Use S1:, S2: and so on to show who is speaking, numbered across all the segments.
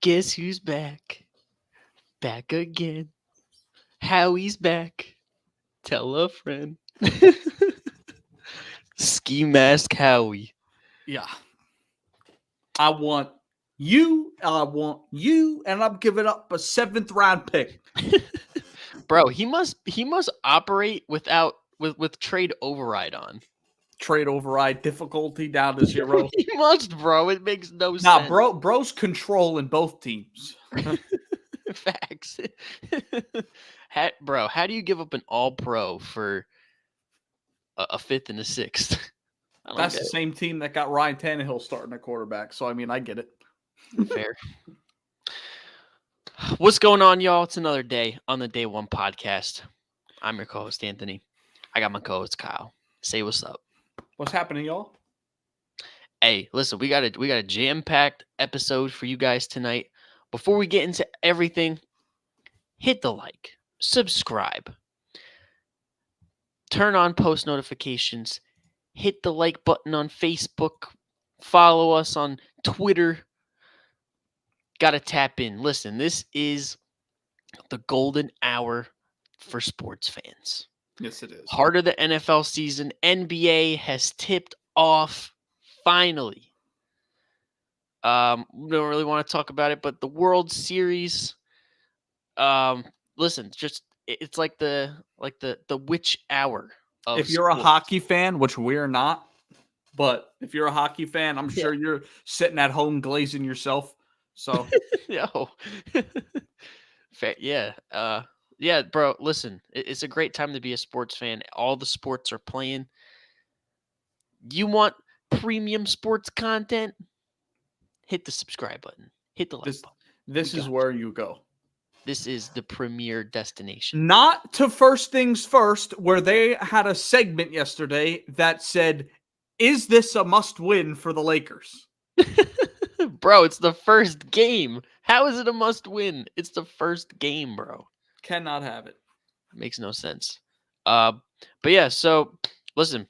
S1: Guess who's back? Back again. Howie's back. Tell a friend. Ski Mask Howie.
S2: Yeah. I want you, and I'm giving up a 7th round pick.
S1: Bro, he must operate with trade override on.
S2: Trade override difficulty down to 0.
S1: He must, bro. It makes no
S2: Nah,
S1: sense.
S2: bro's controlling both teams.
S1: Facts. Bro, how do you give up an all pro for a fifth and a sixth? I don't
S2: That's
S1: get
S2: the same team that got Ryan Tannehill starting at quarterback. So I mean, I get it.
S1: it. Fair. What's going on, y'all? It's another day on the Day One podcast. I'm your co-host, Anthony. I got my co-host Kyle. Say what's up.
S2: What's happening, y'all?
S1: Hey, listen, we got a jam-packed episode for you guys tonight. Before we get into everything, hit the like, subscribe, turn on post notifications, hit the like button on Facebook, follow us on Twitter. Got to tap in. Listen, this is the golden hour for sports fans.
S2: Yes, it is.
S1: Heart of the NFL season. NBA has tipped off finally. We don't really want to talk about it, but the World Series. Listen, just it's like the witch hour of
S2: If you're a
S1: sports.
S2: hockey fan, which we're not, but if you're a hockey fan, I'm sure you're sitting at home glazing yourself. So
S1: Yo. Yeah. Yeah, bro, listen. It's a great time to be a sports fan. All the sports are playing. You want premium sports content? Hit the subscribe button. Hit the like button.
S2: this is where you go.
S1: This is the premier destination.
S2: Not to First Things First, where they had a segment yesterday that said, "Is this a must-win for the Lakers?"
S1: Bro, it's the first game. How is it a must win? It's the first game, bro.
S2: Cannot have it.
S1: Makes no sense. But yeah, so listen,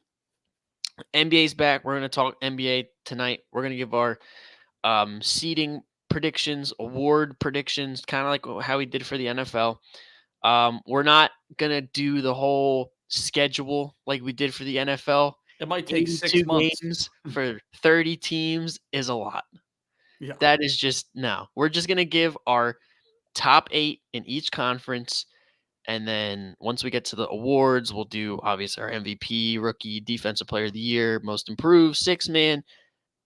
S1: NBA's back. We're gonna talk NBA tonight. We're gonna give our seeding predictions, award predictions, kind of like how we did for the NFL. We're not gonna do the whole schedule like we did for the NFL.
S2: It might take
S1: 82
S2: 6 months.
S1: games for 30 teams is a lot.
S2: Yeah.
S1: That is just no. We're just gonna give our top 8 in each conference, and then once we get to the awards, we'll do obviously our MVP, rookie, defensive player of the year, most improved, 6-man,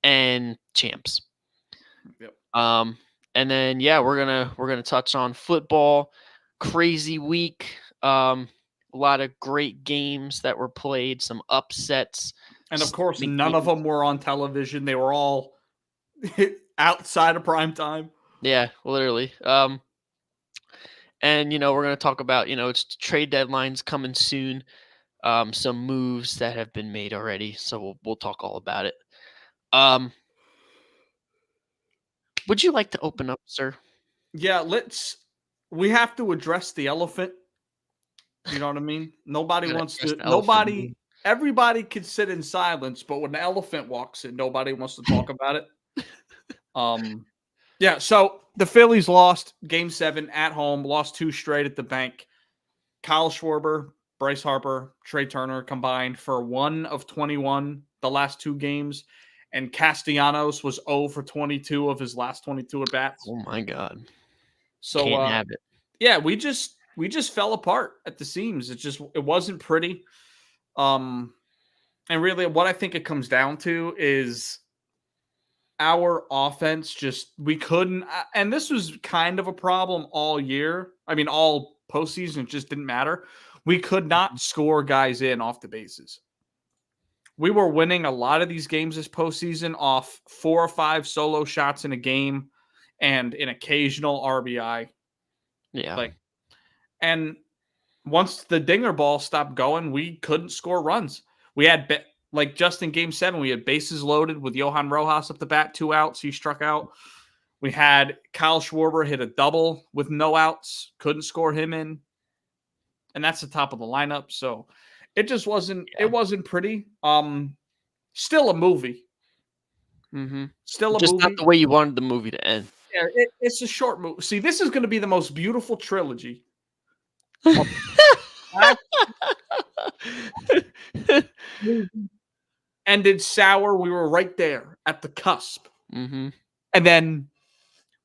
S1: and champs.
S2: Yep.
S1: And then yeah, we're gonna touch on football. Crazy week. A lot of great games that were played, some upsets.
S2: And of course, none of them were on television. They were all outside of prime time.
S1: Yeah, literally. And we're going to talk about, it's trade deadlines coming soon. Some moves that have been made already, so we'll talk all about it. Would you like to open up, sir?
S2: Yeah, we have to address the elephant. You know what I mean? Nobody wants to everybody could sit in silence, but when the elephant walks in, nobody wants to talk about it. Yeah, so the Phillies lost Game 7 at home, lost 2 straight at the bank. Kyle Schwarber, Bryce Harper, Trey Turner combined for 1 of 21 the last 2 games, and Castellanos was 0 for 22 of his last 22 at bats.
S1: Oh my God!
S2: So
S1: can't have it.
S2: Yeah, we just fell apart at the seams. It wasn't pretty. And really, what I think it comes down to is our offense we couldn't, and this was kind of a problem all year. I mean, all postseason, it just didn't matter. We could not score guys in off the bases. We were winning a lot of these games this postseason off 4 or 5 solo shots in a game and an occasional RBI.
S1: Yeah.
S2: And once the dinger ball stopped going, we couldn't score runs. We had just in Game 7, we had bases loaded with Johan Rojas up the bat, 2 outs. He struck out. We had Kyle Schwarber hit a double with no outs. Couldn't score him in. And that's the top of the lineup. So it just wasn't, It wasn't pretty. Still a movie.
S1: Mm-hmm.
S2: Still a
S1: just
S2: movie.
S1: not the way you wanted the movie to end.
S2: care. It's a short movie. See, this is going to be the most beautiful trilogy. Ended sour. We were right there at the cusp.
S1: Mm-hmm.
S2: And then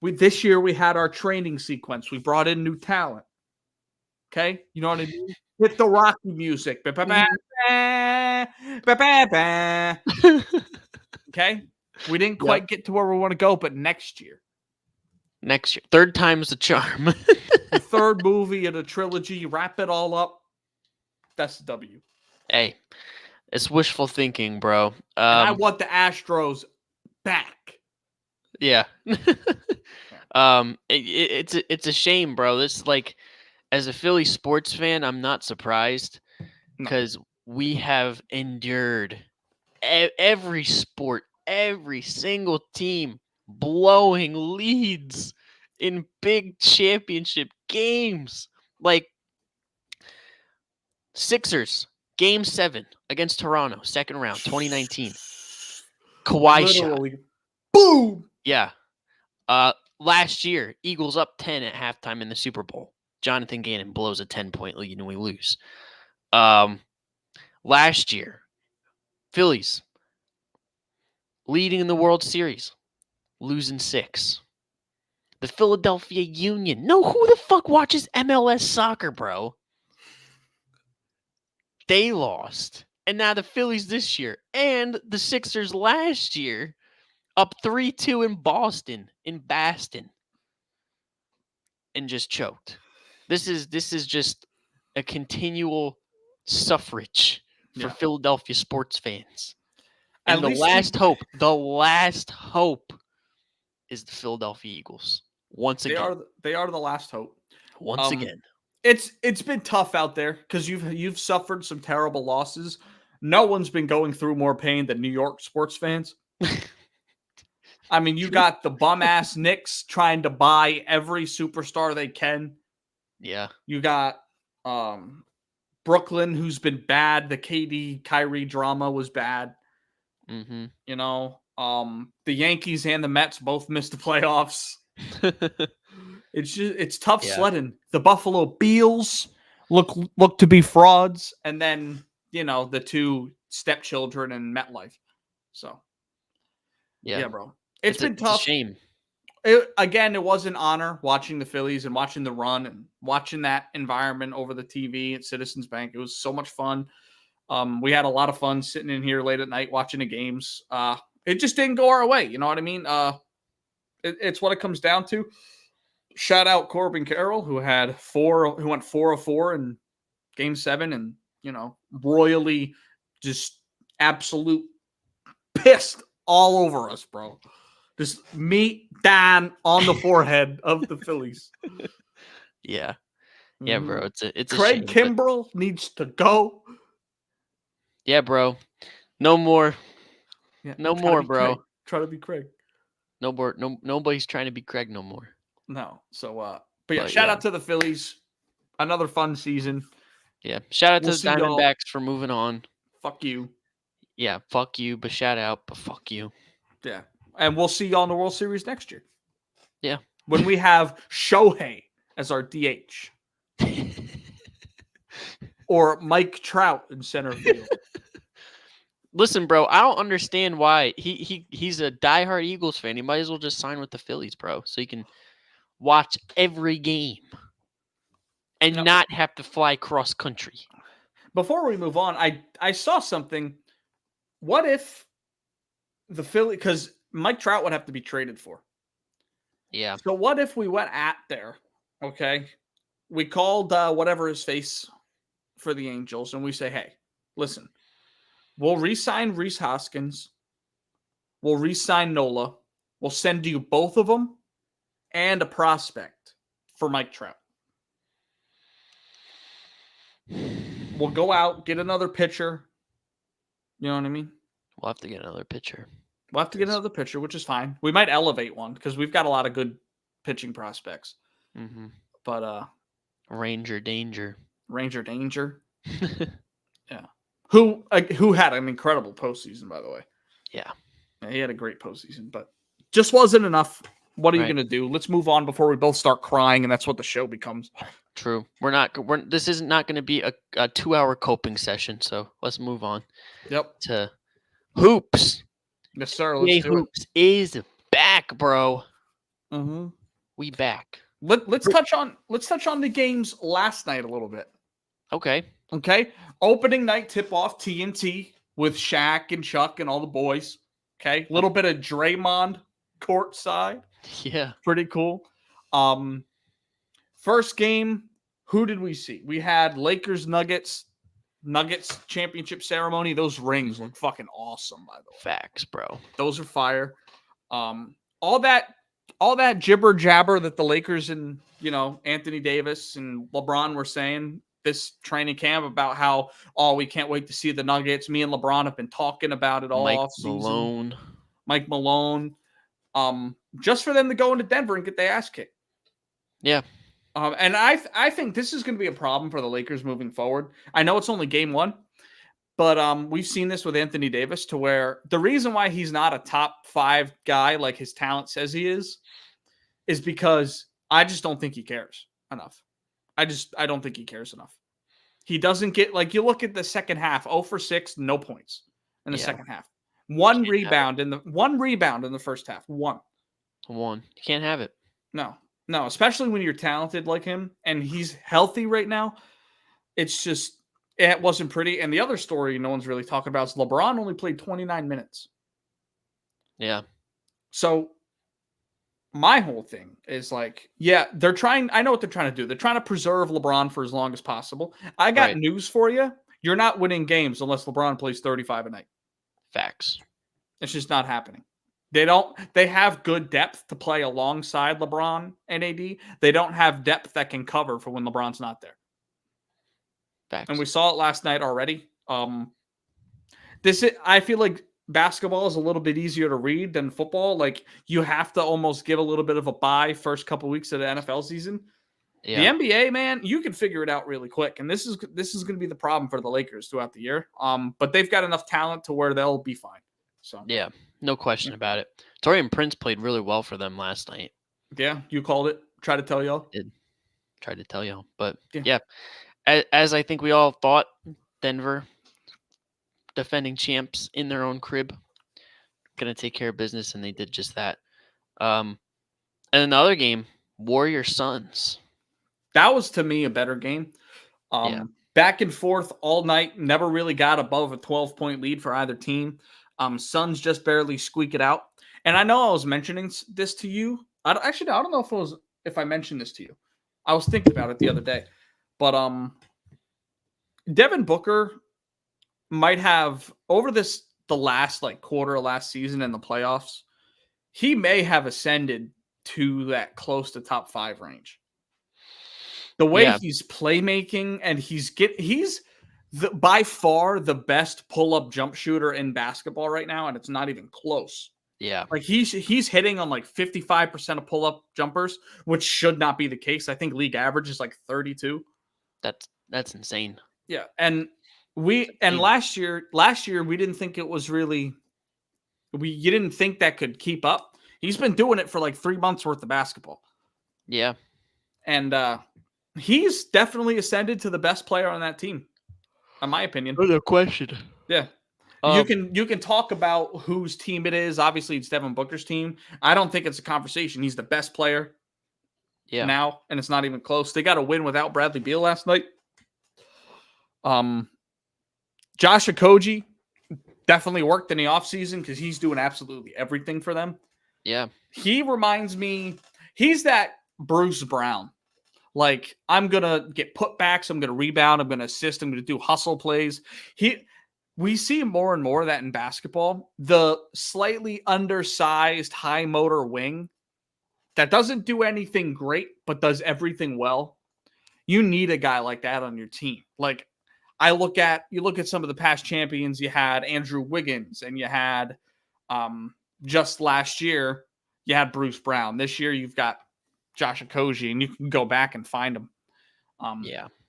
S2: this year we had our training sequence. We brought in new talent. Okay? You know what I mean? With the Rocky music. Okay? We didn't quite get to where we want to go, but next year.
S1: Next year. Third time's the charm.
S2: The third movie in a trilogy, wrap it all up. That's the W.
S1: Hey, it's wishful thinking, bro.
S2: And I want the Astros back.
S1: Yeah. It's a shame, bro. This, like, as a Philly sports fan, I'm not surprised because we have endured every sport, every single team blowing leads in big championship games. Like Sixers, Game 7 against Toronto, second round, 2019. Kawhi
S2: Literally.
S1: shot.
S2: Boom!
S1: Yeah. Last year, Eagles up 10 at halftime in the Super Bowl. Jonathan Gannon blows a 10-point lead and we lose. Last year, Phillies leading in the World Series, losing 6. The Philadelphia Union. No, who the fuck watches MLS soccer, bro? They lost. And now the Phillies this year and the Sixers last year up 3-2 in Boston, in Baston, and just choked. This is just a continual suffrage for Philadelphia sports fans. And the last hope is the Philadelphia Eagles. Once again.
S2: They are the last hope.
S1: Once again.
S2: It's been tough out there because you've suffered some terrible losses. No one's been going through more pain than New York sports fans. I mean, you got the bum-ass Knicks trying to buy every superstar they can.
S1: Yeah.
S2: You got Brooklyn, who's been bad. The KD Kyrie drama was bad.
S1: Mm-hmm.
S2: You know, the Yankees and the Mets both missed the playoffs. It's tough sledding. The Buffalo Bills look to be frauds, and then the two stepchildren in MetLife. So yeah, bro, it's been tough.
S1: It's a shame.
S2: It was an honor watching the Phillies and watching the run and watching that environment over the TV at Citizens Bank. It was so much fun. We had a lot of fun sitting in here late at night watching the games. It just didn't go our way. You know what I mean? It's what it comes down to. Shout out Corbin Carroll, who went 4 of 4 in Game 7, and royally just absolute pissed all over us, bro. Just meat down on the forehead of the Phillies.
S1: Yeah, bro. It's
S2: Craig Kimbrell needs to go.
S1: Yeah, bro. No more. Yeah, no more, bro.
S2: Craig. Try to be Craig.
S1: No more. Nobody's trying to be Craig no more.
S2: No. So, but shout out to the Phillies. Another fun season.
S1: Yeah. Shout out to the Diamondbacks for moving on.
S2: Fuck you.
S1: Yeah. Fuck you. But shout out. But fuck you.
S2: Yeah. And we'll see y'all in the World Series next year.
S1: Yeah.
S2: When we have Shohei as our DH. Or Mike Trout in center field.
S1: Listen, bro, I don't understand why he's a diehard Eagles fan. He might as well just sign with the Phillies, bro, so he can watch every game and not have to fly cross country.
S2: Before we move on, I saw something. What if the Philly, because Mike Trout would have to be traded for.
S1: Yeah.
S2: So what if we went at there? Okay, we called whatever his face for the Angels, and we say, hey, listen. We'll re-sign Rhys Hoskins. We'll re-sign Nola. We'll send you both of them and a prospect for Mike Trout. We'll go out, get another pitcher. You know what I mean?
S1: We'll have to get another pitcher.
S2: Which is fine. We might elevate one because we've got a lot of good pitching prospects.
S1: Mm-hmm.
S2: But
S1: Ranger Danger.
S2: Yeah. Who had an incredible postseason, by the way.
S1: Yeah.
S2: He had a great postseason, but just wasn't enough What are you going to do? Let's move on before we both start crying, and that's what the show becomes.
S1: True. This is not going to be a 2-hour coping session, so let's move on.
S2: Yep.
S1: To hoops.
S2: Yes, sir. Let's do
S1: hoops is back, bro.
S2: Mm-hmm.
S1: We back.
S2: Let's touch on the games last night a little bit.
S1: Okay.
S2: Opening night tip-off, TNT with Shaq and Chuck and all the boys. Okay. A little bit of Draymond courtside.
S1: Yeah.
S2: Pretty cool. First game, who did we see? We had Lakers Nuggets championship ceremony. Those rings look fucking awesome, by the way.
S1: Facts, bro.
S2: Those are fire. All that jibber jabber that the Lakers and Anthony Davis and LeBron were saying this training camp about how we can't wait to see the Nuggets. Me and LeBron have been talking about it all offseason. Mike Malone. Just for them to go into Denver and get their ass kicked.
S1: Yeah.
S2: And I think this is going to be a problem for the Lakers moving forward. I know it's only game one, but we've seen this with Anthony Davis to where the reason why he's not a top 5 guy like his talent says he is because I just don't think he cares enough. I don't think he cares enough. He doesn't get, like, you look at the second half, 0 for 6, no points in the second half. One rebound in the first half. One.
S1: You can't have it.
S2: No, especially when you're talented like him and he's healthy right now. It's just, it wasn't pretty. And the other story no one's really talking about is LeBron only played 29 minutes.
S1: Yeah.
S2: So my whole thing is like, yeah, I know what they're trying to do. They're trying to preserve LeBron for as long as possible. I got news for you. You're not winning games unless LeBron plays 35 a night.
S1: Facts.
S2: It's just not happening. They have good depth to play alongside LeBron and AD. They don't have depth that can cover for when LeBron's not there.
S1: Facts.
S2: And we saw it last night already. I feel like basketball is a little bit easier to read than football. Like, you have to almost give a little bit of a bye first couple weeks of the NFL season. Yeah. The NBA, man, you can figure it out really quick. And this is going to be the problem for the Lakers throughout the year. But they've got enough talent to where they'll be fine. So
S1: yeah, no question about it. Taurean Prince played really well for them last night.
S2: Yeah, you called it. Tried to tell y'all.
S1: Tried to tell y'all. But yeah, as I think we all thought, Denver, defending champs in their own crib, going to take care of business, and they did just that. And another game, Warriors Suns.
S2: That was, to me, a better game. Back and forth all night. Never really got above a 12-point lead for either team. Suns just barely squeak it out. And I know I was mentioning this to you. I don't know if I mentioned this to you. I was thinking about it the other day. But Devin Booker might have, over the last quarter of last season in the playoffs, he may have ascended to that close to top 5 range. The way he's playmaking, and he's by far the best pull-up jump shooter in basketball right now, and it's not even close.
S1: Yeah.
S2: Like, he's hitting on 55% of pull-up jumpers, which should not be the case. I think league average is 32.
S1: That's insane.
S2: Yeah. And last year we didn't think it was really, you didn't think that could keep up. He's been doing it for 3 months worth of basketball.
S1: Yeah.
S2: And he's definitely ascended to the best player on that team, in my opinion.
S1: No question.
S2: Yeah. You can talk about whose team it is. Obviously, it's Devin Booker's team. I don't think it's a conversation. He's the best player now, and it's not even close. They got a win without Bradley Beal last night. Josh Okogie definitely worked in the offseason because he's doing absolutely everything for them.
S1: Yeah. He
S2: reminds me, he's that Bruce Brown. I'm going to get putbacks. I'm going to rebound. I'm going to assist. I'm going to do hustle plays. We see more and more of that in basketball. The slightly undersized, high motor wing that doesn't do anything great, but does everything well. You need a guy like that on your team. You look at some of the past champions. You had Andrew Wiggins, and you had just last year, you had Bruce Brown. This year, you've got Josh Okogie, and you can go back and find him.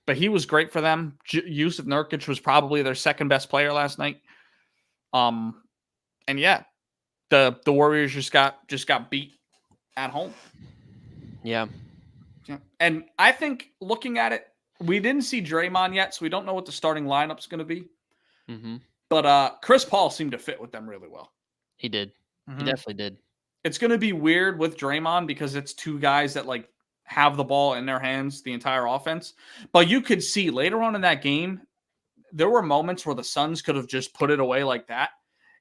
S2: But he was great for them. Yusuf Nurkic was probably their second best player last night. And yeah, the Warriors just got beat at home.
S1: Yeah.
S2: And I think looking at it, we didn't see Draymond yet, so we don't know what the starting lineup's going to be.
S1: Mm-hmm.
S2: But Chris Paul seemed to fit with them really well.
S1: He did. He definitely did.
S2: It's going to be weird with Draymond because it's two guys that like have the ball in their hands the entire offense. But you could see later on in that game, there were moments where the Suns could have just put it away like that.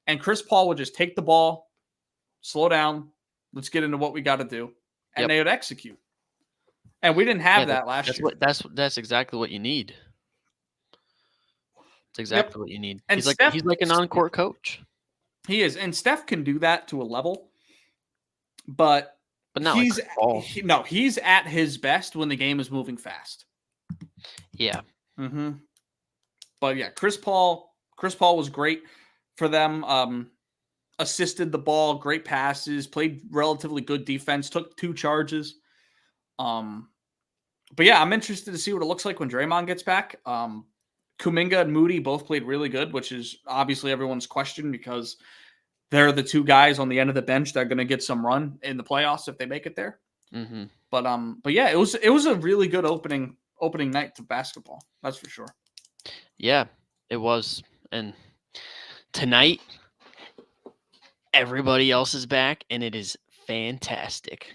S2: And Chris Paul would just take the ball, slow down, let's get into what we got to do. And they would execute. And we didn't have that last year.
S1: That's exactly what you need. It's exactly what you need.
S2: And
S1: he's like an on-court coach.
S2: He is. And Steph can do that to a level. But
S1: not
S2: he's
S1: like
S2: he's at his best when the game is moving fast.
S1: Yeah.
S2: Mm-hmm. But yeah, Chris Paul was great for them. Assisted the ball, great passes, played relatively good defense, took 2 charges. But yeah, I'm interested to see what it looks like when Draymond gets back. Kuminga and Moody both played really good, which is obviously everyone's question because they're the 2 guys on the end of the bench that are going to get some run in the playoffs if they make it there.
S1: Mm-hmm.
S2: But yeah, it was a really good opening night to basketball. That's for sure.
S1: Yeah, it was. And tonight, everybody else is back, and it is fantastic.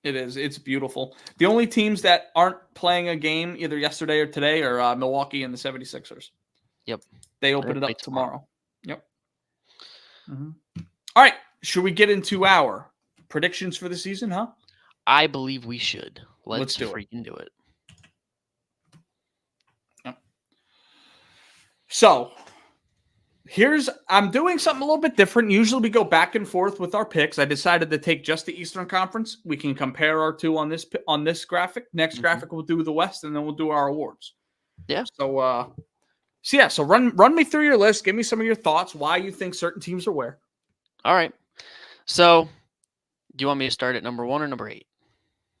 S2: It is. It's beautiful. The only teams that aren't playing a game either yesterday or today are Milwaukee and the 76ers.
S1: Yep.
S2: They open it up tomorrow. Yep. Mm-hmm. All right. Should we get into our predictions for the season, huh?
S1: I believe we should. Let's
S2: do
S1: freaking do it.
S2: Yep. So, I'm doing something a little bit different. Usually we go back and forth with our picks. I decided to take just the Eastern Conference. We can compare our 2 on this graphic. Next graphic we'll do the West, and then we'll do our awards.
S1: Yeah.
S2: So run me through your list. Give me some of your thoughts. Why you think certain teams are where?
S1: All right. So, do you want me to start at number 1 or number 8?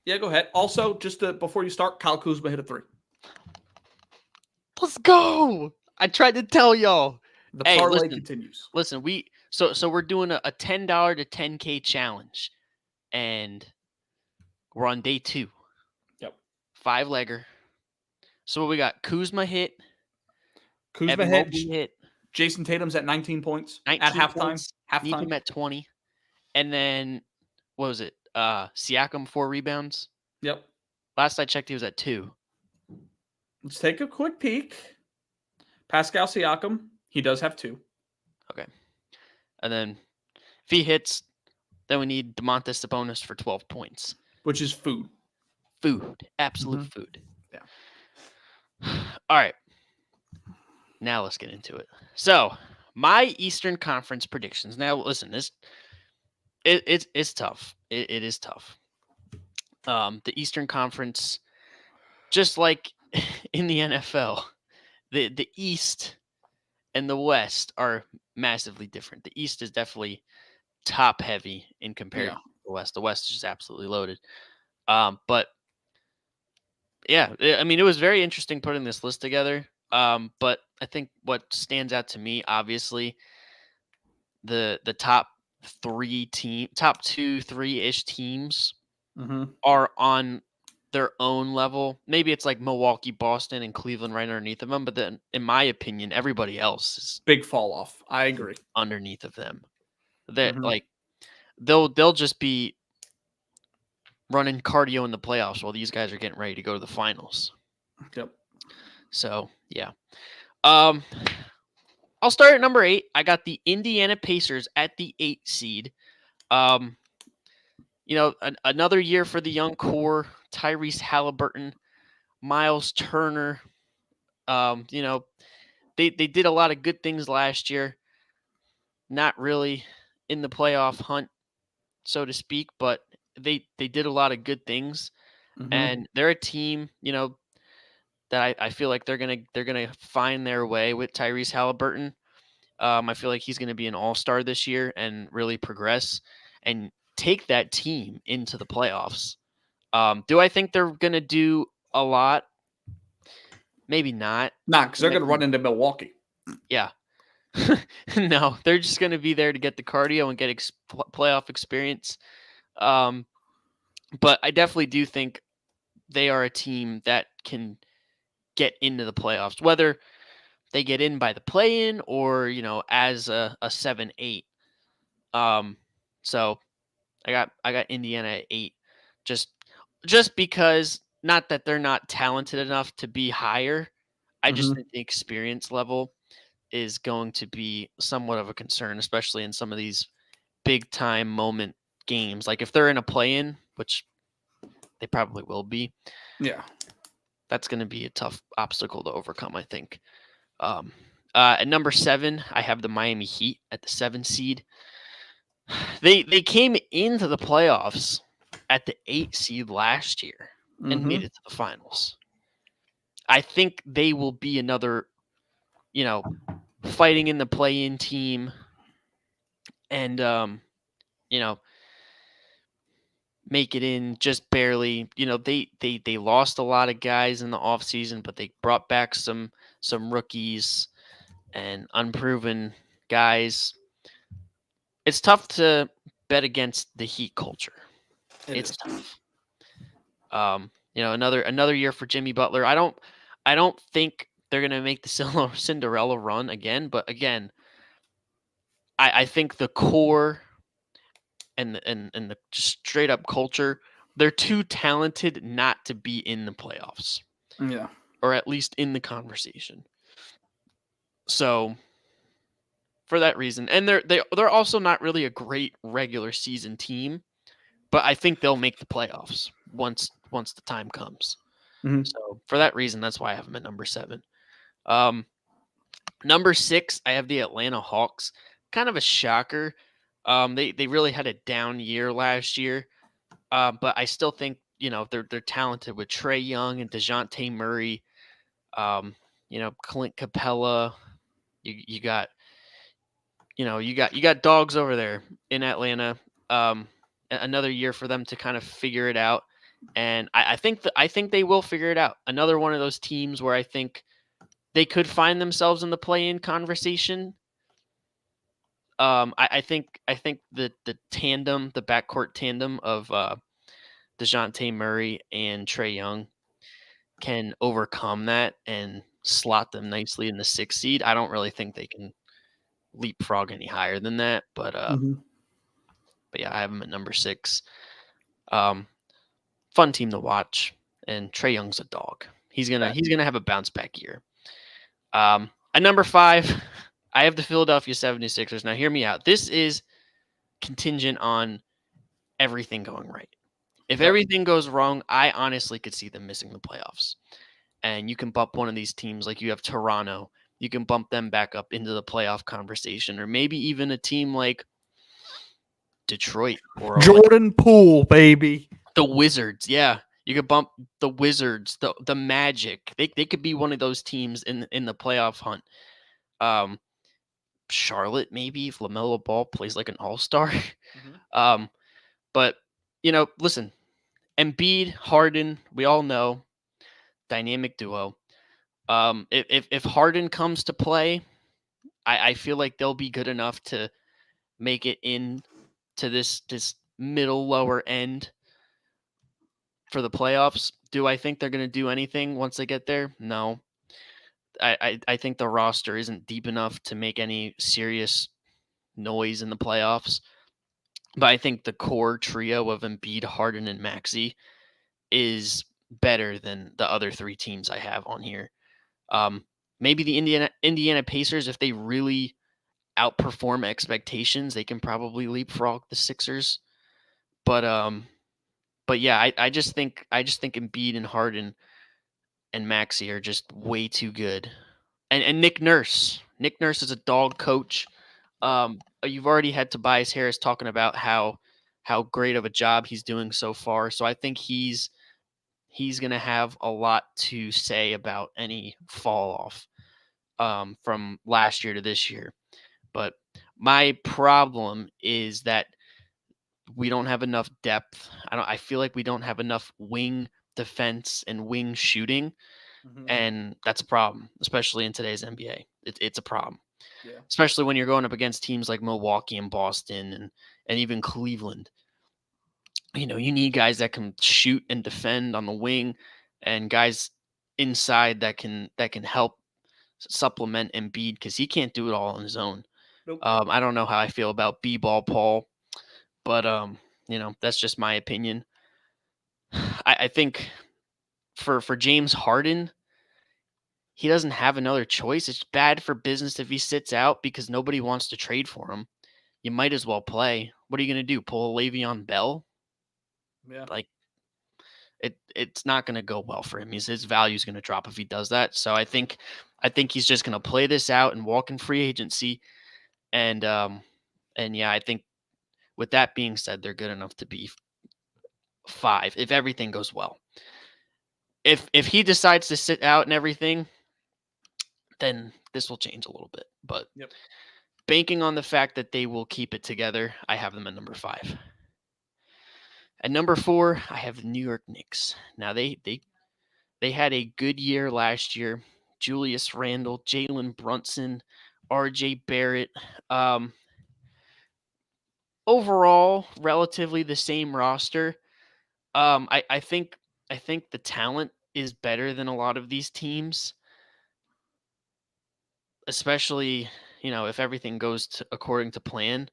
S2: Yeah, go ahead. Also, just before you start, Kyle Kuzma hit a 3.
S1: Let's go! I tried to tell y'all.
S2: The parlay continues.
S1: Listen, so we're doing a $10 to $10K challenge, and we're on day 2.
S2: Yep.
S1: 5-legger. So what we got? Kuzma hit.
S2: hit. Jason Tatum's at 19 points at halftime.
S1: Need him at 20. And then what was it? Siakam 4 rebounds.
S2: Yep.
S1: Last I checked, he was at 2.
S2: Let's take a quick peek. Pascal Siakam. He does have 2.
S1: Okay. And then if he hits, then we need Domantas Sabonis for 12 points.
S2: Which is food.
S1: Absolute food.
S2: Yeah.
S1: All right. Now let's get into it. So, my Eastern Conference predictions. Now, listen, it's tough. It is tough. The Eastern Conference, just like in the NFL, the East and the West are massively different. The East is definitely top heavy in comparison to the West. The West is just absolutely loaded. But yeah, I mean, it was very interesting putting this list together. But I think what stands out to me, obviously, the top 2, 3-ish teams are on their own level. Maybe it's like Milwaukee, Boston, and Cleveland right underneath of them. But then, in my opinion, everybody else is
S2: big fall off. I agree.
S1: Underneath of them, that like they'll just be running cardio in the playoffs while these guys are getting ready to go to the finals.
S2: Yep.
S1: So yeah, I'll start at number 8. I got the Indiana Pacers at the 8 seed. Another year for the young core. Tyrese Halliburton, Miles Turner. They did a lot of good things last year. Not really in the playoff hunt, so to speak, but they did a lot of good things, and they're a team, that I feel like they're gonna find their way with Tyrese Halliburton. I feel like he's gonna be an all-star this year and really progress and take that team into the playoffs. Do I think they're gonna do a lot? Maybe not.
S2: Not because they're gonna run into Milwaukee.
S1: Yeah. No, they're just gonna be there to get the cardio and get playoff experience. But I definitely do think they are a team that can get into the playoffs, whether they get in by the play-in or as a 7-8. So I got Indiana at 8, just because, not that they're not talented enough to be higher. I just
S2: Mm-hmm.
S1: think the experience level is going to be somewhat of a concern, especially in some of these big time moment games. Like if they're in a play-in, which they probably will be,
S2: Yeah.
S1: that's going to be a tough obstacle to overcome, I think. Um, at number 7, I have the Miami Heat at the 7 seed. They came into the playoffs at the 8 seed last year and
S2: Mm-hmm.
S1: made it to the finals. I think they will be another, you know, fighting in the play-in team, and you know, make it in just barely. They lost a lot of guys in the offseason, but they brought back some rookies and unproven guys. It's tough to bet against the Heat culture.
S2: It
S1: It's
S2: is.
S1: tough. Another year for Jimmy Butler. I don't think they're gonna make the Cinderella run again, but again, I think the core and the just straight up culture, they're too talented not to be in the playoffs,
S2: Yeah.
S1: or at least in the conversation. So for that reason, and they're also not really a great regular season team, but I think they'll make the playoffs once the time comes.
S2: Mm-hmm.
S1: So for that reason, that's why I have them at number 7. Um, Number 6, I have the Atlanta Hawks. Kind of a shocker. They really had a down year last year, but I still think they're talented with Trey Young and Dejounte Murray. Clint Capella. You got you got dogs over there in Atlanta. Another year for them to kind of figure it out, and I think they will figure it out. Another one of those teams where I think they could find themselves in the play-in conversation. I think the tandem, the backcourt tandem of Dejounte Murray and Trey Young can overcome that and slot them nicely in the 6th seed. I don't really think they can leapfrog any higher than that,
S2: Mm-hmm.
S1: but yeah, I have them at number 6. Um, Fun team to watch, and Trey Young's a dog. He's gonna
S2: That.
S1: he's gonna have a bounce back year. At number 5, I have the Philadelphia 76ers. Now, hear me out. This is contingent on everything going right. If
S2: Yep.
S1: everything goes wrong, I honestly could see them missing the playoffs. And you can bump one of these teams, like you have Toronto, you can bump them back up into the playoff conversation, or maybe even a team like Detroit or like
S2: Jordan Poole, baby.
S1: the Wizards. Yeah, you could bump the Wizards, the Magic. They could be one of those teams in the playoff hunt. Um, Charlotte, maybe if LaMelo Ball plays like an all-star.
S2: Mm-hmm.
S1: um, but listen, Embiid, Harden, we all know, dynamic duo. If Harden comes to play, I feel like they'll be good enough to make it in to this middle lower end for the playoffs. Do I think they're going to do anything once they get there? No. I think the roster isn't deep enough to make any serious noise in the playoffs. But I think the core trio of Embiid, Harden, and Maxey is better than the other 3 teams I have on here. Maybe the Indiana Pacers, if they really outperform expectations, they can probably leapfrog the Sixers. But yeah, I just think Embiid and Harden and Maxey are just way too good. And Nick Nurse. Nick Nurse is a dog coach.
S2: Yep.
S1: You've already had Tobias Harris talking about how great of a job he's doing so far. So I think he's gonna have a lot to say about any fall off from last year to this year. But my problem is that we don't have enough depth. I feel like we don't have enough wing defense and wing shooting,
S2: Mm-hmm.
S1: and that's a problem, especially in today's NBA. It's a problem,
S2: Yeah.
S1: especially when you're going up against teams like Milwaukee and Boston and even Cleveland. You need guys that can shoot and defend on the wing, and guys inside that can help supplement Embiid because he can't do it all on his own.
S2: Nope.
S1: I don't know how I feel about B-ball Paul, but that's just my opinion. I think for James Harden, he doesn't have another choice. It's bad for business if he sits out because nobody wants to trade for him. You might as well play. What are you going to do? Pull a Le'Veon Bell?
S2: Yeah.
S1: Like it's not going to go well for him. His value is going to drop if he does that. So I think he's just going to play this out and walk in free agency. And yeah, I think with that being said, they're good enough to be 5 if everything goes well. If he decides to sit out and everything, then this will change a little bit. But
S2: Yep.
S1: banking on the fact that they will keep it together, I have them at number 5. At number 4, I have the New York Knicks. Now they had a good year last year. Julius Randle, Jalen Brunson, R.J. Barrett. Overall, relatively the same roster. I think the talent is better than a lot of these teams, especially if everything goes according to plan.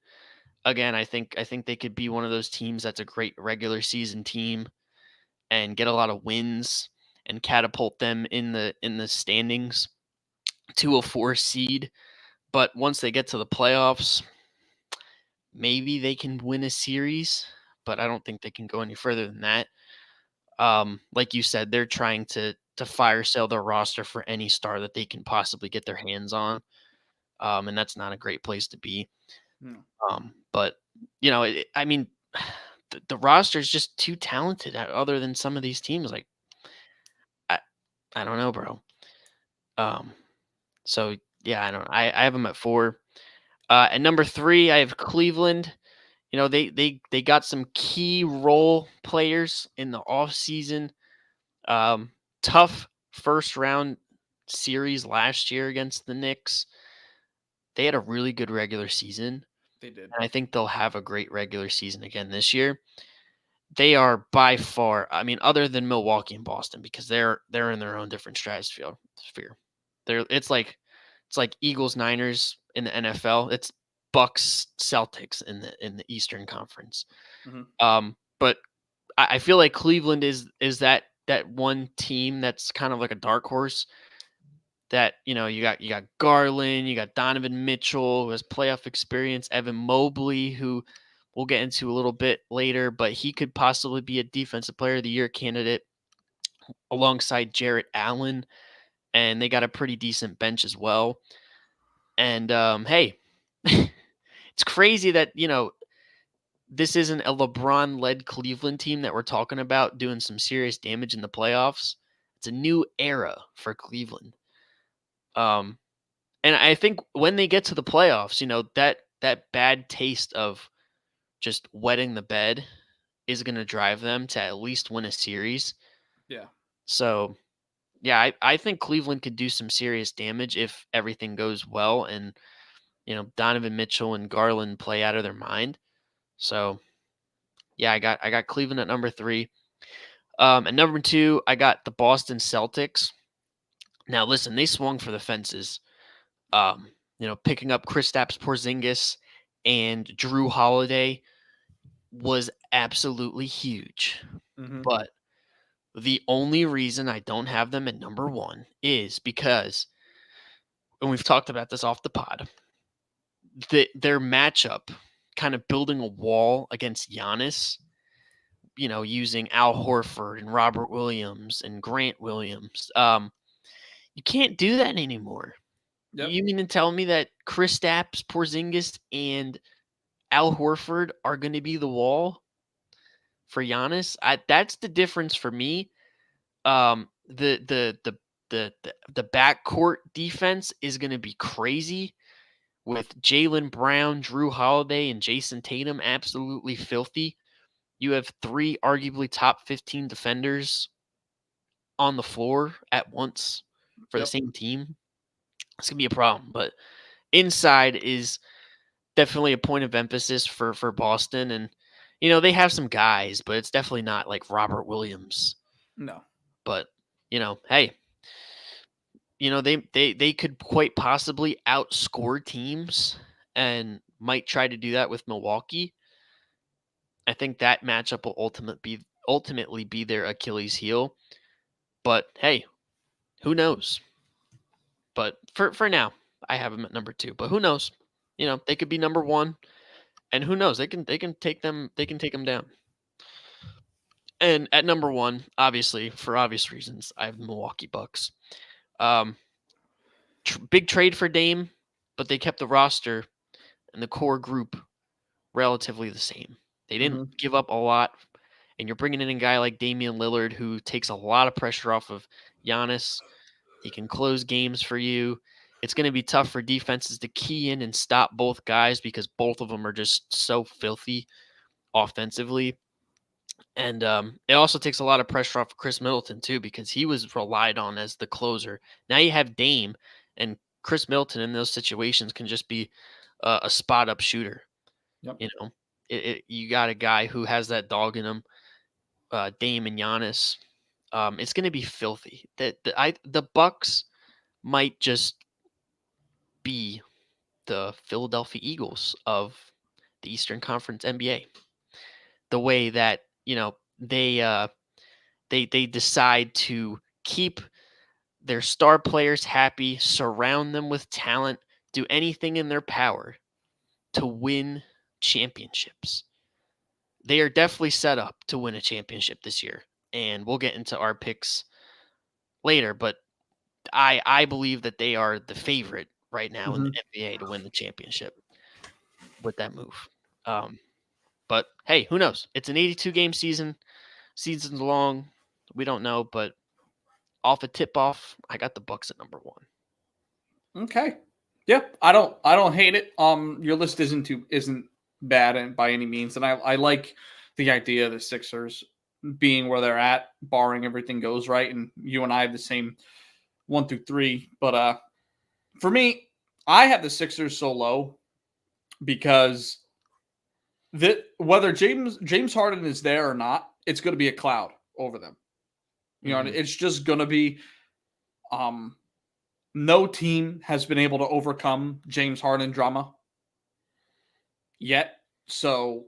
S1: Again, I think they could be one of those teams that's a great regular season team and get a lot of wins and catapult them in the standings to a 4 seed. But once they get to the playoffs, maybe they can win a series, but I don't think they can go any further than that. Like you said, they're trying to fire sale their roster for any star that they can possibly get their hands on. And that's not a great place to be.
S2: No.
S1: But I mean, the roster is just too talented. Other than some of these teams, like I, I don't know, bro. Um, so yeah, I don't. I have them at 4. At number 3, I have Cleveland. They got some key role players in the offseason. Tough first round series last year against the Knicks. They had a really good regular season,
S2: They did.
S1: and I think they'll have a great regular season again this year. They are by far, I mean, other than Milwaukee and Boston, because they're in their own different stratosphere. It's like Eagles Niners in the NFL. It's Bucks Celtics in the Eastern Conference.
S2: Mm-hmm.
S1: But I feel like Cleveland is that one team that's kind of like a dark horse. That you got Garland, you got Donovan Mitchell who has playoff experience, Evan Mobley who we'll get into a little bit later, but he could possibly be a defensive player of the year candidate alongside Jarrett Allen, and they got a pretty decent bench as well. And hey, it's crazy that this isn't a LeBron-led Cleveland team that we're talking about doing some serious damage in the playoffs. It's a new era for Cleveland. And I think when they get to the playoffs, that bad taste of just wetting the bed is going to drive them to at least win a series.
S2: Yeah.
S1: So, yeah, I think Cleveland could do some serious damage if everything goes well and, Donovan Mitchell and Garland play out of their mind. So, yeah, I got Cleveland at number 3. At number 2, I got the Boston Celtics. Now, listen, they swung for the fences. Picking up Kristaps Porzingis and Drew Holiday was absolutely huge.
S2: Mm-hmm.
S1: But the only reason I don't have them at number 1 is because, and we've talked about this off the pod, their matchup, kind of building a wall against Giannis, using Al Horford and Robert Williams and Grant Williams. You can't do that anymore.
S2: Yep.
S1: You mean to tell me that Kristaps Porzingis and Al Horford are going to be the wall for Giannis? That's the difference for me. The backcourt defense is going to be crazy with Jaylen Brown, Drew Holiday, and Jason Tatum absolutely filthy. You have 3 arguably top 15 defenders on the floor at once for the same team. It's going to be a problem. But inside is definitely a point of emphasis for Boston. And, they have some guys, but it's definitely not like Robert Williams.
S2: No.
S1: But, hey, they could quite possibly outscore teams and might try to do that with Milwaukee. I think that matchup will ultimately be their Achilles heel. But hey, who knows? But for now, I have them at number 2. But who knows? They could be number 1, and who knows? They can take them down. And at number 1, obviously, for obvious reasons, I have the Milwaukee Bucks. Big trade for Dame, but they kept the roster and the core group relatively the same. They didn't give up a lot, and you're bringing in a guy like Damian Lillard who takes a lot of pressure off of Giannis. He can close games for you. It's going to be tough for defenses to key in and stop both guys because both of them are just so filthy offensively. And it also takes a lot of pressure off of Chris Middleton, too, because he was relied on as the closer. Now you have Dame, and Chris Middleton in those situations can just be a spot-up shooter.
S2: Yep.
S1: You got a guy who has that dog in him, Dame and Giannis. It's going to be filthy. The Bucks might just be the Philadelphia Eagles of the Eastern Conference NBA. The way that they decide to keep their star players happy, surround them with talent, do anything in their power to win championships. They are definitely set up to win a championship this year, and we'll get into our picks later, but I believe that they are the favorite right now in the NBA to win the championship with that move. But hey, who knows? It's an 82-game season. Season's long. We don't know, but off a tip-off, I got the Bucks at number 1.
S2: Okay. Yeah, I don't hate it. Your list isn't bad by any means, and I like the idea of the Sixers being where they're at, barring everything goes right, and you and I have the same 1 through 3. But for me, I have the Sixers so low because whether James Harden is there or not, it's going to be a cloud over them. It's just going to be. No team has been able to overcome James Harden drama yet, so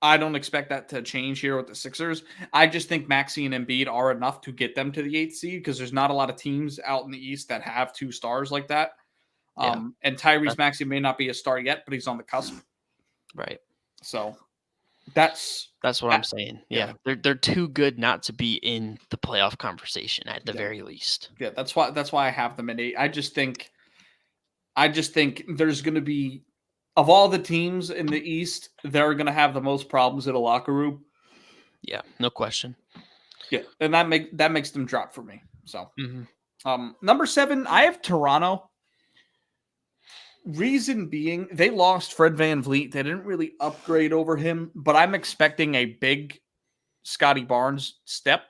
S2: I don't expect that to change here with the Sixers. I just think Maxey and Embiid are enough to get them to the 8th seed because there's not a lot of teams out in the East that have 2 stars like that. And Tyrese Maxey may not be a star yet, but he's on the cusp.
S1: Right.
S2: So that's
S1: what I'm saying. Yeah. They're too good not to be in the playoff conversation at the very least.
S2: Yeah, that's why I have them at 8. I just think there's going to be, of all the teams in the East, they're going to have the most problems in a locker room.
S1: Yeah, no question.
S2: Yeah, and that makes them drop for me. So, number 7, I have Toronto. Reason being, they lost Fred VanVleet. They didn't really upgrade over him, but I'm expecting a big Scotty Barnes step.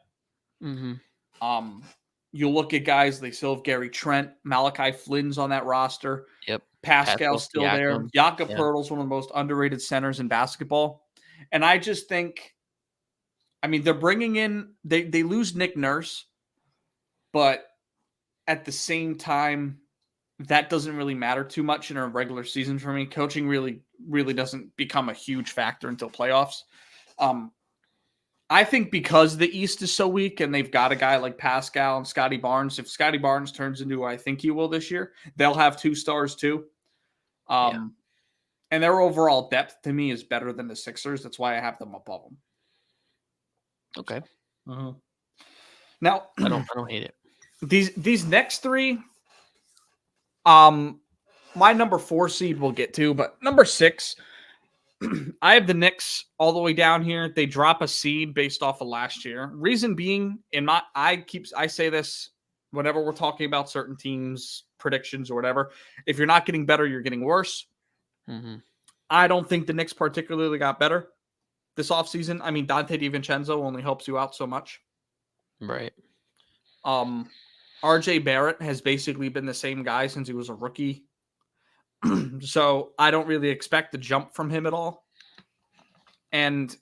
S2: You look at guys, they still have Gary Trent, Malachi Flynn's on that roster.
S1: Yep.
S2: Pascal's still there. Jakob Poeltl's one of the most underrated centers in basketball. And I just think, they're bringing in, they lose Nick Nurse, but at the same time, that doesn't really matter too much in a regular season for me. Coaching really, really doesn't become a huge factor until playoffs. I think because the East is so weak and they've got a guy like Pascal and Scotty Barnes, if Scotty Barnes turns into what I think he will this year, they'll have 2 stars too. And their overall depth to me is better than the Sixers. That's why I have them above them.
S1: Okay.
S2: Now
S1: I don't hate it.
S2: These next 3, my number 4 seed we'll get to, but number 6, I have the Knicks all the way down here. They drop a seed based off of last year. Reason being, I say this whenever we're talking about certain teams, predictions or whatever. If you're not getting better, you're getting worse. I don't think the Knicks particularly got better this offseason. Dante DiVincenzo only helps you out so much.
S1: Right.
S2: RJ Barrett has basically been the same guy since he was a rookie. So I don't really expect a jump from him at all. And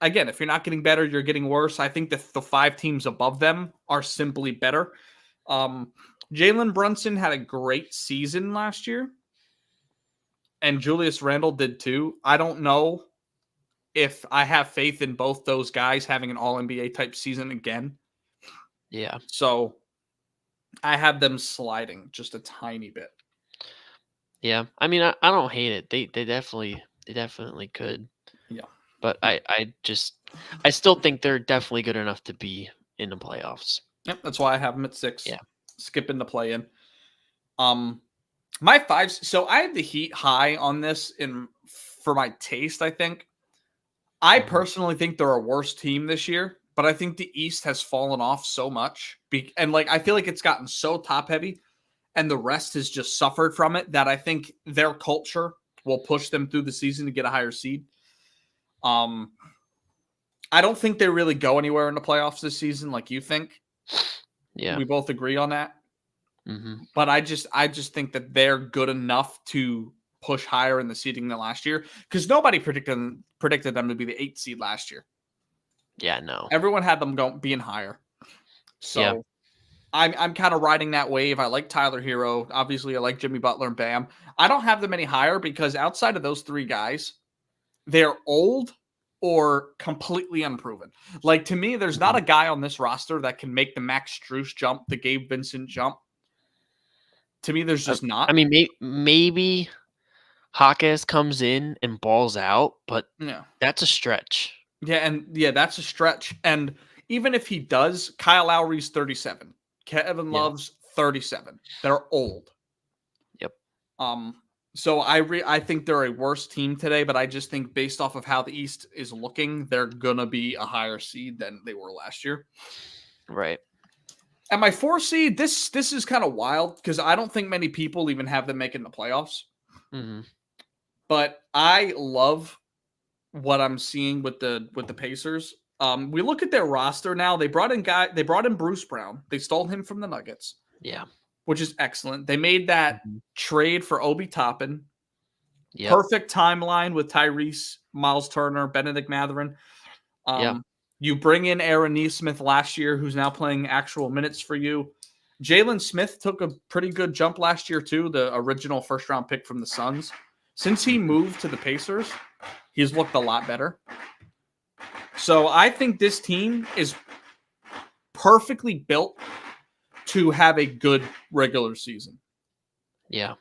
S2: again, if you're not getting better, you're getting worse. I think that the 5 teams above them are simply better. Jalen Brunson had a great season last year, and Julius Randle did too. I don't know if I have faith in both those guys having an All NBA type season again.
S1: Yeah.
S2: So I have them sliding just a tiny bit.
S1: Yeah. I mean, I don't hate it. They definitely could.
S2: Yeah.
S1: But I still think they're definitely good enough to be in the playoffs.
S2: Yep, that's why I have them at 6.
S1: Yeah.
S2: Skipping the play in. My 5. So I have the Heat high on this for my taste, I think. I personally think they're a worse team this year, but I think the East has fallen off so much. And like I feel like it's gotten so top heavy and the rest has just suffered from it that I think their culture will push them through the season to get a higher seed. I don't think they really go anywhere in the playoffs this season like you think.
S1: Yeah.
S2: We both agree on that.
S1: Mm-hmm.
S2: But I just think that they're good enough to push higher in the seeding than last year because nobody predicted them to be the 8th seed last year.
S1: Yeah, no.
S2: Everyone had them being higher. So
S1: yeah.
S2: I'm kind of riding that wave. I like Tyler Hero. Obviously, I like Jimmy Butler and Bam. I don't have them any higher because outside of those 3 guys, they're old or completely unproven. Like to me, there's not a guy on this roster that can make the Max Strus jump, the Gabe Vincent jump. To me, there's just not.
S1: I mean, maybe Hawkes comes in and balls out, but that's a stretch.
S2: Yeah, that's a stretch. And even if he does, Kyle Lowry's 37. Kevin Love's 37. They're old.
S1: Yep.
S2: So I think they're a worse team today, but I just think based off of how the East is looking, they're gonna be a higher seed than they were last year.
S1: Right.
S2: And my 4 seed, this is kind of wild because I don't think many people even have them making the playoffs.
S1: Mm-hmm.
S2: But I love what I'm seeing with the Pacers. We look at their roster now. They brought in Bruce Brown. They stole him from the Nuggets.
S1: Yeah.
S2: Which is excellent. They made that trade for Obi Toppin.
S1: Yep.
S2: Perfect timeline with Tyrese, Miles Turner, Benedict Mathurin. You bring in Aaron Nesmith last year, who's now playing actual minutes for you. Jalen Smith took a pretty good jump last year, too, the original first-round pick from the Suns. Since he moved to the Pacers, he's looked a lot better. So I think this team is perfectly built to have a good regular season.
S1: Yeah.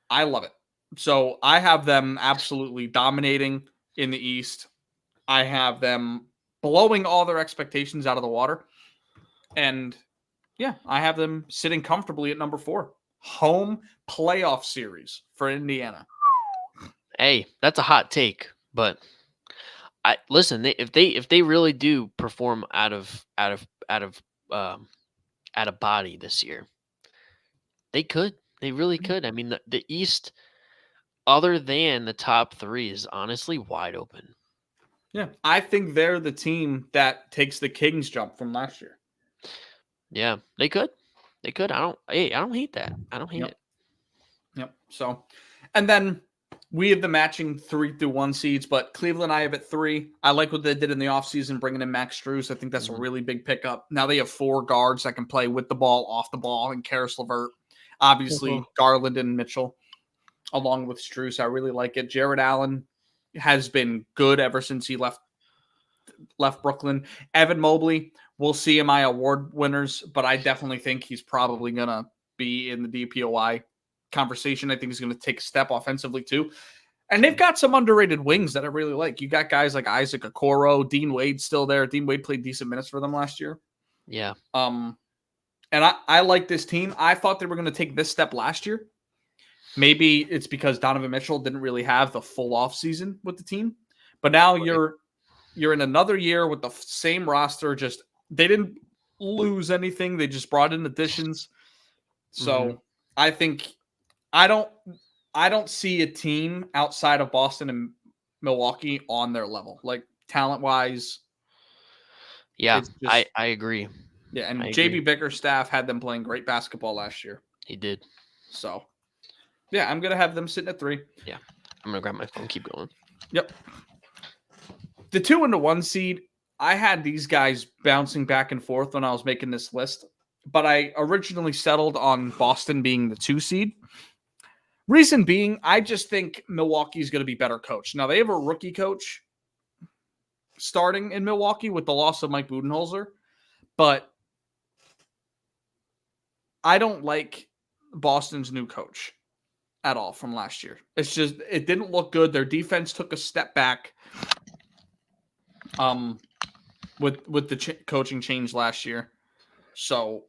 S2: I love it. So I have them absolutely dominating in the East. I have them blowing all their expectations out of the water. And yeah, I have them sitting comfortably at number 4. Home playoff series for Indiana.
S1: Hey, that's a hot take, but listen, if they really do perform out of body this year, they could. They really could. I mean, the East, other than the top 3, is honestly wide open.
S2: Yeah, I think they're the team that takes the Kings jump from last year.
S1: Yeah, they could. They could. I don't hate that. I don't hate it.
S2: Yep. So, and then we have the matching 3 through 1 seeds, but Cleveland I have at 3. I like what they did in the offseason, bringing in Max Strus. I think that's a really big pickup. Now they have 4 guards that can play with the ball, off the ball, and Karis LeVert. Obviously, Garland and Mitchell, along with Strus. I really like it. Jared Allen has been good ever since he left Brooklyn. Evan Mobley, we'll see him award winners, but I definitely think he's probably going to be in the DPOI conversation. I think he's going to take a step offensively too. And they've got some underrated wings that I really like. You got guys like Isaac Okoro, Dean Wade's still there. Dean Wade played decent minutes for them last year.
S1: Yeah.
S2: And I like this team. I thought they were going to take this step last year. Maybe it's because Donovan Mitchell didn't really have the full offseason with the team. But now you're in another year with the same roster. Just they didn't lose anything. They just brought in additions. So I think I don't see a team outside of Boston and Milwaukee on their level, like talent-wise.
S1: Yeah, I agree.
S2: Yeah, and JB Bickerstaff had them playing great basketball last year.
S1: He did.
S2: So, yeah, I'm going to have them sitting at 3.
S1: Yeah, I'm going to grab my phone, keep going.
S2: Yep. The 2 and the 1 seed, I had these guys bouncing back and forth when I was making this list, but I originally settled on Boston being the 2 seed. Reason being, I just think Milwaukee's going to be better coached. Now, they have a rookie coach starting in Milwaukee with the loss of Mike Budenholzer, but I don't like Boston's new coach at all from last year. It's just, it didn't look good. Their defense took a step back with the coaching change last year. So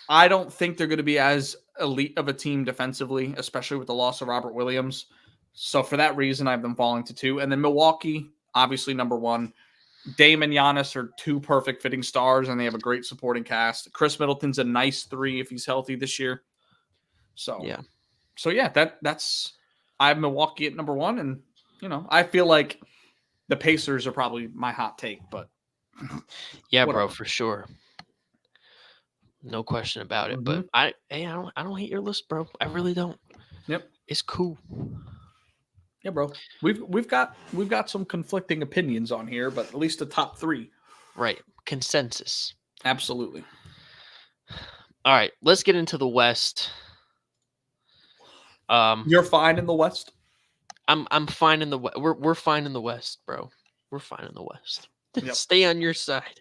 S2: I don't think they're going to be as elite of a team defensively, especially with the loss of Robert Williams. So for that reason, I have them falling to 2. And then Milwaukee, obviously number 1. Dame and Giannis are 2 perfect fitting stars, and they have a great supporting cast. Chris Middleton's a nice 3 if he's healthy this year. So yeah, that's I have Milwaukee at number 1, and I feel like the Pacers are probably my hot take, but
S1: yeah, whatever. Bro, for sure. No question about it. But I don't hate your list, bro. I really don't.
S2: Yep.
S1: It's cool.
S2: Yeah, bro. We've got some conflicting opinions on here, but at least the top 3.
S1: Right. Consensus.
S2: Absolutely.
S1: All right, let's get into the West.
S2: You're fine in the West?
S1: I'm fine in the West. We're fine in the West, bro. We're fine in the West. Yep. Stay on your side.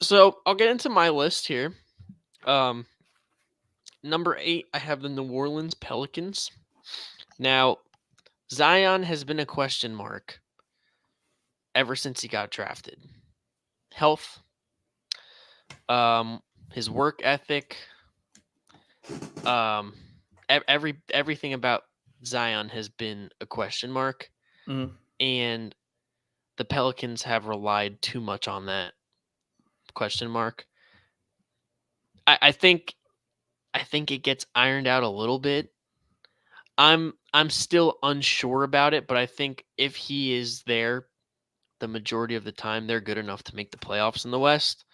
S1: So I'll get into my list here. Number 8, I have the New Orleans Pelicans. Now, Zion has been a question mark ever since he got drafted. Health, his work ethic, everything about Zion has been a question mark, and the Pelicans have relied too much on that question mark. I think it gets ironed out a little bit. I'm still unsure about it, but I think if he is there the majority of the time, they're good enough to make the playoffs in the West.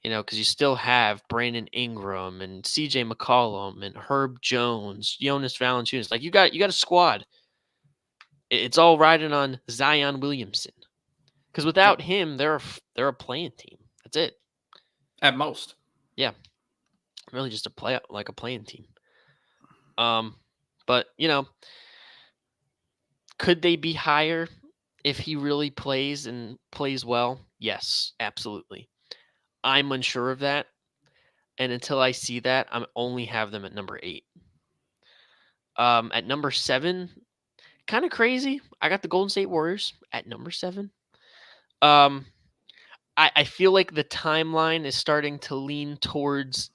S1: Because you still have Brandon Ingram and CJ McCollum and Herb Jones, Jonas Valanciunas. Like you got a squad. It's all riding on Zion Williamson. Because without him, they're a playing team. That's it.
S2: At most.
S1: Yeah. Really just a playing team. But could they be higher if he really plays and plays well? Yes, absolutely. I'm unsure of that. And until I see that, I only have them at number 8. At number 7, kind of crazy. I got the Golden State Warriors at number 7. I feel like the timeline is starting to lean towards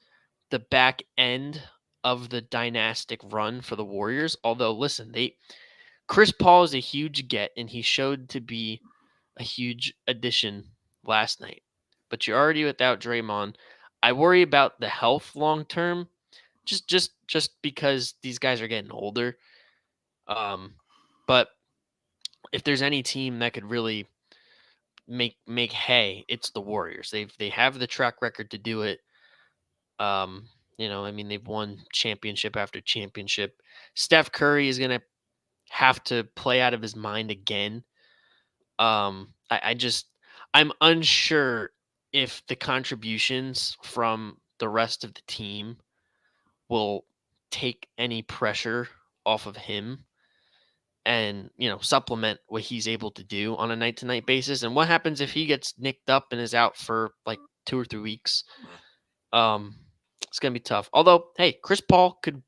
S1: the back end of the dynastic run for the Warriors. Although, listen, Chris Paul is a huge get, and he showed to be a huge addition last night. But you're already without Draymond. I worry about the health long term, just because these guys are getting older. But if there's any team that could really make hay, it's the Warriors. They have the track record to do it. They've won championship after championship. Steph Curry is gonna have to play out of his mind again. I'm unsure if the contributions from the rest of the team will take any pressure off of him and, supplement what he's able to do on a night-to-night basis. And what happens if he gets nicked up and is out for like 2 or 3 weeks? It's going to be tough. Although, hey, Chris Paul could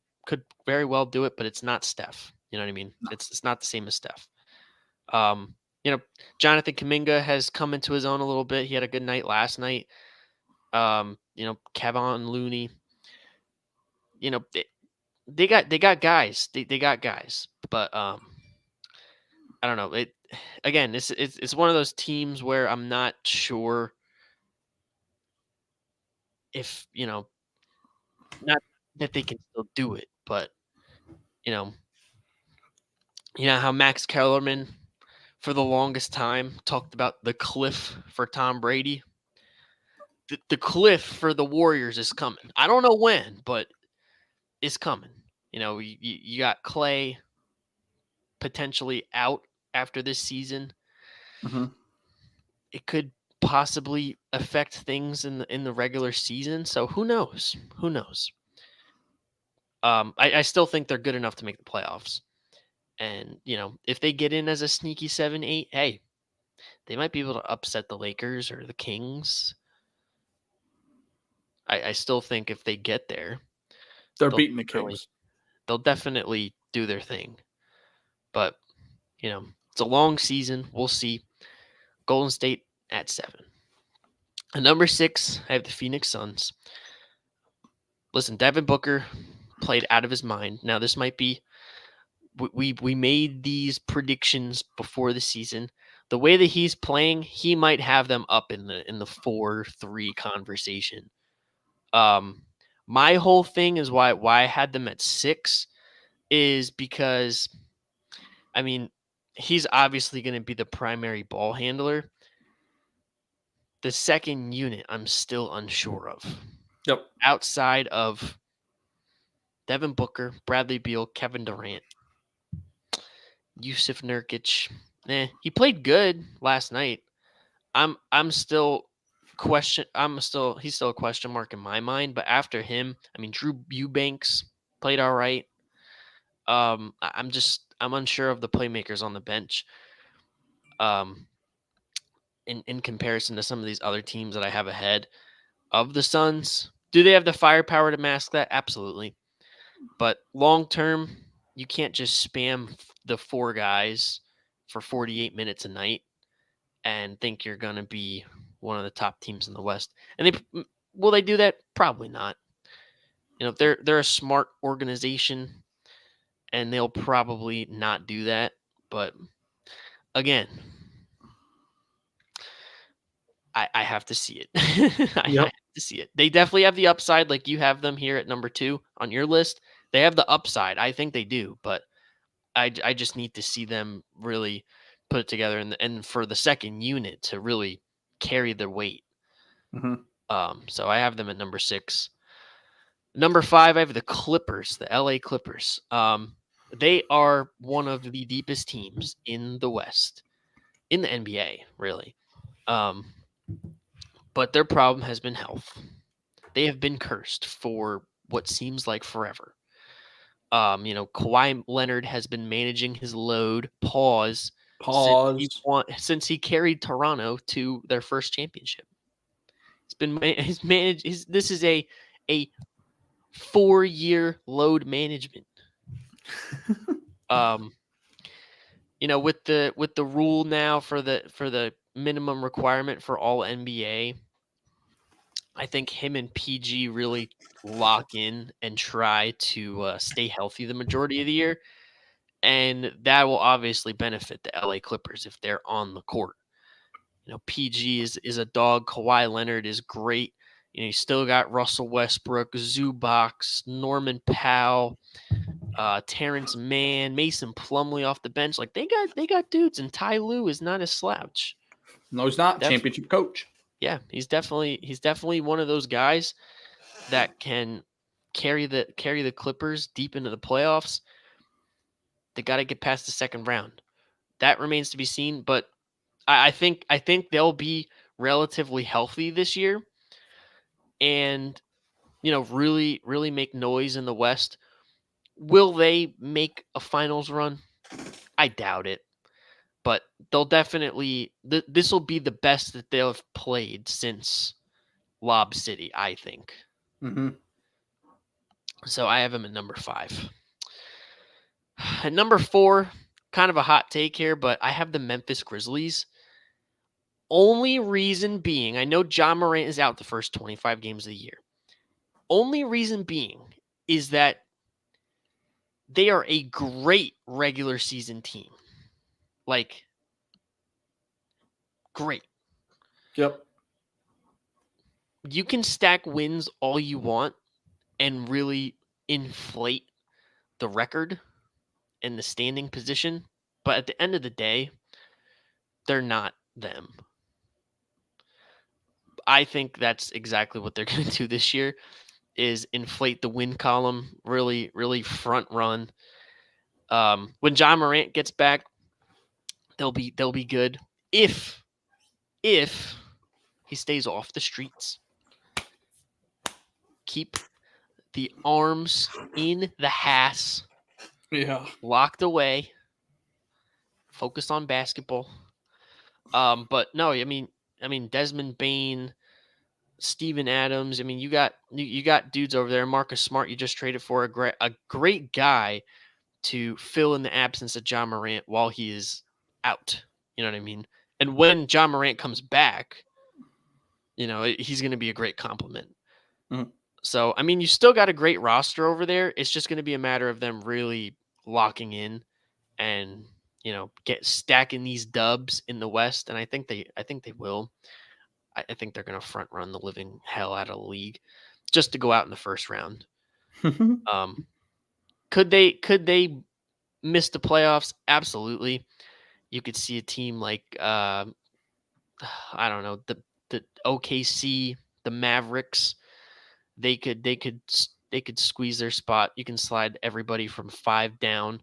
S1: very well do it, but it's not Steph. You know what I mean? No. It's not the same as Steph. Jonathan Kuminga has come into his own a little bit. He had a good night last night. Kevon Looney. They got guys. They got guys. But I don't know. It's one of those teams where I'm not sure if, not that they can still do it, but how Max Kellerman for the longest time talked about the cliff for Tom Brady. The cliff for the Warriors is coming. I don't know when, but it's coming. You got Clay, potentially out after this season,
S2: Mm-hmm.
S1: it could possibly affect things in the regular season. So who knows? Who knows? I still think they're good enough to make the playoffs. And, if they get in as a sneaky 7-8, hey, they might be able to upset the Lakers or the Kings. I still think if they get there,
S2: They're
S1: they'll
S2: beating the Kings.
S1: they'll definitely do their thing. But, it's a long season. We'll see. Golden State at 7. At number 6, I have the Phoenix Suns. Listen, Devin Booker played out of his mind. Now, this might be we made these predictions before the season. The way that he's playing, he might have them up in the 4-3 conversation. My whole thing is why I had them at 6 is because, I mean, he's obviously going to be the primary ball handler. The second unit, I'm still unsure of.
S2: Yep.
S1: Outside of Devin Booker, Bradley Beal, Kevin Durant, Yusuf Nurkic, he played good last night. I'm still he's still a question mark in my mind. But after him, I mean, Drew Eubanks played all right. I'm unsure of the playmakers on the bench. In comparison to some of these other teams that I have ahead of the Suns, do they have the firepower to mask that? Absolutely. But long term, you can't just spam the 4 guys for 48 minutes a night and think you're going to be one of the top teams in the West. And will they do that? Probably not. They're a smart organization, and they'll probably not do that. But again, I have to see it. I have to see it. They definitely have the upside, like you have them here at number 2 on your list. They have the upside. I think they do, but I just need to see them really put it together and for the second unit to really carry their weight.
S2: Mm-hmm.
S1: So I have them at number 6. Number 5, I have the Clippers, the LA Clippers. They are one of the deepest teams in the West, in the NBA, really. But their problem has been health. They have been cursed for what seems like forever. Kawhi Leonard has been managing his load. Pause. Since he carried Toronto to their first championship. He's managed. This is a 4-year load management. With the rule now for the minimum requirement for all NBA, I think him and PG really lock in and try to stay healthy the majority of the year, and that will obviously benefit the LA Clippers if they're on the court. PG is a dog. Kawhi Leonard is great. You still got Russell Westbrook, Zubac, Norman Powell, Terrence Mann, Mason Plumlee off the bench. Like they got dudes, and Ty Lue is not a slouch.
S2: No, he's not. Championship coach.
S1: Yeah, he's definitely one of those guys that can carry the Clippers deep into the playoffs. They got to get past the second round. That remains to be seen, but I think they'll be relatively healthy this year, and really really make noise in the West. Will they make a finals run? I doubt it, but they'll definitely. This will be the best that they'll have played since Lob City, I think.
S2: Mm-hmm.
S1: So I have them at number 5. At number 4, kind of a hot take here, but I have the Memphis Grizzlies. Only reason being, I know Ja Morant is out the first 25 games of the year. Only reason being is that they are a great regular season team. Like, great.
S2: Yep.
S1: You can stack wins all you want and really inflate the record and the standing position, but at the end of the day, they're not them. I think that's exactly what they're going to do this year is inflate the win column, really, really front run. When John Morant gets back, they'll be good if he stays off the streets. Keep the arms in the has,
S2: Yeah.
S1: locked away, focus on basketball. But no, I mean Desmond Bain, Steven Adams. I mean, you got dudes over there. Marcus Smart, you just traded for a great guy to fill in the absence of John Morant while he is out. You know what I mean? And when John Morant comes back, he's going to be a great compliment.
S2: Mhm.
S1: So, I mean, you still got a great roster over there. It's just going to be a matter of them really locking in and get stacking these dubs in the West. And I think they will. I think they're going to front run the living hell out of the league just to go out in the first round. Um, could they miss the playoffs? Absolutely. You could see a team like I don't know, the OKC, the Mavericks. They could squeeze their spot. You can slide everybody from 5 down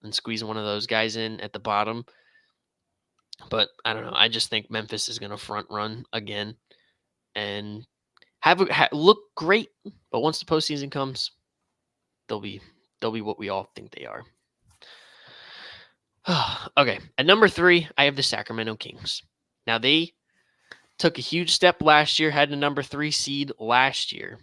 S1: and squeeze one of those guys in at the bottom. But I don't know. I just think Memphis is going to front run again and look great. But once the postseason comes, they'll be what we all think they are. Okay, at number 3, I have the Sacramento Kings. Now they took a huge step last year, had a number 3 seed last year.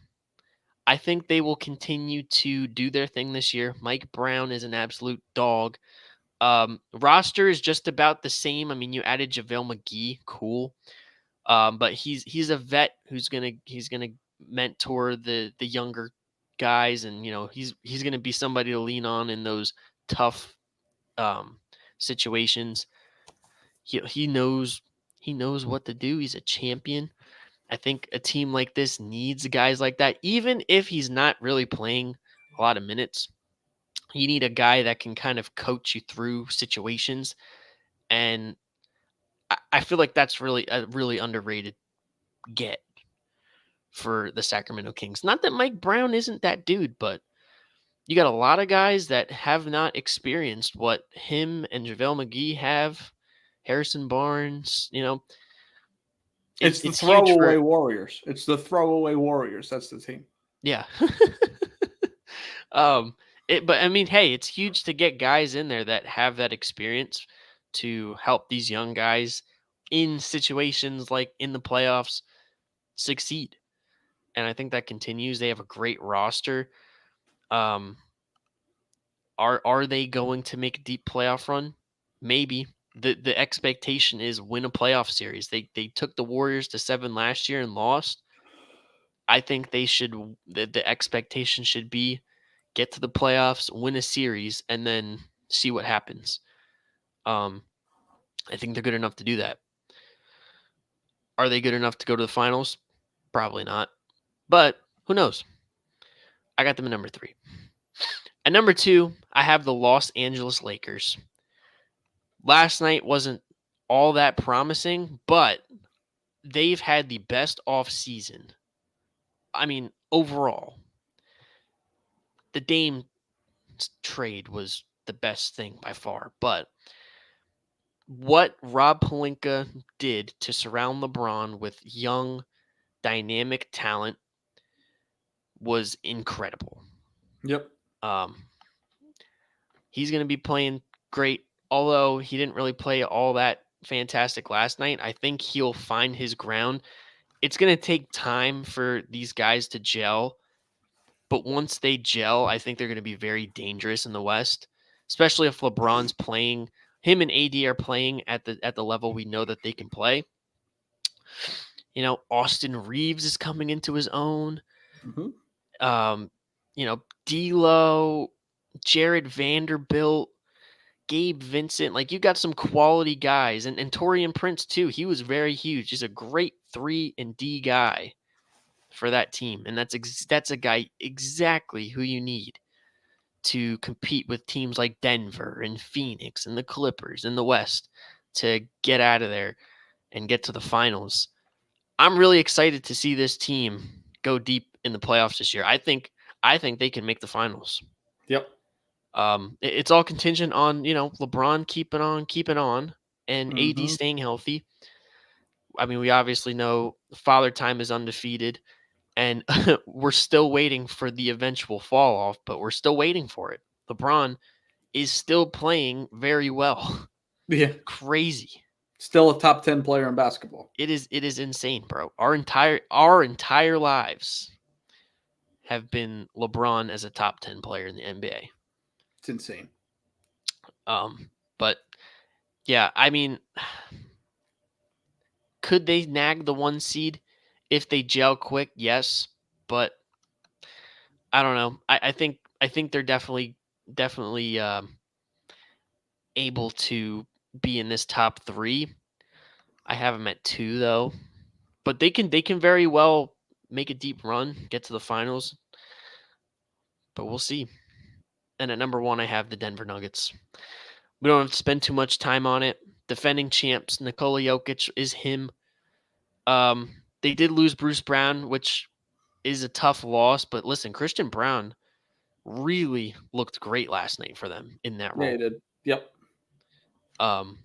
S1: I think they will continue to do their thing this year. Mike Brown is an absolute dog. Roster is just about the same. I mean, you added JaVale McGee, cool. But he's a vet he's gonna mentor the younger guys, and he's gonna be somebody to lean on in those tough situations. He knows what to do. He's a champion. I think a team like this needs guys like that, even if he's not really playing a lot of minutes. You need a guy that can kind of coach you through situations, and I feel like that's really a really underrated get for the Sacramento Kings. Not that Mike Brown isn't that dude, but you got a lot of guys that have not experienced what him and JaVale McGee have. Harrison Barnes,
S2: It's the
S1: it's huge
S2: throwaway
S1: for
S2: Warriors. It's the throwaway Warriors. That's the team.
S1: yeah. But I mean, hey, it's huge to get guys in there that have that experience to help these young guys in situations like in the playoffs succeed. And I think that continues. They have a great roster. Um, are they going to make a deep playoff run? Maybe. The expectation is win a playoff series. They took the Warriors to 7 last year and lost. I think the expectation should be get to the playoffs, win a series, and then see what happens. I think they're good enough to do that. Are they good enough to go to the finals? Probably not. But who knows? I got them at number 3. At number 2, I have the Los Angeles Lakers. Last night wasn't all that promising, but they've had the best off season. I mean, overall, the Dame trade was the best thing by far, but what Rob Pelinka did to surround LeBron with young, dynamic talent was incredible.
S2: Yep.
S1: He's going to be playing great, although he didn't really play all that fantastic last night. I think he'll find his ground. It's going to take time for these guys to gel, but once they gel, I think they're going to be very dangerous in the West, especially if LeBron's playing. Him and AD are playing at the level we know that they can play. Austin Reeves is coming into his own.
S2: Mm-hmm.
S1: D'Lo, Jared Vanderbilt, Gabe Vincent. Like, you got some quality guys, and Taurean Prince too. He was very huge. He's a great 3 and D guy for that team, and that's a guy exactly who you need to compete with teams like Denver and Phoenix and the Clippers in the West to get out of there and get to the finals. I'm really excited to see this team go deep in the playoffs this year. I think they can make the finals.
S2: Yep.
S1: It's all contingent on LeBron keeping on, and AD
S2: Mm-hmm.
S1: staying healthy. I mean, we obviously know Father Time is undefeated, and we're still waiting for the eventual fall off, but we're still waiting for it. LeBron is still playing very well.
S2: Yeah.
S1: Crazy.
S2: Still a top 10 player in basketball.
S1: It is insane, bro. Our entire lives have been LeBron as a top 10 player in the NBA.
S2: It's insane.
S1: But yeah, I mean, could they nag the 1 seed if they gel quick? Yes, but I don't know. I think they're definitely able to be in this top 3. I have them at 2 though, but they can very well make a deep run, get to the finals, but we'll see. And at number 1, I have the Denver Nuggets. We don't have to spend too much time on it. Defending champs, Nikola Jokic is him. They did lose Bruce Brown, which is a tough loss, but listen, Christian Brown really looked great last night for them in that
S2: Yeah, he
S1: role.
S2: did. Yep.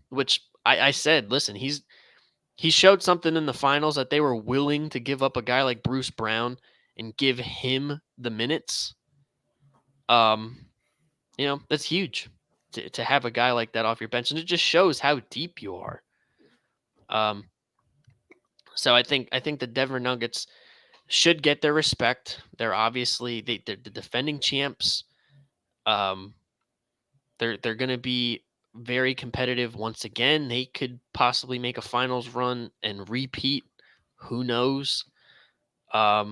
S1: Which I said, listen, he showed something in the finals that they were willing to give up a guy like Bruce Brown and give him the minutes. That's huge to have a guy like that off your bench, and it just shows how deep you are. So I think the Denver Nuggets should get their respect. They're obviously they're the defending champs. Um, they're going to be very competitive once again. They could possibly make a finals run and repeat. Who knows? But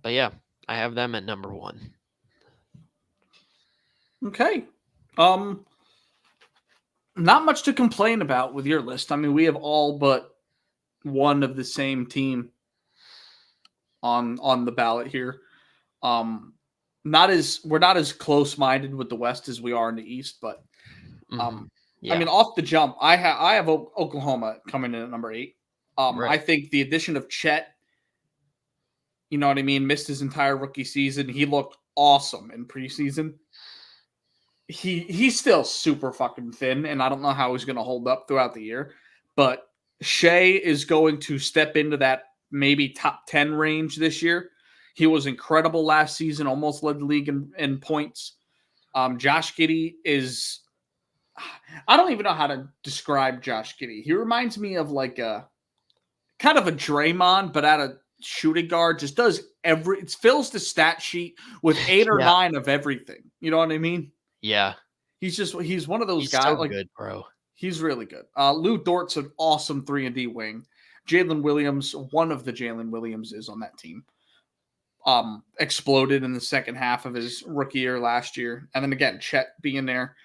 S1: yeah, I have them at number 1.
S2: Okay. Not much to complain about with your list. I mean, we have all but one of the same team on the ballot here. Um, we're not as close minded with the West as we are in the East, but
S1: Mm-hmm.
S2: I
S1: Yeah,
S2: mean, off the jump, I have Oklahoma coming in at number 8. I
S1: right.
S2: think the addition of Chet, you know what I mean, missed his entire rookie season. He looked awesome in preseason. He's still super fucking thin, and I don't know how he's going to hold up throughout the year. But Shea is going to step into that maybe top 10 range this year. He was incredible last season, almost led the league in points. Josh Giddey is. I don't even know how to describe Josh Giddey. He reminds me of like a kind of a Draymond, but at a shooting guard. Just does it fills the stat sheet with 8 or
S1: Yeah,
S2: 9 of everything. You know what I mean?
S1: yeah.
S2: He's one of those
S1: He's so
S2: guys. Like
S1: good, bro.
S2: he's really good. Lou Dort's an awesome 3-and-D wing. Jalen Williams, one of the Jalen Williamses on that team, exploded in the second half of his rookie year last year, and then again Chet being there.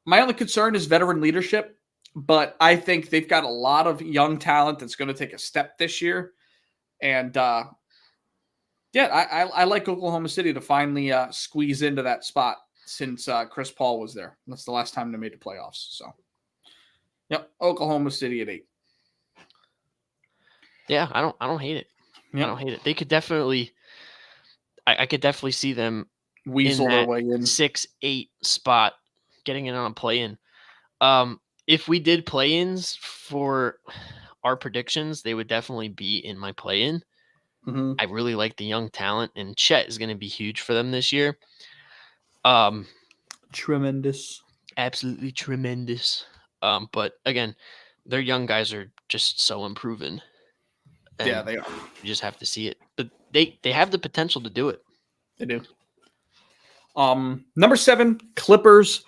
S2: My only concern is veteran leadership, but I think they've got a lot of young talent that's going to take a step this year, and yeah, I like Oklahoma City to finally squeeze into that spot since Chris Paul was there. That's the last time they made the playoffs. So, yep, Oklahoma City at 8.
S1: Yeah, I don't hate it. I
S2: Yep,
S1: don't hate it. They could definitely I could definitely see them in
S2: weasel their
S1: that
S2: way in.
S1: 6-8 spot, getting in on a play-in. If we did play-ins for our predictions, they would definitely be in my play-in.
S2: Mm-hmm.
S1: I really like the young talent, and Chet is going to be huge for them this year. Um,
S2: Tremendous.
S1: Absolutely tremendous. But again, their young guys are just so unproven,
S2: Yeah,
S1: and
S2: they are.
S1: you just have to see it. But they have the potential to do it.
S2: They do. Number 7, Clippers.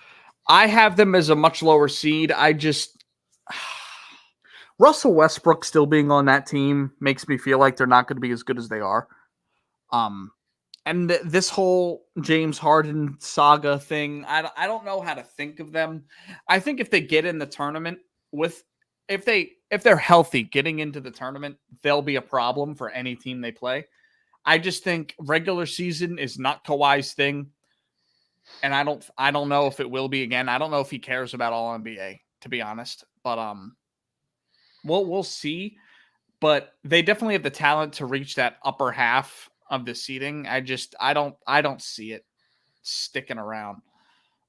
S2: I have them as a much lower seed. I just Russell Westbrook still being on that team makes me feel like they're not going to be as good as they are. And this whole James Harden saga thing, I don't know how to think of them. I think if they get in the tournament if they're healthy getting into the tournament, they'll be a problem for any team they play. I just think regular season is not Kawhi's thing, and I don't know if it will be again. I don't know if he cares about All NBA, to be honest. But we'll see. But they definitely have the talent to reach that upper half of the seeding. I don't see it sticking around.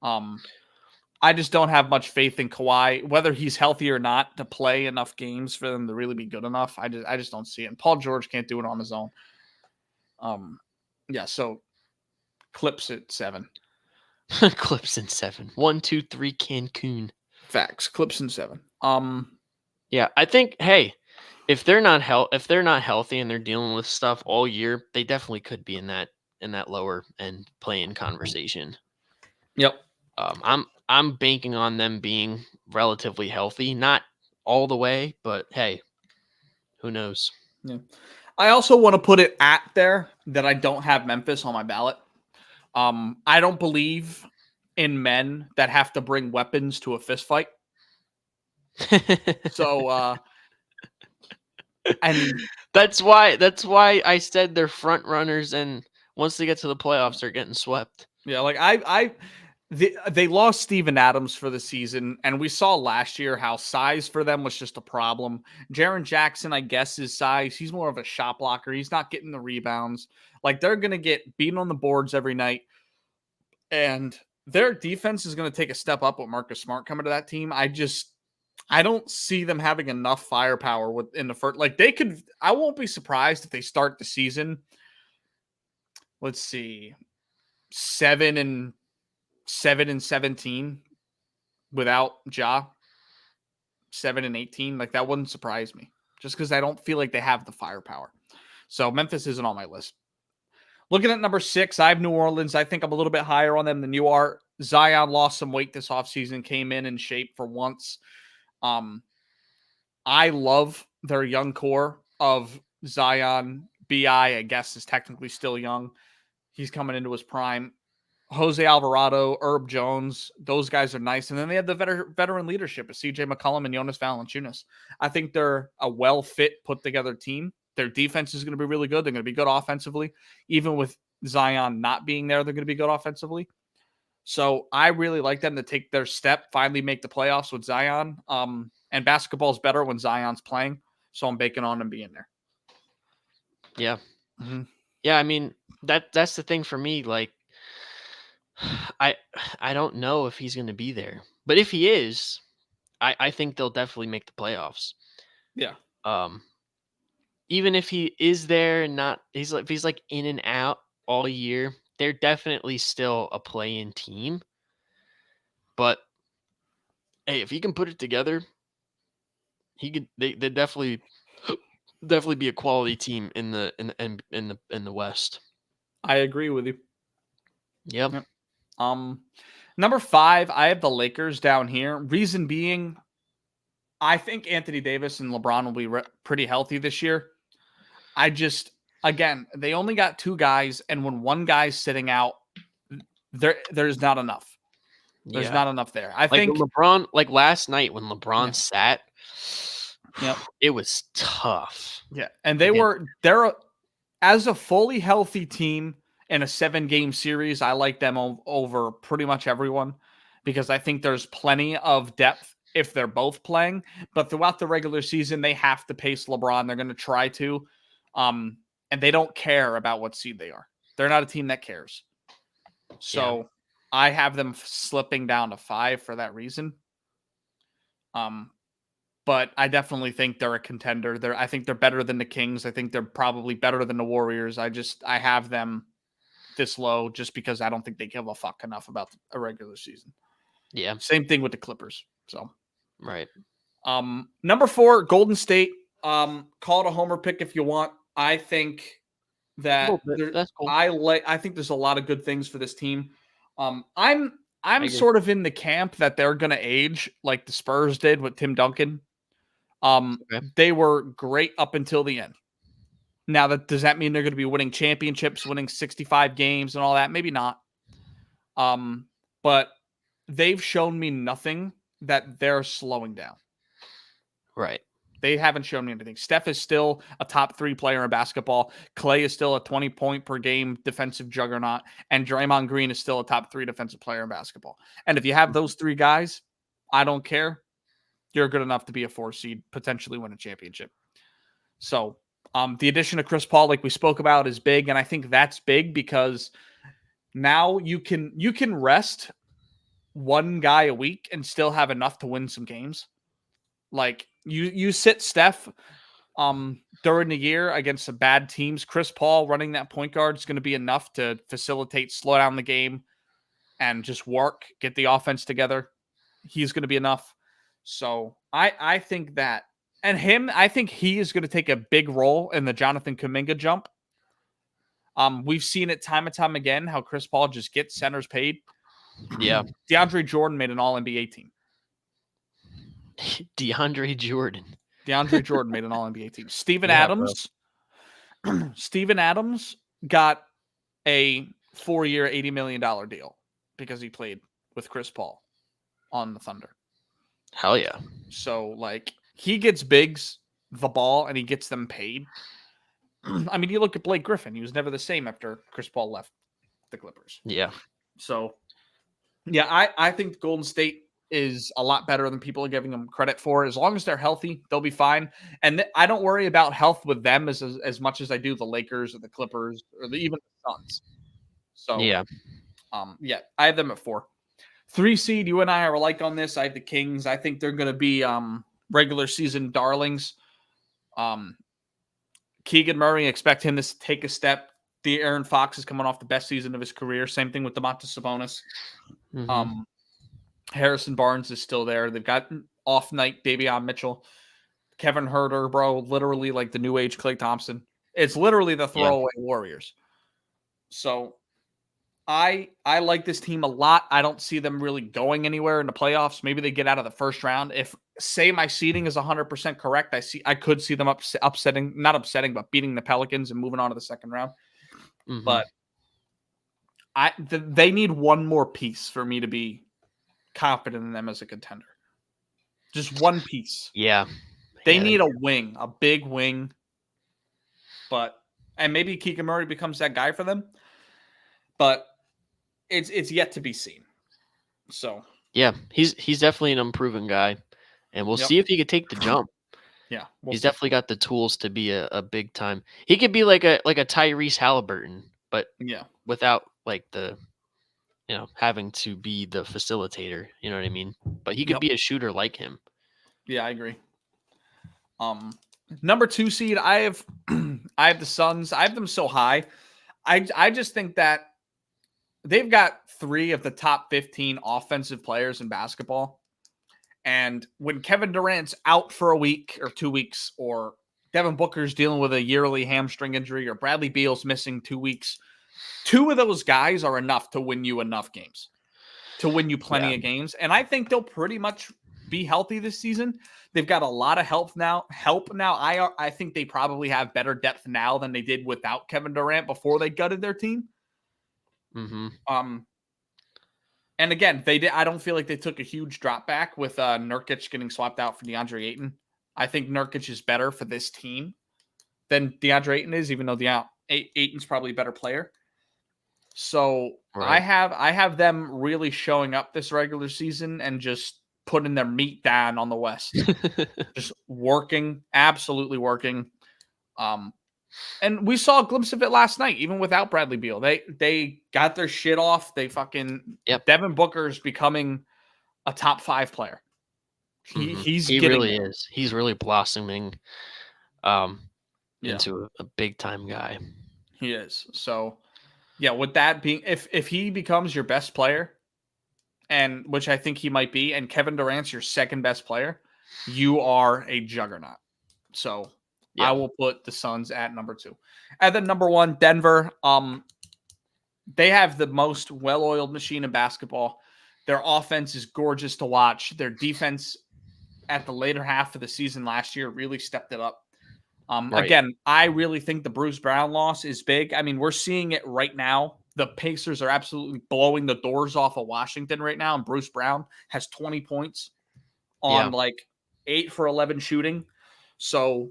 S2: I just don't have much faith in Kawhi, whether he's healthy or not, to play enough games for them to really be good enough. I just don't see it. And Paul George can't do it on his own. Yeah. So Clips at 7.
S1: Clips in 7. 1, 2, 3, Cancun.
S2: Facts. Clips in 7.
S1: Yeah, I think. Hey, if they're not healthy and they're dealing with stuff all year, they definitely could be in that lower end playing conversation.
S2: Yep.
S1: I'm banking on them being relatively healthy, not all the way, but hey, who knows?
S2: Yeah. I also want to put it at there that I don't have Memphis on my ballot. I don't believe in men that have to bring weapons to a fist fight. So, and
S1: that's why I said they're front runners, and once they get to the playoffs, they're getting swept.
S2: Yeah, like they lost Steven Adams for the season, and we saw last year how size for them was just a problem. Jaren Jackson, I guess, is size. He's more of a shot blocker. He's not getting the rebounds. Like, they're going to get beaten on the boards every night, and their defense is going to take a step up with Marcus Smart coming to that team. I don't see them having enough firepower within the first. Like, they could. I won't be surprised if they start the season. Let's see, 7-17 without Ja. 7-18, like that wouldn't surprise me, just because I don't feel like they have the firepower. So Memphis isn't on my list. Looking at number 6, I have New Orleans. I think I'm a little bit higher on them than you are. Zion lost some weight this offseason, came in shape for once. I love their young core of Zion. B.I. guess, is technically still young. He's coming into his prime. Jose Alvarado, Herb Jones, those guys are nice. And then they have the veteran leadership of CJ McCollum and Jonas Valanciunas. I think they're a well-fit, put-together team. Their defense is going to be really good. They're going to be good offensively. Even with Zion not being there, they're going to be good offensively. So I really like them to take their step, finally make the playoffs with Zion. And basketball is better when Zion's playing. So I'm banking on them being there.
S1: Yeah.
S2: Mm-hmm.
S1: Yeah, I mean, that's the thing for me. Like, I don't know if he's going to be there, but if he is, I think they'll definitely make the playoffs.
S2: Yeah.
S1: Even if he is there and not, if he's like in and out all year, they're definitely still a play-in team. But hey, if he can put it together, he could. They definitely be a quality team in the West.
S2: I agree with you.
S1: Yep.
S2: Number 5, I have the Lakers down here. Reason being, I think Anthony Davis and LeBron will be pretty healthy this year. Again, they only got 2 guys, and when one guy's sitting out, there's not enough. There's not enough there. I think
S1: LeBron, like last night when LeBron sat,
S2: yep,
S1: it was tough.
S2: Yeah, and they're as a fully healthy team in a 7-game series. I like them over pretty much everyone because I think there's plenty of depth if they're both playing. But throughout the regular season, they have to pace LeBron. They're going to try to, and they don't care about what seed they are. They're not a team that cares. So I have them slipping down to 5 for that reason. But I definitely think they're a contender. I think they're better than the Kings. I think they're probably better than the Warriors. I have them this low just because I don't think they give a fuck enough about a regular season.
S1: Yeah.
S2: Same thing with the Clippers. So
S1: right.
S2: Number 4, Golden State. Call it a homer pick if you want. I think that
S1: that's cool.
S2: I think there's a lot of good things for this team. I'm sort of in the camp that they're going to age like the Spurs did with Tim Duncan. They were great up until the end. Now, does that mean they're going to be winning championships, winning 65 games and all that? Maybe not. But they've shown me nothing that they're slowing down.
S1: Right.
S2: They haven't shown me anything. Steph is still a top 3 player in basketball. Clay is still a 20-point per game defensive juggernaut. And Draymond Green is still a top 3 defensive player in basketball. And if you have those 3 guys, I don't care. You're good enough to be a 4 seed, potentially win a championship. So the addition of Chris Paul, like we spoke about, is big. And I think that's big because now you can rest one guy a week and still have enough to win some games. Like you sit Steph during the year against some bad teams. Chris Paul running that point guard is going to be enough to facilitate, slow down the game, and just work, get the offense together. He's going to be enough. So I think that, and him, I think he is going to take a big role in the Jonathan Kuminga jump. We've seen it time and time again how Chris Paul just gets centers paid.
S1: Yeah.
S2: DeAndre Jordan made an All NBA team.
S1: DeAndre Jordan
S2: made an All NBA team. Steven Adams got a 4-year, $80 million deal because he played with Chris Paul on the Thunder.
S1: Hell yeah.
S2: So, like, he gets bigs the ball and he gets them paid. I mean, you look at Blake Griffin. He was never the same after Chris Paul left the Clippers.
S1: Yeah.
S2: So, yeah, I think Golden State is a lot better than people are giving them credit for. As long as they're healthy, they'll be fine. And I don't worry about health with them as much as I do the Lakers or the Clippers or even the Suns. So,
S1: yeah,
S2: I have them at 4. 3 seed, you and I are alike on this. I have the Kings. I think they're going to be regular season darlings. Keegan Murray, expect him to take a step. De'Aaron Fox is coming off the best season of his career. Same thing with Domantas Sabonis.
S1: Mm-hmm.
S2: Harrison Barnes is still there. They've got off night Davion Mitchell. Kevin Huerter, bro, literally like the new age Klay Thompson. It's literally the throwaway Warriors. So I like this team a lot. I don't see them really going anywhere in the playoffs. Maybe they get out of the first round. If, say, my seeding is 100% correct, I could see them but beating the Pelicans and moving on to the second round.
S1: Mm-hmm.
S2: But they need one more piece for me to be confident in them as a contender. Just one piece.
S1: Yeah.
S2: They need a wing, a big wing. And maybe Keegan Murray becomes that guy for them. But it's yet to be seen. So
S1: yeah, he's definitely an improving guy, and we'll see if he could take the jump.
S2: Yeah,
S1: he's definitely got the tools to be a big time. He could be like a Tyrese Halliburton, but without like the having to be the facilitator. You know what I mean? But he could be a shooter like him.
S2: Yeah, I agree. Number 2 seed, I have the Suns. I have them so high. I just think that they've got 3 of the top 15 offensive players in basketball. And when Kevin Durant's out for a week or 2 weeks, or Devin Booker's dealing with a yearly hamstring injury, or Bradley Beal's missing 2 weeks, 2 of those guys are enough to win you enough games, to win you plenty of games. And I think they'll pretty much be healthy this season. They've got a lot of help now. I think they probably have better depth now than they did without Kevin Durant before they gutted their team.
S1: Mm-hmm.
S2: And again, I don't feel like they took a huge drop back with Nurkic getting swapped out for DeAndre Ayton. I think Nurkic is better for this team than DeAndre Ayton is, even though Ayton's probably a better player. So I have them really showing up this regular season and just putting their meat down on the West, just working, absolutely working. And we saw a glimpse of it last night, even without Bradley Beal. They got their shit off. They Devin Booker's becoming a top 5 player. He
S1: really is. He's really blossoming into a big time guy.
S2: He is. So yeah, with that being, if he becomes your best player, and which I think he might be, and Kevin Durant's your second best player, you are a juggernaut. So I will put the Suns at number 2. And then number 1, Denver. They have the most well-oiled machine in basketball. Their offense is gorgeous to watch. Their defense at the later half of the season last year really stepped it up. Again, I really think the Bruce Brown loss is big. I mean, we're seeing it right now. The Pacers are absolutely blowing the doors off of Washington right now, and Bruce Brown has 20 points on like 8 for 11 shooting. So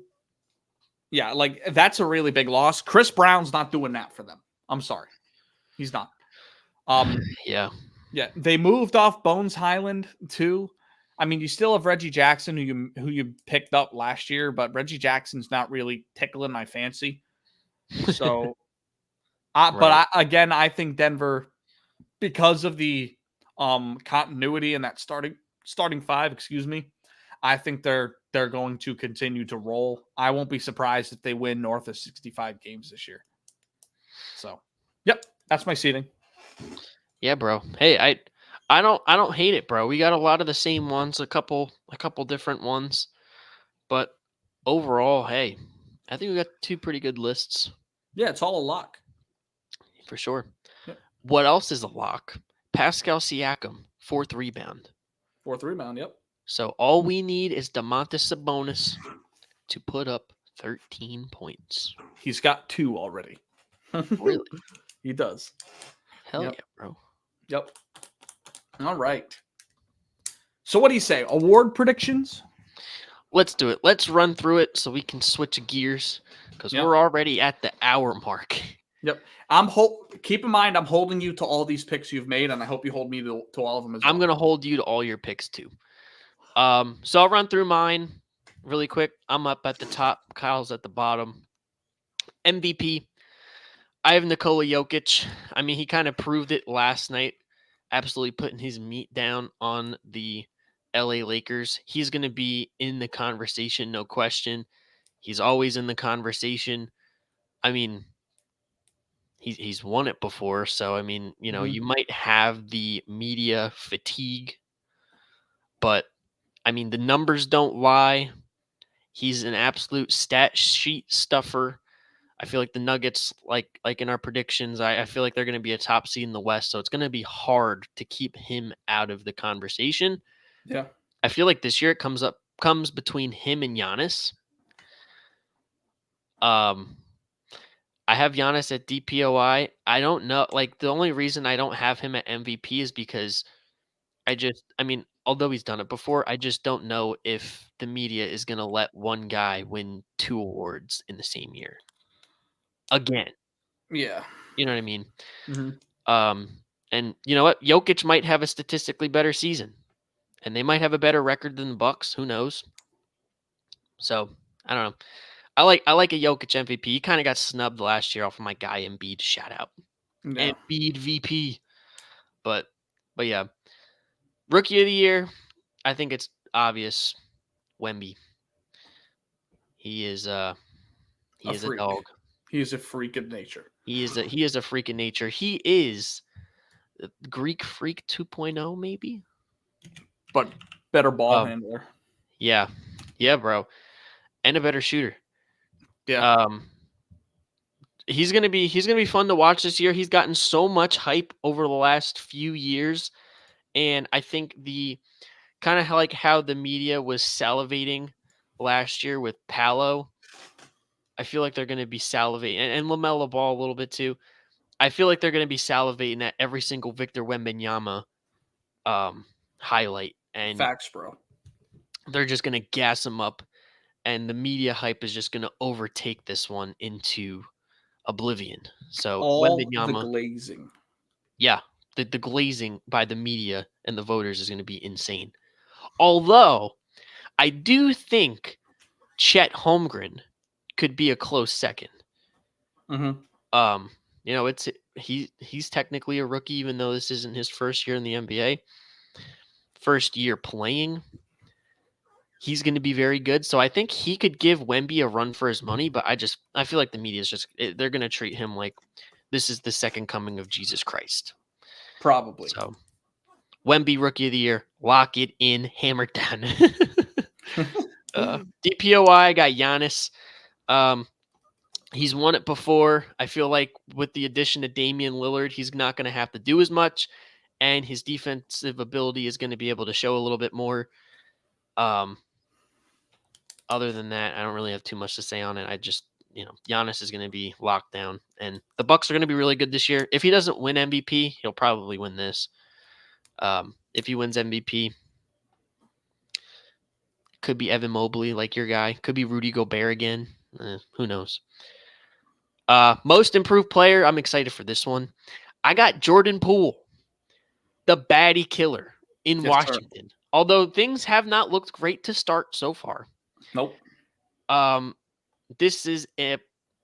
S2: yeah, like that's a really big loss. Chris Brown's not doing that for them. I'm sorry. He's not.
S1: Yeah.
S2: They moved off Bones Highland too. I mean, you still have Reggie Jackson who you picked up last year, but Reggie Jackson's not really tickling my fancy. So, but I think Denver, because of the continuity in that starting five, excuse me, I think they're going to continue to roll. I won't be surprised if they win north of 65 games this year. So, yep, that's my seeding.
S1: Yeah, bro. Hey, I don't hate it, bro. We got a lot of the same ones, a couple different ones, but overall, hey, I think we got two pretty good lists
S2: Yeah, it's all a lock.
S1: for sure.
S2: Yep.
S1: What else is a lock? Pascal Siakam, fourth rebound.
S2: Fourth rebound, yep.
S1: So all we need is Domantas Sabonis to put up 13 points.
S2: He's got 2 already.
S1: Really?
S2: He does.
S1: Hell
S2: Yep.
S1: yeah, bro.
S2: Yep. All right. So what do you say? Award predictions?
S1: Let's do it. Let's run through it so we can switch gears because
S2: Yep.
S1: we're already at the hour mark.
S2: Yep. Keep in mind, I'm holding you to all these picks you've made, and I hope you hold me to all of them as well.
S1: I'm gonna hold you to all your picks too. So I'll run through mine really quick. I'm up at the top. Kyle's at the bottom. MVP. I have Nikola Jokic. I mean, he kind of proved it last night, absolutely putting his meat down on the LA Lakers. He's going to be in the conversation, no question. He's always in the conversation. I mean, he's won it before, so I mean, you might have the media fatigue, but I mean, the numbers don't lie. He's an absolute stat sheet stuffer. I feel like the Nuggets, like in our predictions, I feel like they're going to be a top seed in the West, so it's going to be hard to keep him out of the conversation.
S2: Yeah.
S1: I feel like this year it comes between him and Giannis. I have Giannis at DPOI. I don't know. Like, the only reason I don't have him at MVP is because I mean, although he's done it before, I just don't know if the media is going to let one guy win 2 awards in the same year. Again.
S2: Yeah.
S1: You know what I mean?
S2: Mm-hmm.
S1: And you know what? Jokic might have a statistically better season, and they might have a better record than the Bucks. Who knows? So I don't know. I like a Jokic MVP. He kind of got snubbed last year off of my guy Embiid. Shout out,
S2: Yeah.
S1: Embiid VP. But yeah, rookie of the year. I think it's obvious. Wemby. He is a
S2: freak.
S1: dog.
S2: He is a freak of nature.
S1: He is a freak of nature. He is the Greek Freak 2.0 maybe,
S2: but better ball handler.
S1: Yeah, bro, and a better shooter.
S2: Yeah.
S1: He's gonna be fun to watch this year. He's gotten so much hype over the last few years, and I think the kind of like how the media was salivating last year with Paolo. I feel like they're going to be salivating, and LaMelo Ball a little bit too. I feel like they're going to be salivating at every single Victor Wembanyama highlight, and
S2: facts, bro.
S1: They're just going to gas him up, and the media hype is just going to overtake this one into oblivion. So
S2: all
S1: Wembanyama,
S2: the glazing.
S1: Yeah, the glazing by the media and the voters is going to be insane. Although I do think Chet Holmgren could be a close second.
S2: Mm-hmm.
S1: He's technically a rookie, even though this isn't his first year in the NBA. First year playing, he's going to be very good. So I think he could give Wemby a run for his money. But I feel like the media is they're going to treat him like this is the second coming of Jesus Christ.
S2: Probably.
S1: So Wemby rookie of the year, lock it in, hammer down. DPOI, I got Giannis. He's won it before. I feel like with the addition of Damian Lillard, he's not going to have to do as much, and his defensive ability is going to be able to show a little bit more. Other than that, I don't really have too much to say on it. I just, Giannis is going to be locked down, and the Bucks are going to be really good this year. If he doesn't win MVP, he'll probably win this. If he wins MVP, could be Evan Mobley, like your guy. Could be Rudy Gobert again. Who knows? Most improved player. I'm excited for this one. I got Jordan Poole, the baddie killer in Washington. Sir. Although things have not looked great to start so far.
S2: Nope.
S1: This is a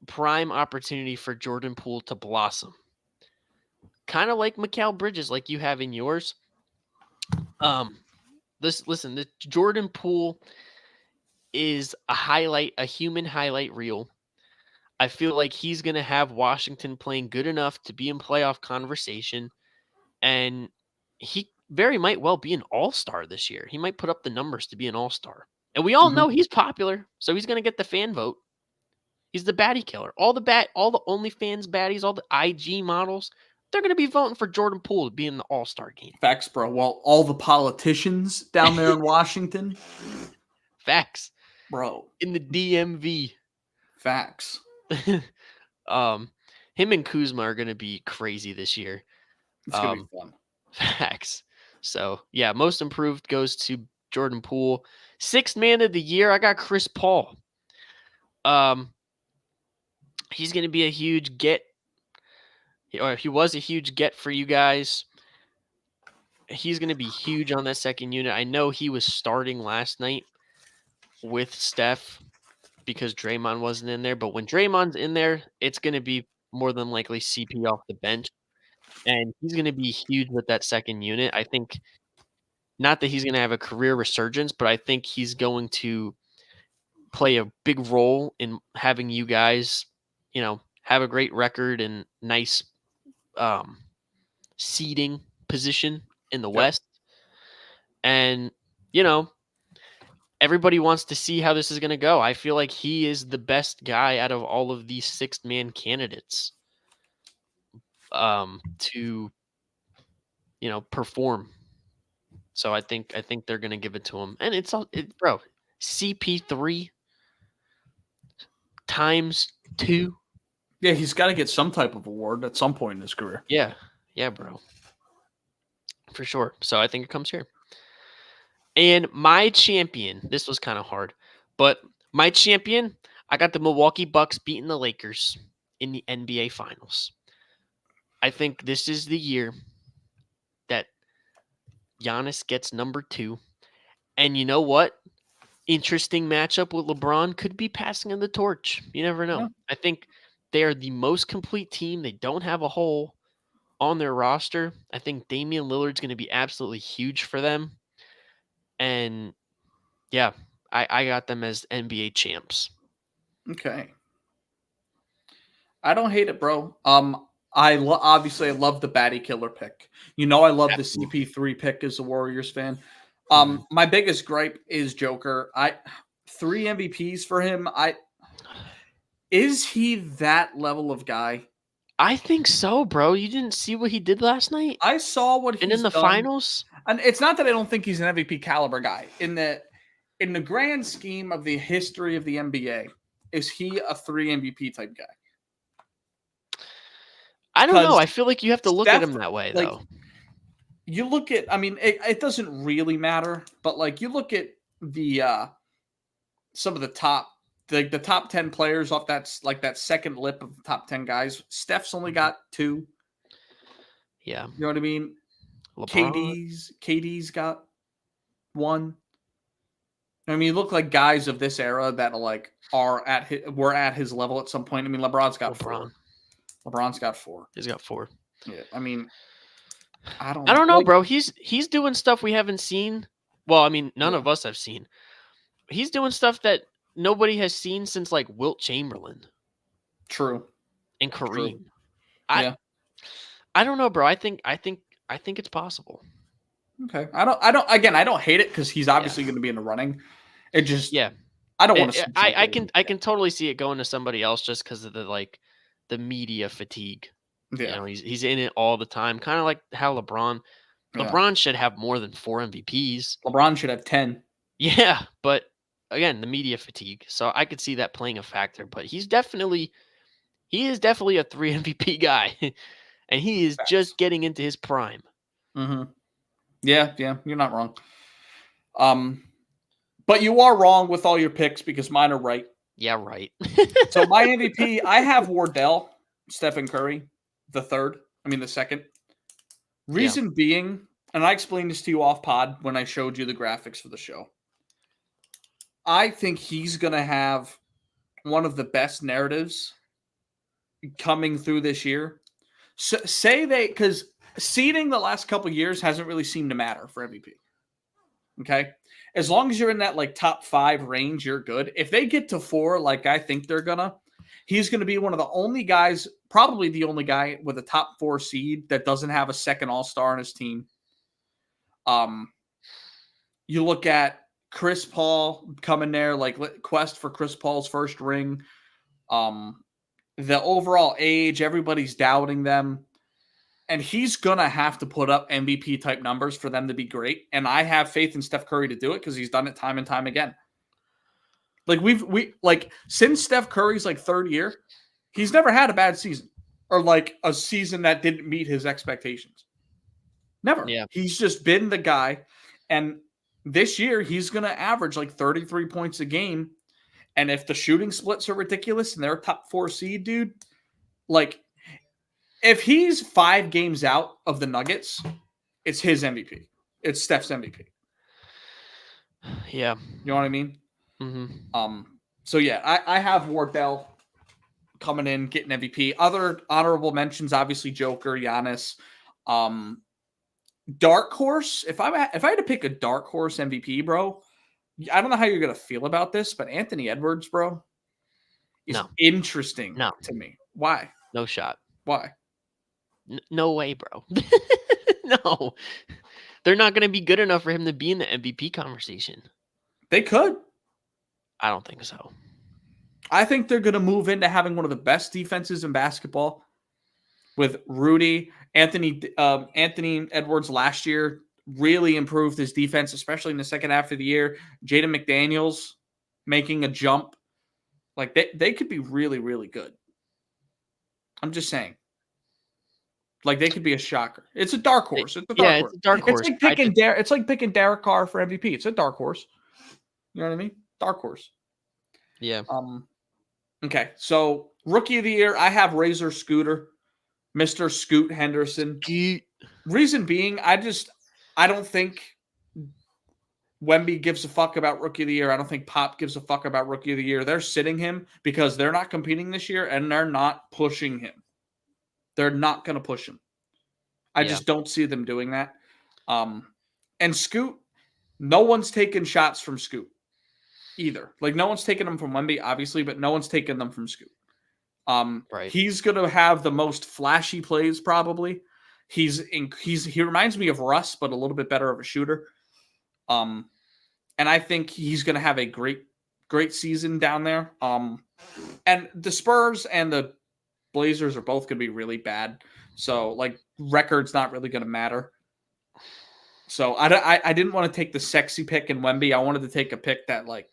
S1: prime opportunity for Jordan Poole to blossom. Kind of like Mikal Bridges, like you have in yours. Um, listen, the Jordan Poole is a human highlight reel. I feel like he's going to have Washington playing good enough to be in playoff conversation, and he very might well be an all-star this year. He might put up the numbers to be an all-star. And we all
S2: Mhm.
S1: know he's popular, so he's going to get the fan vote. He's the baddie killer. All the OnlyFans baddies, all the IG models, they're going to be voting for Jordan Poole to be in the all-star game.
S2: Facts, bro. Well, all the politicians down there in Washington.
S1: Facts.
S2: Bro.
S1: In the DMV.
S2: Facts.
S1: Him and Kuzma are going to be crazy this year.
S2: It's going to be fun.
S1: Facts. So, yeah, most improved goes to Jordan Poole. Sixth man of the year, I got Chris Paul. He's going to be a huge get. Or he was a huge get for you guys. He's going to be huge on that second unit. I know he was starting last night with Steph because Draymond wasn't in there. But when Draymond's in there, it's going to be more than likely CP off the bench. And he's going to be huge with that second unit. I think not that he's going to have a career resurgence, but I think he's going to play a big role in having you guys, have a great record and nice seeding position in the West. And, everybody wants to see how this is going to go. I feel like he is the best guy out of all of these sixth man candidates to, perform. So I think they're going to give it to him. And bro, CP3 times 2.
S2: Yeah, he's got to get some type of award at some point in his career.
S1: Yeah. Yeah, bro. For sure. So I think it comes here. And my champion, this was kind of hard, but my champion, I got the Milwaukee Bucks beating the Lakers in the NBA Finals. I think this is the year that Giannis gets number 2. And you know what? Interesting matchup with LeBron could be passing in the torch. You never know. Yeah. I think they are the most complete team. They don't have a hole on their roster. I think Damian Lillard's going to be absolutely huge for them. And yeah, I got them as NBA champs.
S2: Okay. I don't hate it, bro. Obviously I love the baddie killer pick. I love Absolutely. The CP3 pick as a Warriors fan. My biggest gripe is Joker. 3 MVPs for him. Is he that level of guy?
S1: I think so, bro. You didn't see what he did last night?
S2: I saw what he's done.
S1: And in the finals?
S2: And it's not that I don't think he's an MVP caliber guy. In the grand scheme of the history of the NBA, is he a 3 MVP type guy?
S1: I don't know. I feel like you have to look at him that way, though.
S2: You look at, it doesn't really matter, but you look at the some of the top, the top 10 players off that second lip of the top 10 guys. Steph's only got 2.
S1: Yeah.
S2: You know what I mean? KD's got 1. You look like guys of this era that were at his level at some point. LeBron's got 4. LeBron's got 4.
S1: He's got 4.
S2: Yeah, I don't
S1: know, bro. He's doing stuff we haven't seen. Well, none of us have seen. He's doing stuff that nobody has seen since Wilt Chamberlain.
S2: True.
S1: And Kareem.
S2: True.
S1: I don't know, bro. I think it's possible.
S2: Okay. I don't hate it because he's obviously going to be in the running. It just I don't want to.
S1: I can totally see it going to somebody else just because of the media fatigue. Yeah. He's in it all the time. Kind of like how LeBron should have more than 4 MVPs.
S2: LeBron should have 10.
S1: Yeah, but again, the media fatigue. So I could see that playing a factor, but he is definitely a 3 MVP guy. And he is just getting into his prime.
S2: Mm-hmm. Yeah, you're not wrong. But you are wrong with all your picks because mine are right.
S1: Yeah, right.
S2: So my MVP, I have Wardell, Stephen Curry, the second. Reason being, and I explained this to you off pod when I showed you the graphics for the show. I think he's going to have one of the best narratives coming through this year. So, because seeding the last couple of years hasn't really seemed to matter for MVP. Okay. As long as you're in that like top 5 range, you're good. If they get to 4, like I think they're gonna, he's gonna be one of the only guys, probably the only guy with a top 4 seed that doesn't have a second all-star on his team. You look at Chris Paul coming there, like quest for Chris Paul's first ring. The overall age, everybody's doubting them. And he's going to have to put up MVP type numbers for them to be great. And I have faith in Steph Curry to do it because he's done it time and time again. Like like since Steph Curry's like third year, he's never had a bad season or like a season that didn't meet his expectations. Never.
S1: Yeah.
S2: He's just been the guy. And this year he's going to average like 33 points a game. And if the shooting splits are ridiculous and they're a top 4 seed, dude, like if he's 5 games out of the Nuggets, it's his MVP. It's Steph's MVP.
S1: Yeah.
S2: You know what I mean?
S1: Mm-hmm.
S2: So yeah, I have Wardell coming in, getting MVP. Other honorable mentions, obviously Joker, Giannis. Dark horse. If I had to pick a dark horse MVP, bro, I don't know how you're gonna feel about this, but Anthony Edwards, bro, is interesting to me. Why?
S1: No shot.
S2: Why?
S1: No way, bro. No. They're not going to be good enough for him to be in the MVP conversation.
S2: They could.
S1: I don't think so.
S2: I think they're going to move into having one of the best defenses in basketball with Rudy. Anthony Edwards last year really improved his defense, especially in the second half of the year. Jaden McDaniels making a jump. Like they could be really, really good. I'm just saying. Like they could be a shocker. It's a dark horse. It's a dark horse.
S1: It's a dark horse.
S2: It's like picking Derek Carr for MVP. It's a dark horse. You know what I mean? Dark horse.
S1: Yeah.
S2: Okay. So rookie of the year, I have Razor Scooter, Mr. Scoot Henderson. Reason being, I don't think Wemby gives a fuck about rookie of the year. I don't think Pop gives a fuck about rookie of the year. They're sitting him because they're not competing this year and they're not pushing him. They're not going to push him. I just don't see them doing that. And Scoot, no one's taking shots from Scoot either. Like no one's taking them from Wemby, obviously, but no one's taking them from Scoot.
S1: Right.
S2: He's going to have the most flashy plays probably. He reminds me of Russ, but a little bit better of a shooter. And I think he's going to have a great season down there. And the Spurs and the Blazers are both going to be really bad. So, like, record's not really going to matter. So, I didn't want to take the sexy pick in Wemby. I wanted to take a pick that, like,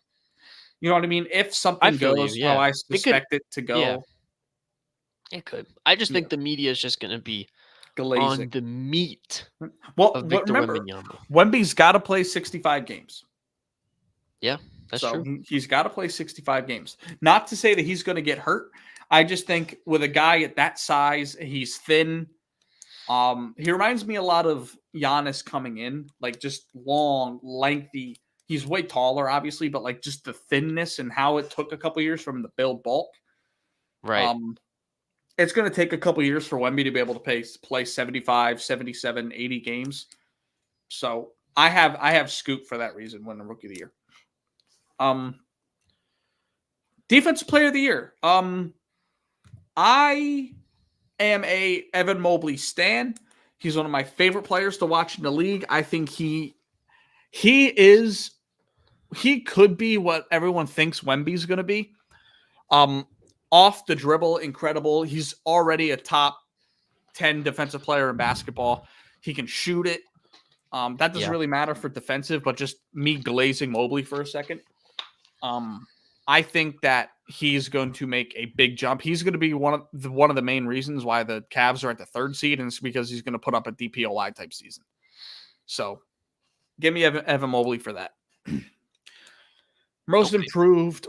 S2: you know what I mean? If something goes how I suspect it to go.
S1: Yeah. It could. I just think the media is just going to be glazing on the meat of Victor Wembanyama.
S2: Wemby's got to play 65 games.
S1: Yeah, that's true.
S2: He's got to play 65 games. Not to say that he's going to get hurt. I just think with a guy at that size, he's thin. He reminds me a lot of Giannis coming in, like just long, lengthy. He's way taller, obviously, but like just the thinness and how it took a couple years for him to build bulk.
S1: Right.
S2: It's going to take a couple years for Wemby to be able to play 75, 77, 80 games. So I have Scoot for that reason, winning Rookie of the Year. Defensive Player of the Year. I am a Evan Mobley stan. He's one of my favorite players to watch in the league. I think he could be what everyone thinks Wemby's going to be. Off the dribble, incredible. He's already a top 10 defensive player in basketball. He can shoot it. That doesn't really matter for defensive, but just me glazing Mobley for a second. I think that he's going to make a big jump. He's going to be one of the main reasons why the Cavs are at the 3rd seed, and it's because he's going to put up a DPOY type season. So, give me Evan Mobley for that. Most improved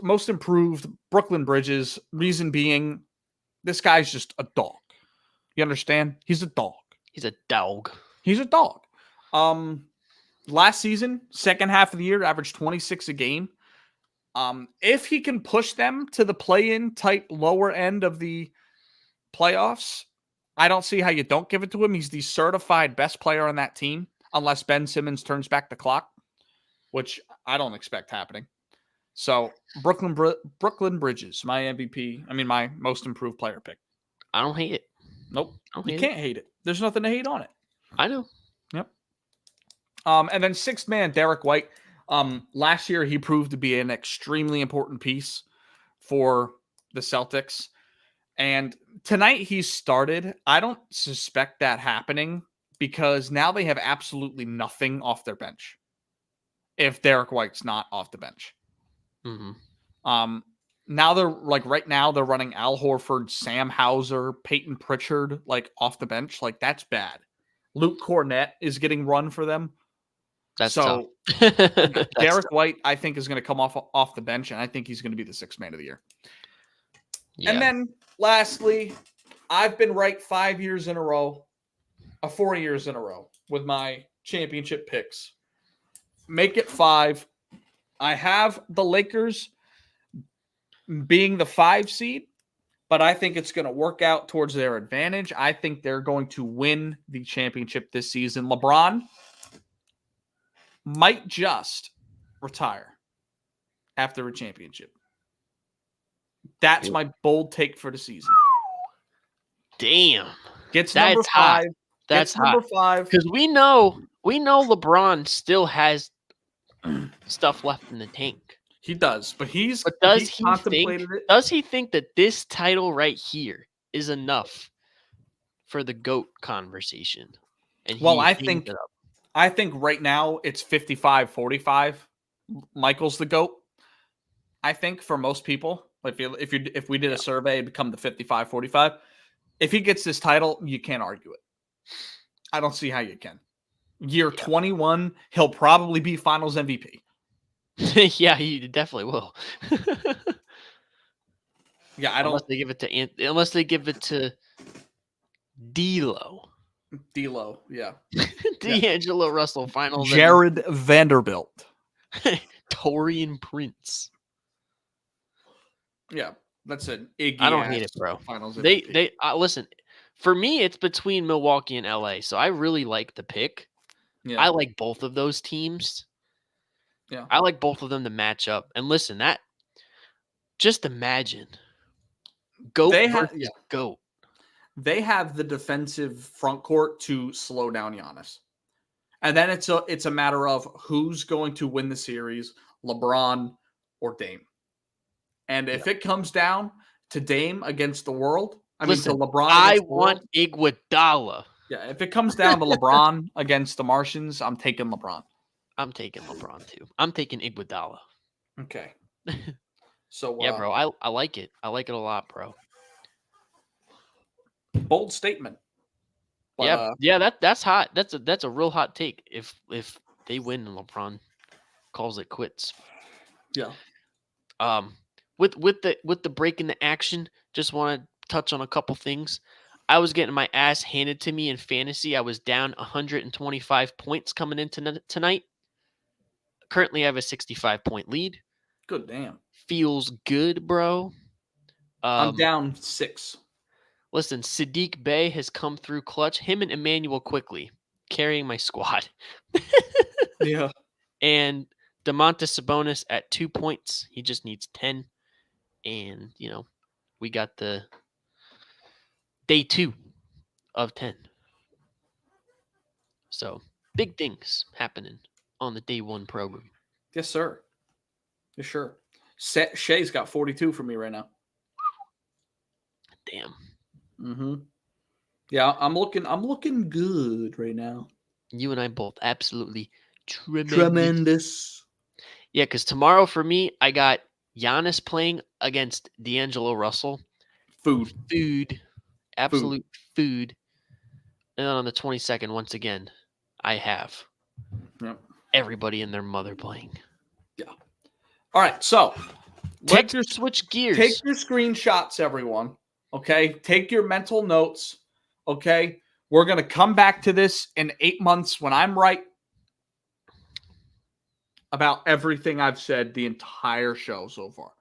S2: Brooklyn Bridges. Reason being, this guy's just a dog. You understand? He's a dog.
S1: He's a dog.
S2: He's a dog. Last season, second half of the year, averaged 26 a game. If he can push them to the play-in type lower end of the playoffs, I don't see how you don't give it to him. He's the certified best player on that team, unless Ben Simmons turns back the clock. which I don't expect happening. So Brooklyn Bridges, my MVP. I mean, my most improved player pick.
S1: I don't hate it.
S2: Nope,
S1: I don't
S2: you
S1: hate
S2: can't hate it. There's nothing to hate on it.
S1: I know.
S2: Yep. And then sixth man, Derek White. Last year he proved to be an extremely important piece for the Celtics. And tonight he started. I don't suspect that happening because now they have absolutely nothing off their bench if Derek White's not off the bench.
S1: Mm-hmm.
S2: Now they're like right now they're running Al Horford, Sam Hauser, Peyton Pritchard like off the bench. Like that's bad. Luke Cornett is getting run for them.
S1: That's
S2: so
S1: tough.
S2: Derek White, I think, is going to come off the bench, and I think he's going to be the sixth man of the year. Yeah. And then lastly, I've been right 5 years in a row, 4 years in a row with my championship picks. Make it 5. I have the Lakers being the 5 seed, but I think it's going to work out towards their advantage. I think they're going to win the championship this season. LeBron might just retire after a championship. That's my bold take for the season.
S1: Damn.
S2: Gets number 5.
S1: Hot. That's
S2: hot. Number 5.
S1: Because we know LeBron still has stuff left in the tank.
S2: He does, but
S1: does he think that this title right here is enough for the GOAT conversation?
S2: And I think right now it's 55-45. Michael's the GOAT. I think for most people, if we did a survey, it'd become the 55-45. If he gets this title, you can't argue it. I don't see how you can. Year 21, he'll probably be Finals MVP.
S1: Yeah, he definitely will.
S2: Yeah, I don't.
S1: Unless they give it to D'Lo.
S2: Yeah.
S1: D'Angelo Russell, Finals.
S2: Jared Vanderbilt.
S1: Taurean Prince.
S2: Yeah, that's it.
S1: I don't hate it, bro.
S2: Finals
S1: MVP. They listen. For me, it's between Milwaukee and LA, so I really like the pick. Yeah. I like both of those teams. Yeah, I like both of them to match up. And listen, just imagine GOAT versus GOAT.
S2: They have the defensive front court to slow down Giannis. And then it's a matter of who's going to win the series, LeBron or Dame. And if it comes down to Dame against the world, to LeBron.
S1: I want Iguodala.
S2: Yeah, if it comes down to LeBron against the Martians, I'm taking LeBron.
S1: I'm taking LeBron too. I'm taking Iguodala.
S2: Okay. So
S1: yeah, bro, I like it. I like it a lot, bro.
S2: Bold statement.
S1: But, that's hot. That's a real hot take. If they win and LeBron calls it quits.
S2: Yeah.
S1: With the break in the action, just want to touch on a couple things. I was getting my ass handed to me in fantasy. I was down 125 points coming into tonight. Currently, I have a 65-point lead.
S2: Good damn.
S1: Feels good, bro.
S2: I'm down 6.
S1: Listen, Sadiq Bey has come through clutch. Him and Emmanuel Quickly carrying my squad.
S2: Yeah.
S1: And Domantas Sabonis at 2 points. He just needs 10. And, we got the day 2 of 10. So, big things happening on the day 1 program.
S2: Yes, sir. Yes, sure. Shay's got 42 for me right now.
S1: Damn.
S2: Mm-hmm. Yeah, I'm looking good right now.
S1: You and I both absolutely
S2: tremendous.
S1: Yeah, because tomorrow for me, I got Giannis playing against D'Angelo Russell.
S2: Food.
S1: Absolute food. And then on the 22nd, once again, I have everybody and their mother playing.
S2: Yeah. All right, so
S1: switch gears.
S2: Take your screenshots, everyone. Okay? Take your mental notes. Okay? We're going to come back to this in 8 months when I'm right about everything I've said the entire show so far.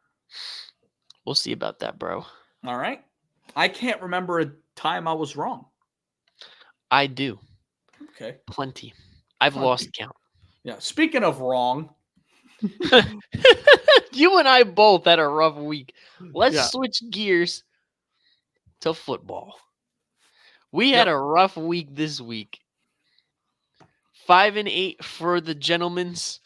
S1: We'll see about that, bro.
S2: All right? I can't remember a time I was wrong.
S1: I do.
S2: Okay.
S1: Plenty. I've lost count.
S2: Yeah. Speaking of wrong,
S1: You and I both had a rough week. Let's
S2: Yeah.
S1: switch gears to football. We had
S2: Yep.
S1: a rough week this week. 5-8 for the gentlemen's.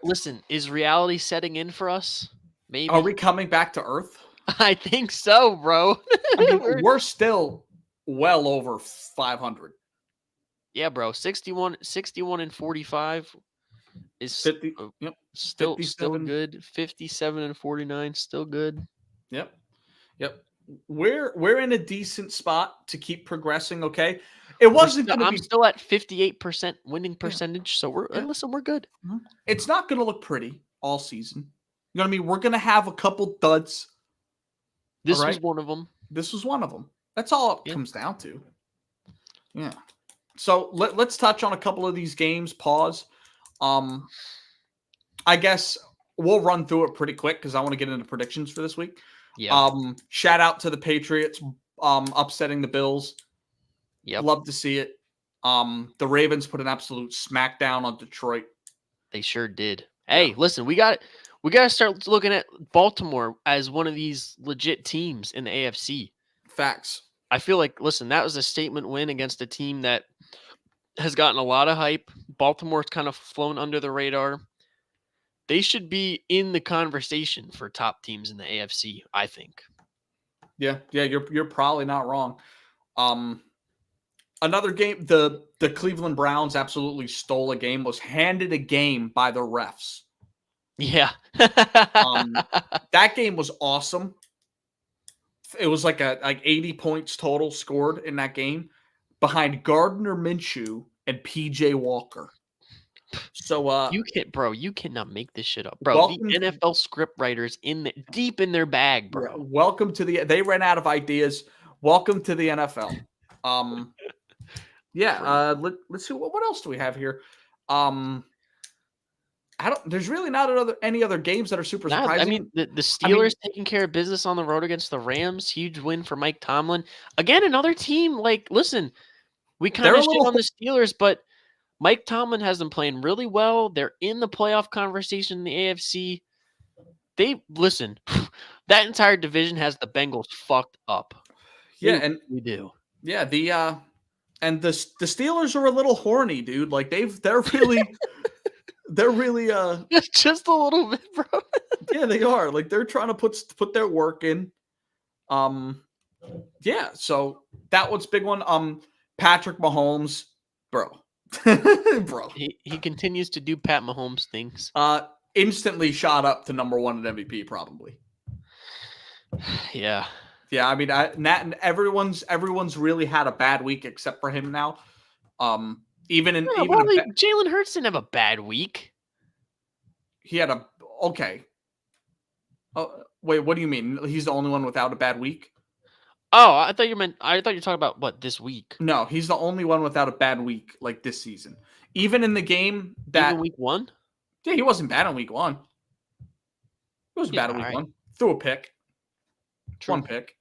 S1: Listen, is reality setting in for us?
S2: Are
S1: Maybe.
S2: we coming back to earth?
S1: I think so, bro.
S2: I mean, we're still well over 500.
S1: Yeah, bro. 61 and 45 is
S2: 50. Yep.
S1: still
S2: 57.
S1: good. 57 and 49 still good.
S2: Yep. Yep. We're in a decent spot to keep progressing, okay? It wasn't going to
S1: I'm
S2: be
S1: still at 58% winning
S2: yeah,
S1: percentage, so
S2: yeah.
S1: listen, we're good.
S2: It's not going to look pretty all season. You know what I mean? We're going to have a couple duds. All
S1: This was
S2: right?
S1: one of them.
S2: This was one of them. That's all it
S1: Yeah.
S2: comes down to. Yeah. So let's touch on a couple of these games. Pause. I guess we'll run through it pretty quick because I want to get into predictions for this week.
S1: Yeah.
S2: Shout out to the Patriots upsetting the Bills.
S1: Yep.
S2: Love to see it. The Ravens put an absolute smackdown on Detroit.
S1: They sure did. Hey, listen, we got to start looking at Baltimore as one of these legit teams in the AFC.
S2: Facts.
S1: I feel like, listen, that was a statement win against a team that has gotten a lot of hype. Baltimore's kind of flown under the radar. They should be in the conversation for top teams in the AFC, I think.
S2: Yeah, you're probably not wrong. Another game, the Cleveland Browns absolutely stole a game, was handed a game by the refs.
S1: Yeah.
S2: That game was awesome. It was like 80 points total scored in that game behind Gardner Minshew and PJ Walker. So
S1: you cannot make this shit up, bro. The NFL script writers deep in their bag, bro.
S2: Welcome to they ran out of ideas. Welcome to the NFL. Let's see what else do we have here. There's really not any other games that are super surprising.
S1: I mean, the Steelers taking care of business on the road against the Rams. Huge win for Mike Tomlin. Again, another team, like, listen, we kind of shit on the Steelers, but Mike Tomlin has them playing really well. They're in the playoff conversation in the AFC. That entire division has the Bengals fucked up. We do.
S2: Yeah, the Steelers are a little horny, dude. Like they're really
S1: just a little bit, bro.
S2: Yeah, they are. Like they're trying to put their work in. Yeah, so that was big one. Patrick Mahomes, bro. Bro.
S1: He continues to do Pat Mahomes things.
S2: Instantly shot up to number 1 at MVP, probably.
S1: Yeah.
S2: Yeah, I mean, everyone's really had a bad week except for him now.
S1: Jalen Hurts didn't have a bad week.
S2: He had okay. Oh, wait, what do you mean? He's the only one without a bad week?
S1: Oh, I thought you were talking about what, this week?
S2: No, he's the only one without a bad week like this season. Even in the game that
S1: week 1?
S2: Yeah, he wasn't bad on week 1. He was bad on week 1. Threw a pick. True. 1 pick.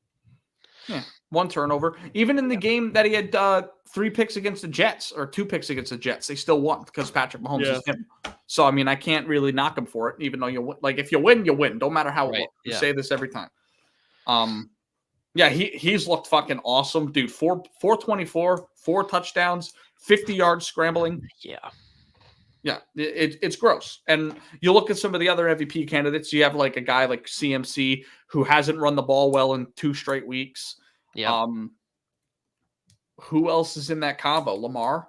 S2: Yeah, 1 turnover. Even in the game that he had 3 picks against the Jets or 2 picks against the Jets, they still won because Patrick Mahomes is him. So, I mean, I can't really knock him for it, even though if you win, you win. Don't matter how it looks. We say this every time. Yeah, he's looked fucking awesome, dude. 424, 4 touchdowns, 50 yards scrambling. Yeah, it's gross. And you look at some of the other MVP candidates. You have like a guy like CMC who hasn't run the ball well in 2 straight weeks.
S1: Yeah.
S2: Who else is in that combo? Lamar?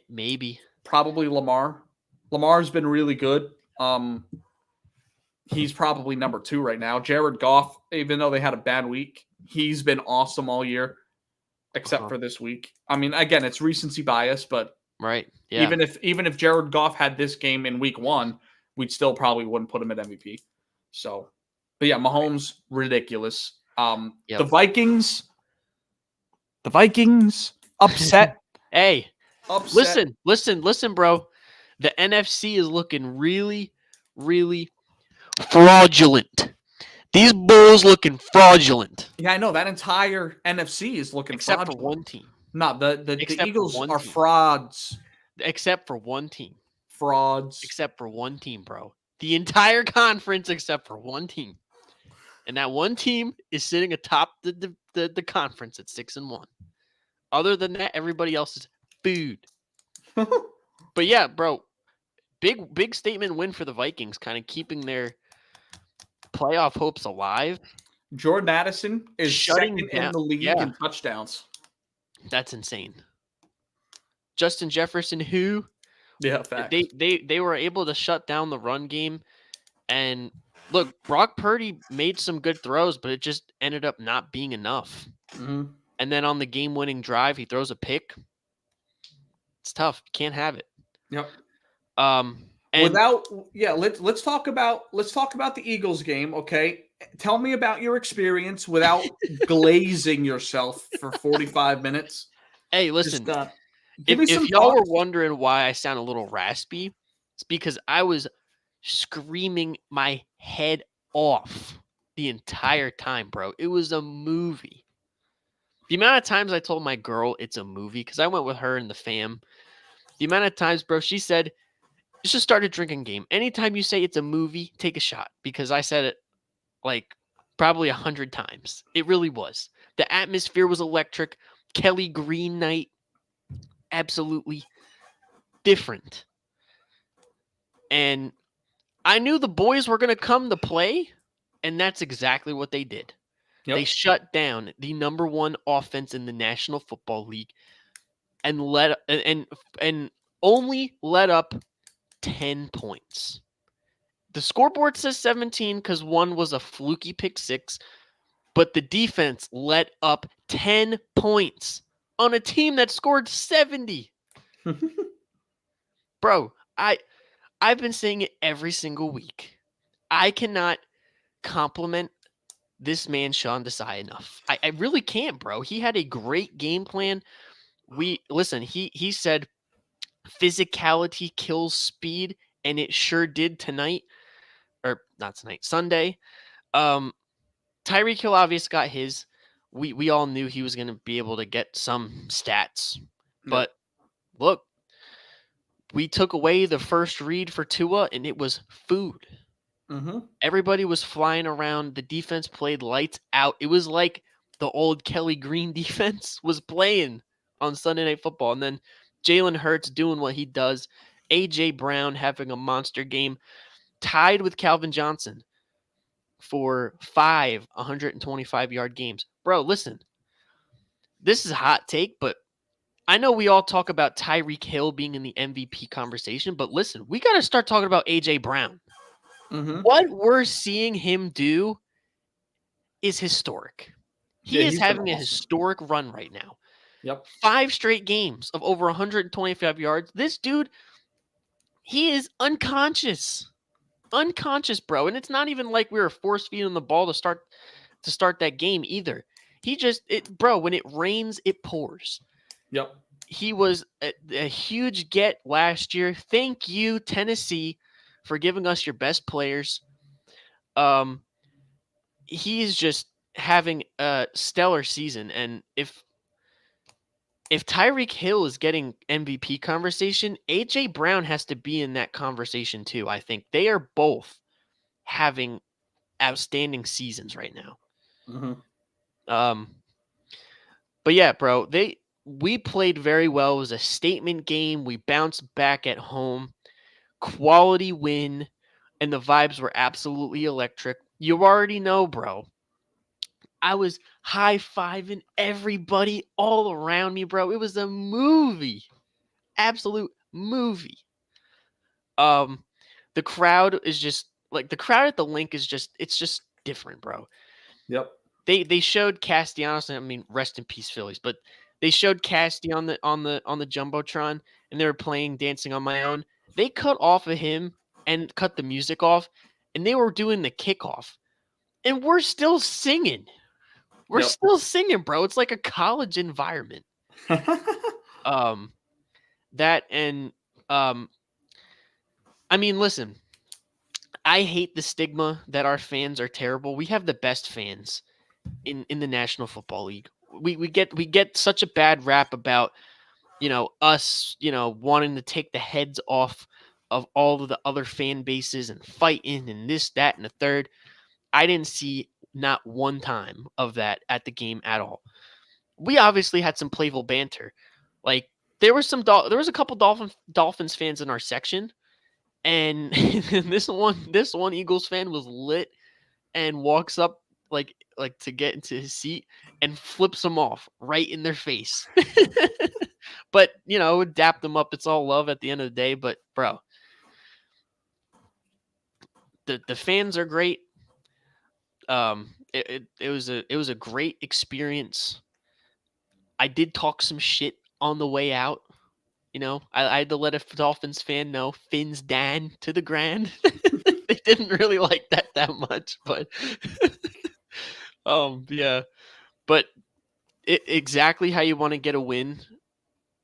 S1: Maybe.
S2: Probably Lamar. Lamar's been really good. He's probably number 2 right now. Jared Goff, even though they had a bad week, he's been awesome all year, except for this week. I mean, again, it's recency bias, but
S1: right. Yeah.
S2: Even if Jared Goff had this game in week 1, we'd still probably wouldn't put him at MVP. So, but yeah, Mahomes, ridiculous. The Vikings upset.
S1: Hey, upset. Listen, bro. The NFC is looking really, really fraudulent. These Bulls looking fraudulent.
S2: Yeah, I know. That entire NFC is looking
S1: except
S2: fraudulent.
S1: For one team.
S2: No, the Eagles are frauds.
S1: Except for one team.
S2: Frauds.
S1: Except for one team, bro. The entire conference except for one team. And that one team is sitting atop the conference at 6-1. Other than that, everybody else is food. But yeah, bro, big statement win for the Vikings, kind of keeping their playoff hopes alive.
S2: Jordan Addison is
S1: Shutting
S2: second in
S1: down.
S2: the league
S1: Yeah,
S2: in touchdowns.
S1: that's insane. Justin Jefferson, who
S2: Yeah, facts.
S1: they were able to shut down the run game. And look, Brock Purdy made some good throws, but it just ended up not being enough.
S2: Mm-hmm.
S1: And then on the game-winning drive, he throws a pick. It's tough. Can't have it.
S2: Yep.
S1: And
S2: let's talk about the Eagles game, okay? Tell me about your experience without glazing yourself for 45 minutes.
S1: Hey, listen,
S2: Just, give me some
S1: if y'all were
S2: thoughts.
S1: wondering why I sound a little raspy, it's because I was screaming my head off the entire time, bro. It was a movie. The amount of times I told my girl it's a movie, because I went with her and the fam. The amount of times, bro, she said, you should start a drinking game. Anytime you say it's a movie, take a shot. Because I said it like probably 100 times. It really was. The atmosphere was electric. Kelly Green night, absolutely different. And I knew the boys were going to come to play, and that's exactly what they did.
S2: Yep.
S1: They shut down the number one offense in the National Football League and only let up 10 points. The scoreboard says 17 because one was a fluky pick six, but the defense let up 10 points on a team that scored 70. Bro, I've been saying it every single week. I cannot compliment this man, Sean Desai, enough. I really can't, bro. He had a great game plan. He said physicality kills speed, and it sure did tonight. Or not tonight, Sunday. Tyreek Hill obviously got his. We all knew he was going to be able to get some stats. But look, we took away the first read for Tua, and it was food.
S2: Mm-hmm.
S1: Everybody was flying around. The defense played lights out. It was like the old Kelly Green defense was playing on Sunday Night Football. And then Jalen Hurts doing what he does. A.J. Brown having a monster game, tied with Calvin Johnson for 5 125-yard games. Bro, listen, this is a hot take, but I know we all talk about Tyreek Hill being in the MVP conversation, but listen, we got to start talking about A.J. Brown.
S2: Mm-hmm.
S1: What we're seeing him do is historic. He is having a historic run right now.
S2: Yep.
S1: 5 straight games of over 125 yards. This dude, he is unconscious. Unconscious, bro. And it's not even like we were force feeding the ball to start that game either. When it rains, it pours.
S2: Yep.
S1: He was a huge get last year. Thank you, Tennessee, for giving us your best players. He is just having a stellar season, and if Tyreek Hill is getting MVP conversation, A.J. Brown has to be in that conversation too. I think they are both having outstanding seasons right now.
S2: Mm-hmm.
S1: But yeah, bro, we played very well. It was a statement game. We bounced back at home. Quality win, and the vibes were absolutely electric. You already know, bro. I was high-fiving everybody all around me, bro. It was a movie. Absolute movie. The crowd is just like the crowd at the link is it's just different, bro.
S2: Yep.
S1: They showed Castellanos, I mean, rest in peace, Phillies, but they showed Casty on the Jumbotron, and they were playing Dancing on My Own. They cut off of him and cut the music off, and they were doing the kickoff. And we're still singing. We're still singing, bro. It's like a college environment. I mean, listen, I hate the stigma that our fans are terrible. We have the best fans in the National Football League. We get such a bad rap about, us, wanting to take the heads off of all of the other fan bases and fighting and this, that, and the third. I didn't see not one time of that at the game at all. We obviously had some playful banter. Like there was a couple Dolphins fans in our section, and this one Eagles fan was lit and walks up like to get into his seat and flips them off right in their face. But dap them up. It's all love at the end of the day. But bro, the fans are great. It was a great experience. I did talk some shit on the way out. I had to let a Dolphins fan know Fins Dan to the grand. They didn't really like that much, but yeah. But exactly how you want to get a win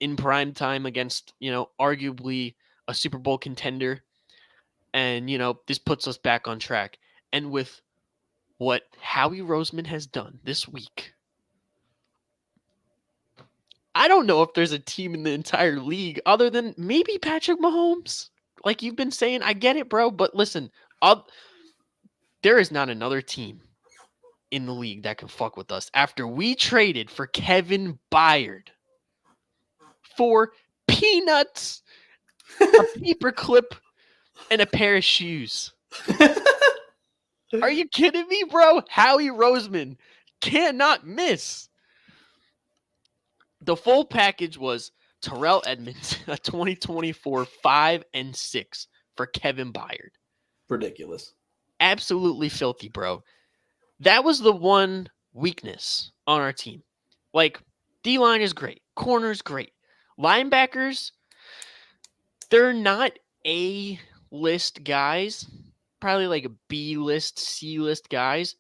S1: in prime time against, arguably a Super Bowl contender. And, this puts us back on track. And with what Howie Roseman has done this week, I don't know if there's a team in the entire league other than maybe Patrick Mahomes. Like you've been saying, I get it, bro. But listen, there is not another team in the league that can fuck with us after we traded for Kevin Byard for peanuts, a paperclip, and a pair of shoes. Are you kidding me, bro? Howie Roseman cannot miss. The full package was Terrell Edmonds, a 2024 5-6 for Kevin Byard.
S2: Ridiculous.
S1: Absolutely filthy, bro. That was the one weakness on our team. Like, D-line is great. Corner's great. Linebackers, they're not A-list guys. Probably like a B-list, C-list guys.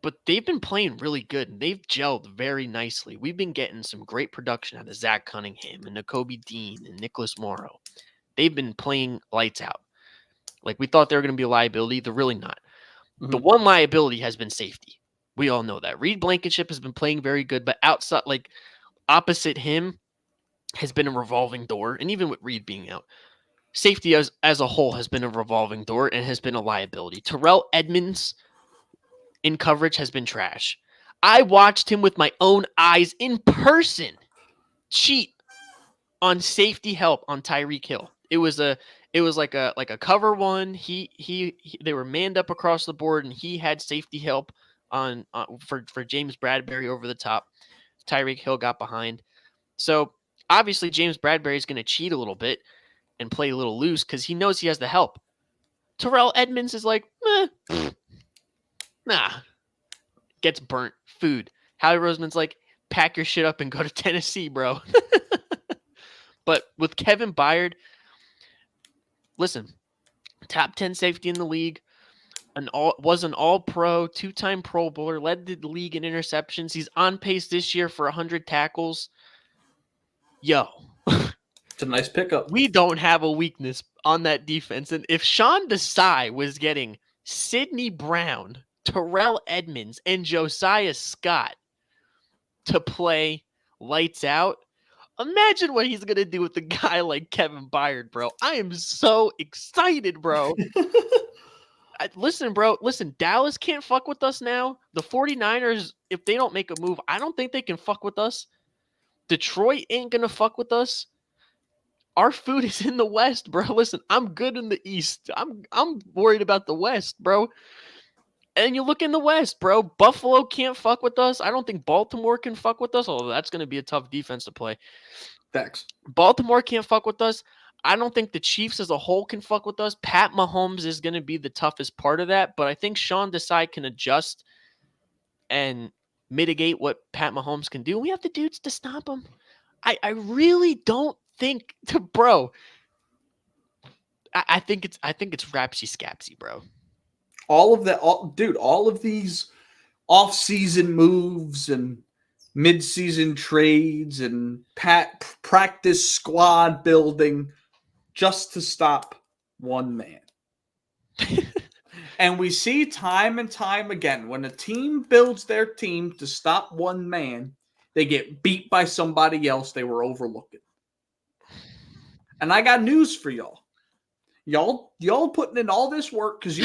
S1: But they've been playing really good, and they've gelled very nicely. We've been getting some great production out of Zach Cunningham and Nakobe Dean and Nicholas Morrow. They've been playing lights out. Like, we thought they were going to be a liability. They're really not. Mm-hmm. The one liability has been safety. We all know that. Reed Blankenship has been playing very good, but outside, like, opposite him has been a revolving door. And even with Reed being out, safety as a whole has been a revolving door and has been a liability. Terrell Edmonds in coverage has been trash. I watched him with my own eyes in person cheat on safety help on Tyreek Hill. It was like a cover one. They were manned up across the board, and he had safety help on for James Bradbury over the top. Tyreek Hill got behind. So obviously James Bradbury is going to cheat a little bit and play a little loose because he knows he has the help. Terrell Edmonds is like, nah, gets burnt. Food. Howie Roseman's like, pack your shit up and go to Tennessee, bro. But with Kevin Byard, listen, top 10 safety in the league, was an all-pro, 2-time Pro Bowler, led the league in interceptions. He's on pace this year for 100 tackles. Yo.
S2: It's a nice pickup.
S1: We don't have a weakness on that defense. And if Sean Desai was getting Sidney Brown, Terrell Edmonds, and Josiah Scott to play lights out, imagine what he's going to do with a guy like Kevin Byard, bro. I am so excited, bro. Listen, bro. Listen, Dallas can't fuck with us now. The 49ers, if they don't make a move, I don't think they can fuck with us. Detroit ain't going to fuck with us. Our food is in the West, bro. Listen, I'm good in the East. I'm worried about the West, bro. And you look in the West, bro. Buffalo can't fuck with us. I don't think Baltimore can fuck with us, although that's going to be a tough defense to play.
S2: Facts.
S1: Baltimore can't fuck with us. I don't think the Chiefs as a whole can fuck with us. Pat Mahomes is going to be the toughest part of that, but I think Sean Desai can adjust and mitigate what Pat Mahomes can do. We have the dudes to stop him. I really don't think, bro. I think it's Rapsy Scapsy, bro.
S2: All of that, all of these off-season moves and mid-season trades and practice squad building just to stop one man. And we see time and time again, when a team builds their team to stop one man, they get beat by somebody else they were overlooking. And I got news for y'all. Y'all putting in all this work because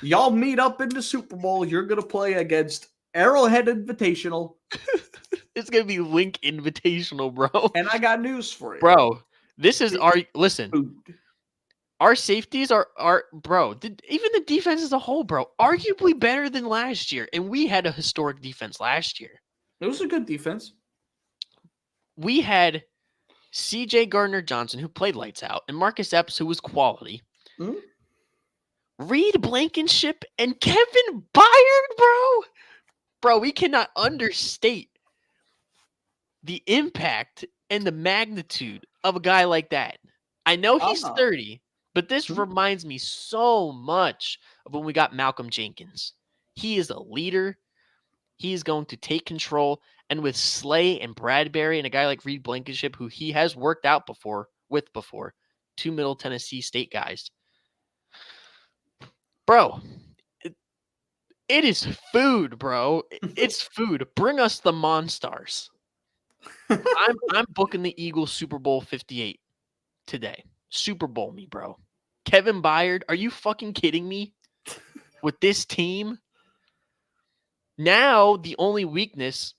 S2: y'all meet up in the Super Bowl. You're gonna play against Arrowhead Invitational.
S1: It's gonna be Link Invitational, bro.
S2: And I got news for you,
S1: Bro. This is listen.
S2: food.
S1: Our safeties are bro. Even the defense as a whole, bro, arguably better than last year, and we had a historic defense last year.
S2: It was a good defense.
S1: We had C.J. Gardner-Johnson, who played lights out, and Marcus Epps, who was quality.
S2: Mm-hmm.
S1: Reed Blankenship and Kevin Byard, bro. Bro, we cannot understate the impact and the magnitude of a guy like that. I know he's 30, but this reminds me so much of when we got Malcolm Jenkins. He is a leader. He is going to take control. And with Slay and Bradbury and a guy like Reed Blankenship, who he has worked out before, two Middle Tennessee State guys. Bro, it is food, bro. It's food. Bring us the Monstars. I'm booking the Eagles Super Bowl 58 today. Super Bowl me, bro. Kevin Byard, are you fucking kidding me? With this team? Now the only weakness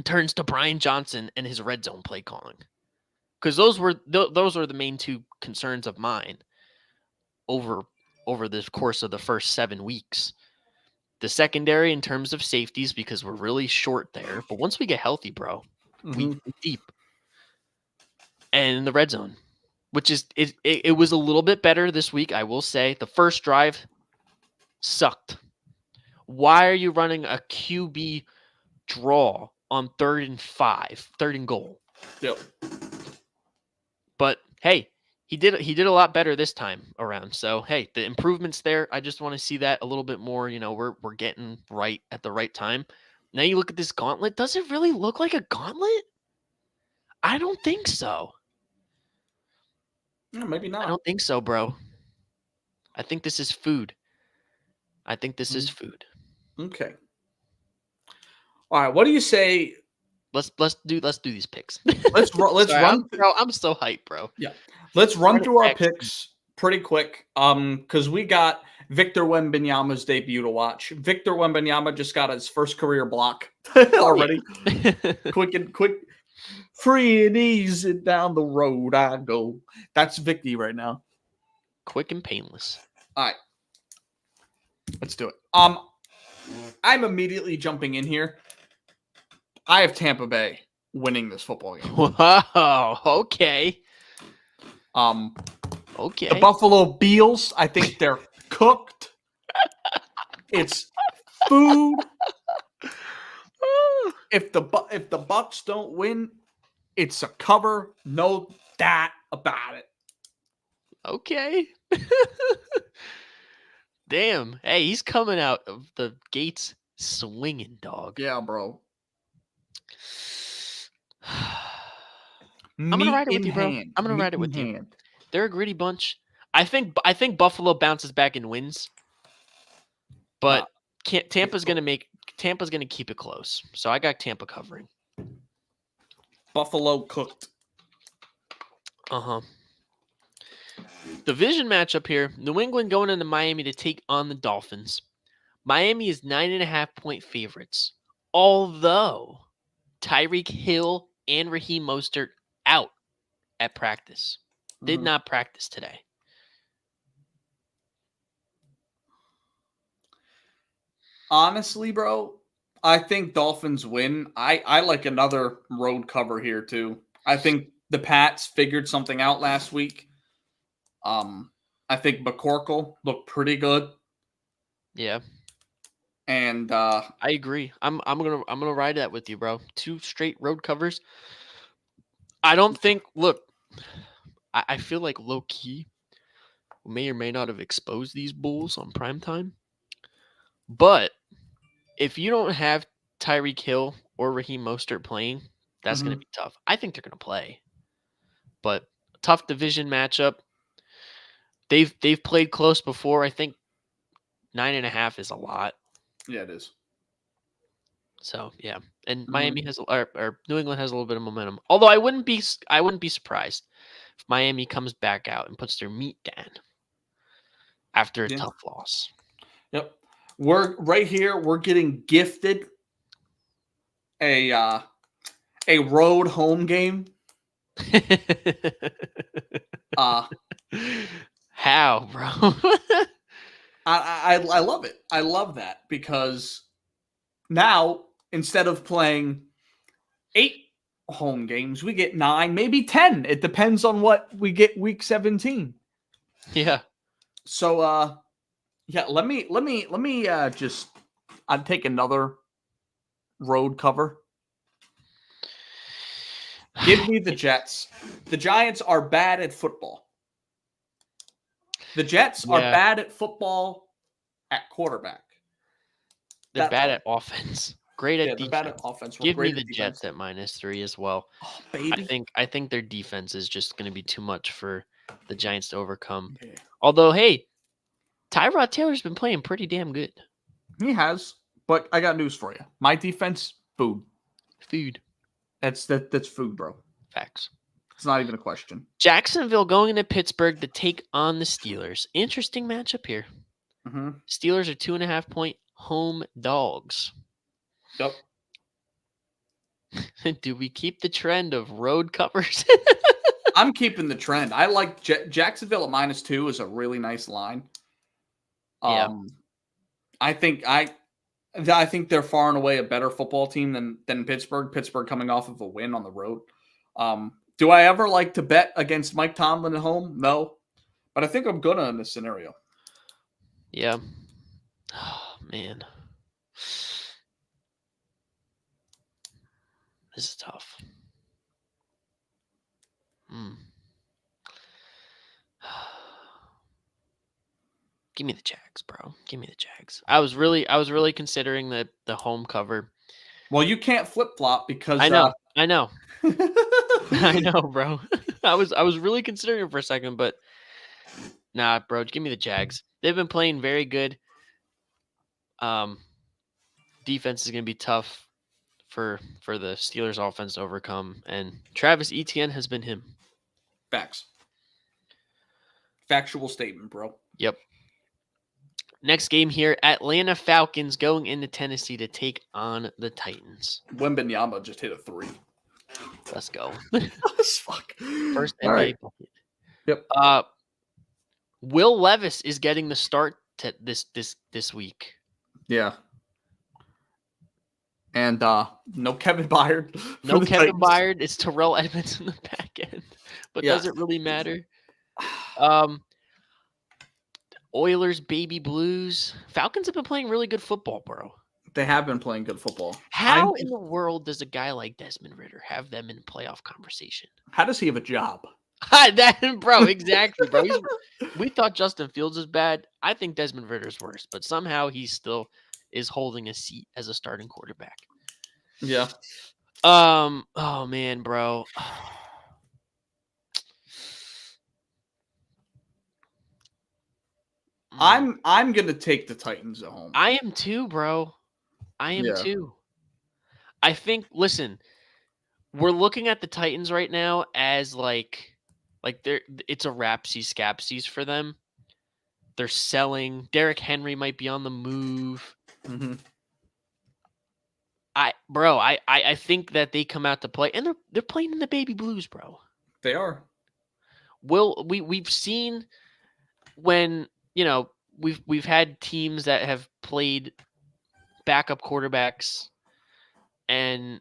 S1: turns to Brian Johnson and his red zone play calling. Because those were the main two concerns of mine over the course of the first 7 weeks. The secondary in terms of safeties, because we're really short there. But once we get healthy, bro, we deep. And the red zone, which is it was a little bit better this week, I will say. The first drive sucked. Why are you running a QB draw on 3rd and goal?
S2: Yep.
S1: But hey, he did a lot better this time around. So hey, the improvements there. I just want to see that a little bit more. We're getting right at the right time. Now you look at this gauntlet. Does it really look like a gauntlet? I don't think so.
S2: No, maybe not.
S1: I don't think so, bro. I think this is food. Is food.
S2: Okay. All right. What do you say?
S1: Let's do these picks.
S2: Let's run.
S1: Bro, I'm so hyped, bro.
S2: Yeah. Let's run through our picks pretty quick. Because we got Victor Wembanyama's debut to watch. Victor Wembanyama just got his first career block already. Quick. Free and easy down the road I go. That's Vicky right now.
S1: Quick and painless.
S2: All right. Let's do it. I'm immediately jumping in here. I have Tampa Bay winning this football game.
S1: Wow. Okay.
S2: Okay. The Buffalo Bills, I think they're cooked. It's food. If the Bucs don't win, it's a cover. No doubt about it.
S1: Okay. Damn. Hey, he's coming out of the gates swinging, dog.
S2: Yeah, bro.
S1: I'm gonna ride it with you, bro. I'm gonna ride it with you. They're a gritty bunch. I think Buffalo bounces back and wins, but Tampa's gonna keep it close. So I got Tampa covering.
S2: Buffalo cooked.
S1: Division matchup here: New England going into Miami to take on the Dolphins. Miami is 9.5-point favorites, although Tyreek Hill and Raheem Mostert out at practice. Did not practice today.
S2: Honestly, bro, I think Dolphins win. I like another road cover here too. I think the Pats figured something out last week. I think McCorkle looked pretty good.
S1: Yeah.
S2: And
S1: I agree. I'm gonna ride that with you, bro. 2 straight road covers. I don't think. Look, I feel like low key may or may not have exposed these Bulls on primetime. But if you don't have Tyreek Hill or Raheem Mostert playing, that's gonna be tough. I think they're gonna play, but tough division matchup. They've played close before. I think 9.5 is a lot.
S2: Yeah, it is.
S1: So yeah, and Miami has or New England has a little bit of momentum. Although I wouldn't be surprised if Miami comes back out and puts their meat down after a
S2: Yeah.
S1: tough loss.
S2: Yep. We're right here. We're getting gifted a road home game.
S1: How, bro?
S2: I love it. I love that because now instead of playing 8 home games, we get 9, maybe 10. It depends on what we get week 17.
S1: Yeah.
S2: So yeah, let me just I'd take another road cover. Give me the Jets. The Giants are bad at football. The Jets are bad at football at quarterback.
S1: They're bad at offense. Great at defense.
S2: They're bad at offense.
S1: Give me the Jets at -3 as well.
S2: Oh, baby.
S1: I think their defense is just going to be too much for the Giants to overcome.
S2: Yeah.
S1: Although, hey, Tyrod Taylor's been playing pretty damn good.
S2: He has, but I got news for you. My defense, food.
S1: Food.
S2: That's food, bro.
S1: Facts.
S2: It's not even a question.
S1: Jacksonville going into Pittsburgh to take on the Steelers. Interesting matchup here.
S2: Mm-hmm.
S1: Steelers are 2.5-point home dogs.
S2: Yep.
S1: Do we keep the trend of road covers?
S2: I'm keeping the trend. I like Jacksonville at -2 is a really nice line.
S1: Yeah.
S2: I think they're far and away a better football team than Pittsburgh. Pittsburgh coming off of a win on the road. Do I ever like to bet against Mike Tomlin at home? No, but I think I'm gonna in this scenario.
S1: Yeah. Oh, man. This is tough. Give me the Jags, bro. Give me the Jags. I was really considering the home cover.
S2: Well, you can't flip flop because
S1: I know. I know, bro. I was really considering it for a second, but nah, bro. Give me the Jags. They've been playing very good. Defense is gonna be tough for the Steelers offense to overcome, and Travis Etienne has been him.
S2: Facts. Factual statement, bro.
S1: Yep. Next game here, Atlanta Falcons going into Tennessee to take on the Titans.
S2: Wembanyama just hit a 3.
S1: Let's go.
S2: Fuck.
S1: First NBA bucket.
S2: Yep.
S1: Will Levis is getting the start to this week.
S2: Yeah. And no Kevin Byard.
S1: No Kevin Byard. It's Terrell Edmonds in the back end. But does it really matter? Oilers, baby blues. Falcons have been playing really good football, bro.
S2: They have been playing good football.
S1: How in the world does a guy like Desmond Ridder have them in playoff conversation?
S2: How does he have a job?
S1: Bro, exactly, bro. We thought Justin Fields is bad. I think Desmond Ridder's worse, but somehow he still is holding a seat as a starting quarterback.
S2: Yeah.
S1: Oh man, bro.
S2: I'm gonna take the Titans at home.
S1: I am too, bro. I am too. I think. Listen, we're looking at the Titans right now as like it's a rapsies scapsies for them. They're selling. Derrick Henry might be on the move.
S2: Mm-hmm.
S1: I think that they come out to play, and they're playing in the baby blues, bro.
S2: They are.
S1: We've seen when we've had teams that have played backup quarterbacks, and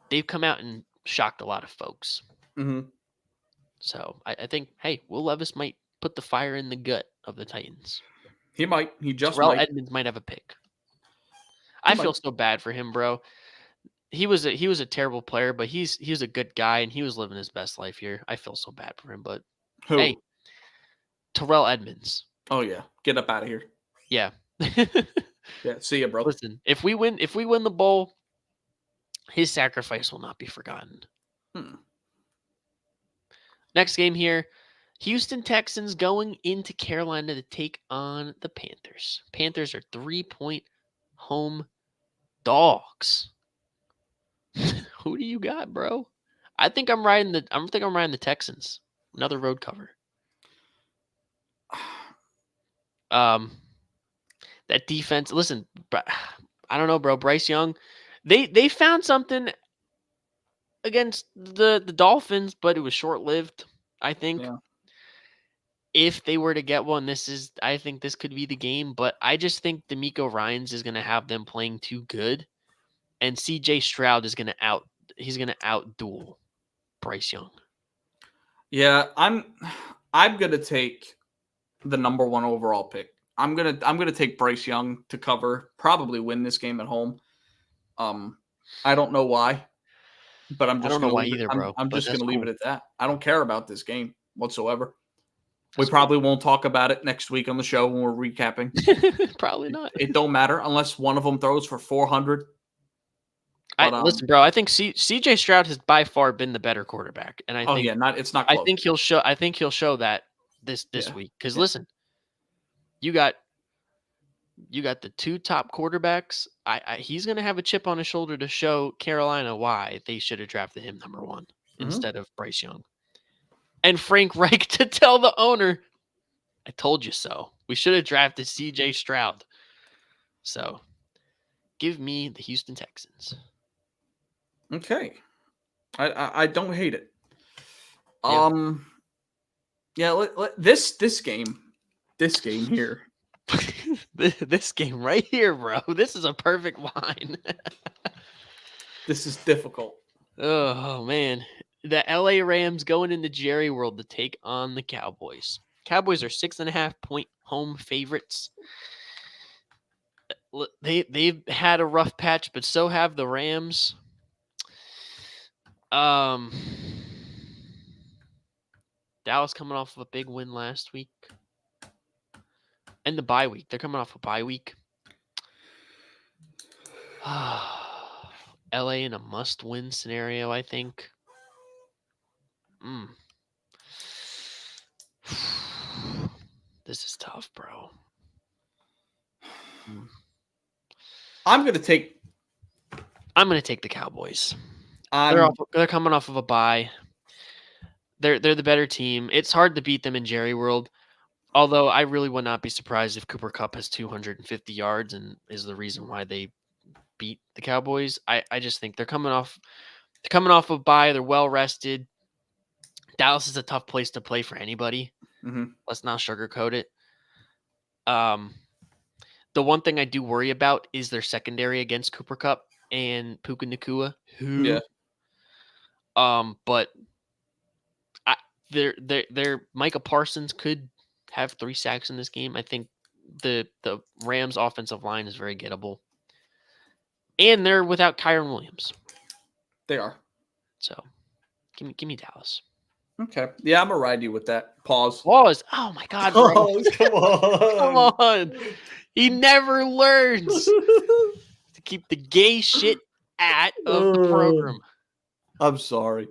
S1: they've come out and shocked a lot of folks.
S2: Mm-hmm.
S1: So I think, hey, Will Levis might put the fire in the gut of the Titans.
S2: He might. He just
S1: Terrell
S2: might.
S1: Edmonds might have a pick. I feel so bad for him, bro. He was a terrible player, but he's a good guy, and he was living his best life here. I feel so bad for him, but
S2: who?
S1: Hey, Terrell Edmonds.
S2: Oh yeah, get up out of here.
S1: Yeah.
S2: Yeah, see ya, bro.
S1: Listen, if we win the bowl, his sacrifice will not be forgotten. Next game here, Houston Texans going into Carolina to take on the Panthers. Panthers are 3-point home dogs. Who do you got, bro? I think I'm riding the Texans. Another road cover. That defense. Listen, I don't know, bro. Bryce Young, they found something against the Dolphins, but it was short lived. I think.
S2: Yeah.
S1: If they were to get one, I think this could be the game. But I just think D'Amico Ryans is going to have them playing too good, and C.J. Stroud is going to outduel Bryce Young.
S2: Yeah, I'm gonna take the number 1 overall pick. I'm gonna take Bryce Young to cover, probably win this game at home. I don't know why, but I'm
S1: I
S2: just
S1: don't know
S2: gonna
S1: why
S2: leave it.
S1: either, bro.
S2: I'm
S1: But
S2: just
S1: that's
S2: gonna leave
S1: cool.
S2: it at that. I don't care about this game whatsoever. We
S1: That's
S2: probably won't talk about it next week on the show when we're recapping.
S1: cool. Probably not.
S2: It don't matter unless one of them throws for 400. But
S1: Listen, bro. I think C.J. Stroud has by far been the better quarterback, and
S2: oh yeah, it's not
S1: I
S2: close.
S1: think he'll show. I think he'll show that this
S2: Yeah.
S1: week. Because
S2: Yeah.
S1: listen, you got the 2 top quarterbacks. He's gonna have a chip on his shoulder to show Carolina why they should have drafted him number 1 instead of Bryce Young. And Frank Reich to tell the owner, "I told you so. We should have drafted C.J. Stroud." So, give me the Houston Texans.
S2: Okay. I don't hate it.
S1: Yeah.
S2: This game here.
S1: This game right here, bro. This is a perfect line.
S2: This is difficult.
S1: Oh man. The LA Rams going into Jerry World to take on the Cowboys. Cowboys are 6.5-point home favorites. They've had a rough patch, but so have the Rams. Dallas coming off of a big win last week. And the bye week. They're coming off a bye week. LA in a must-win scenario, I think. This is tough, bro.
S2: I'm gonna take
S1: the Cowboys. They're coming off of a bye. They're the better team. It's hard to beat them in Jerry World. Although I really would not be surprised if Cooper Kupp has 250 yards and is the reason why they beat the Cowboys. I just think they're coming off a bye. They're well rested. Dallas is a tough place to play for anybody. Let's not sugarcoat it. The one thing I do worry about is their secondary against Cooper Kupp and Puka Nacua.
S2: Yeah.
S1: But their Micah Parsons could have 3 sacks in this game. I think the Rams offensive line is very gettable. And they're without Kyron Williams.
S2: They are.
S1: So give me Dallas.
S2: Okay. Yeah, I'm gonna ride you with that. Pause.
S1: Oh my God, bro.
S2: Pause. Come on.
S1: Come on. He never learns to keep the gay shit out of the program.
S2: I'm sorry.